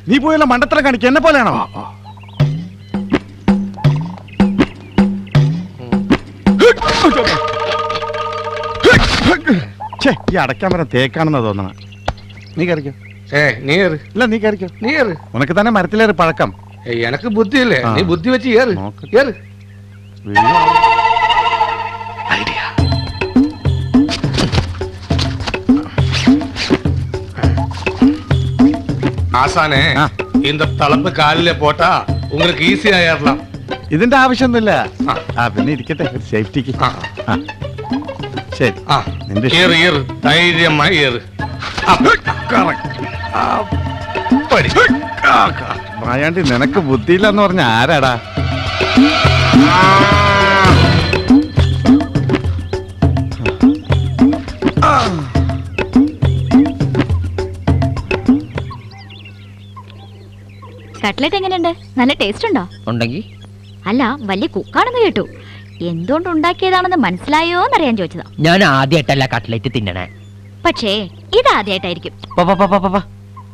നീ പോയല്ല മണ്ടത്തരം കാണിക്ക. എന്നെ പോലെയാണോ? ഈ അടയ്ക്കാൻ വരാൻ തേക്കാണെന്നാ തോന്നണ. നീ കയറിക്കോ. நீ ஏறு. ഇല്ല നീ കയറിക്കോ. நீ ஏறு. ഉനക്ക് തന്നെ മരത്തിലേറി പഴക്കം. எனக்கு புத்தி இல்ல. நீ புத்தி வச்சு ஏறு. ஏறு. ஐடியா. ஆசானே இந்த தளப்பு காலில போட்டா உங்களுக்கு ஈஸியா ஏறலாம். ഇതിന്റെ ആവശ്യമൊന്നുമില്ല. പിന്നെ ഇരിക്കട്ടെ സേഫ്റ്റിക്ക്. ശരി. ஏறு ஏறு. தைரியமா ஏறு. മായാണ്ടി നിനക്ക് ബുദ്ധിയില്ലെന്ന് പറഞ്ഞ ആരാടാ? കട്ട്ലറ്റ് എങ്ങനെയുണ്ട്? നല്ല ടേസ്റ്റ് ഉണ്ടോ? ഉണ്ടെങ്കിൽ അല്ല, വലിയ കുക്കാണെന്ന് കേട്ടു. എന്തുകൊണ്ട് ഉണ്ടാക്കിയതാണെന്ന് മനസ്സിലായോ എന്നറിയാൻ ചോദിച്ചതാ. ഞാൻ ആദ്യമായിട്ടല്ല കട്ട്ലറ്റ് തിന്നണേ. പക്ഷേ ഇതാദ്യമായിട്ടായിരിക്കും.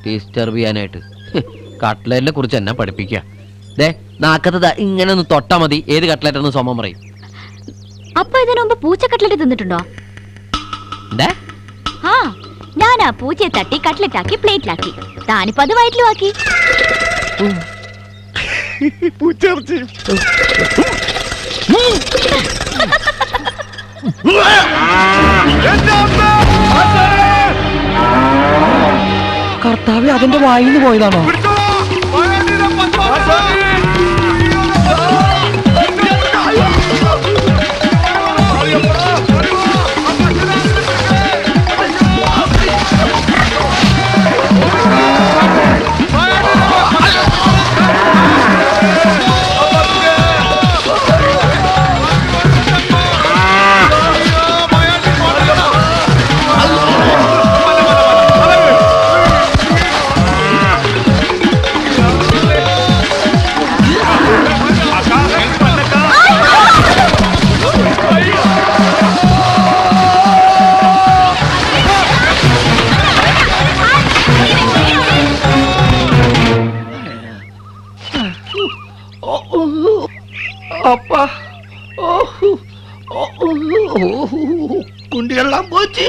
ഡിസ്റ്റർബ് ചെയ്യാനായിട്ട് കട്ട്ലറ്റിനെ കുറിച്ച് എന്നെ പഠിപ്പിക്കുക. നാക്കത്ത് ഇങ്ങനെ ഒന്ന് തൊട്ടാ മതി ഏത് കട്ട്ലറ്റ് എന്ന് സോമം പറയും. അപ്പൊ ഇതിനു മുമ്പ് പൂച്ച കട്ട്ലറ്റ് തിന്നിട്ടുണ്ടോ? ആ, ഞാൻ ആ പൂച്ചയെ തട്ടി കട്ട്ലറ്റ് ആക്കി പ്ലേറ്റിലാക്കി. താനിപ്പോ അത് വയറ്റിലുമാക്കി. കർത്താവ് അതിന്റെ വായിന്ന് പോയതാണോ? அப்பா குண்டியெல்லாம் போச்சு.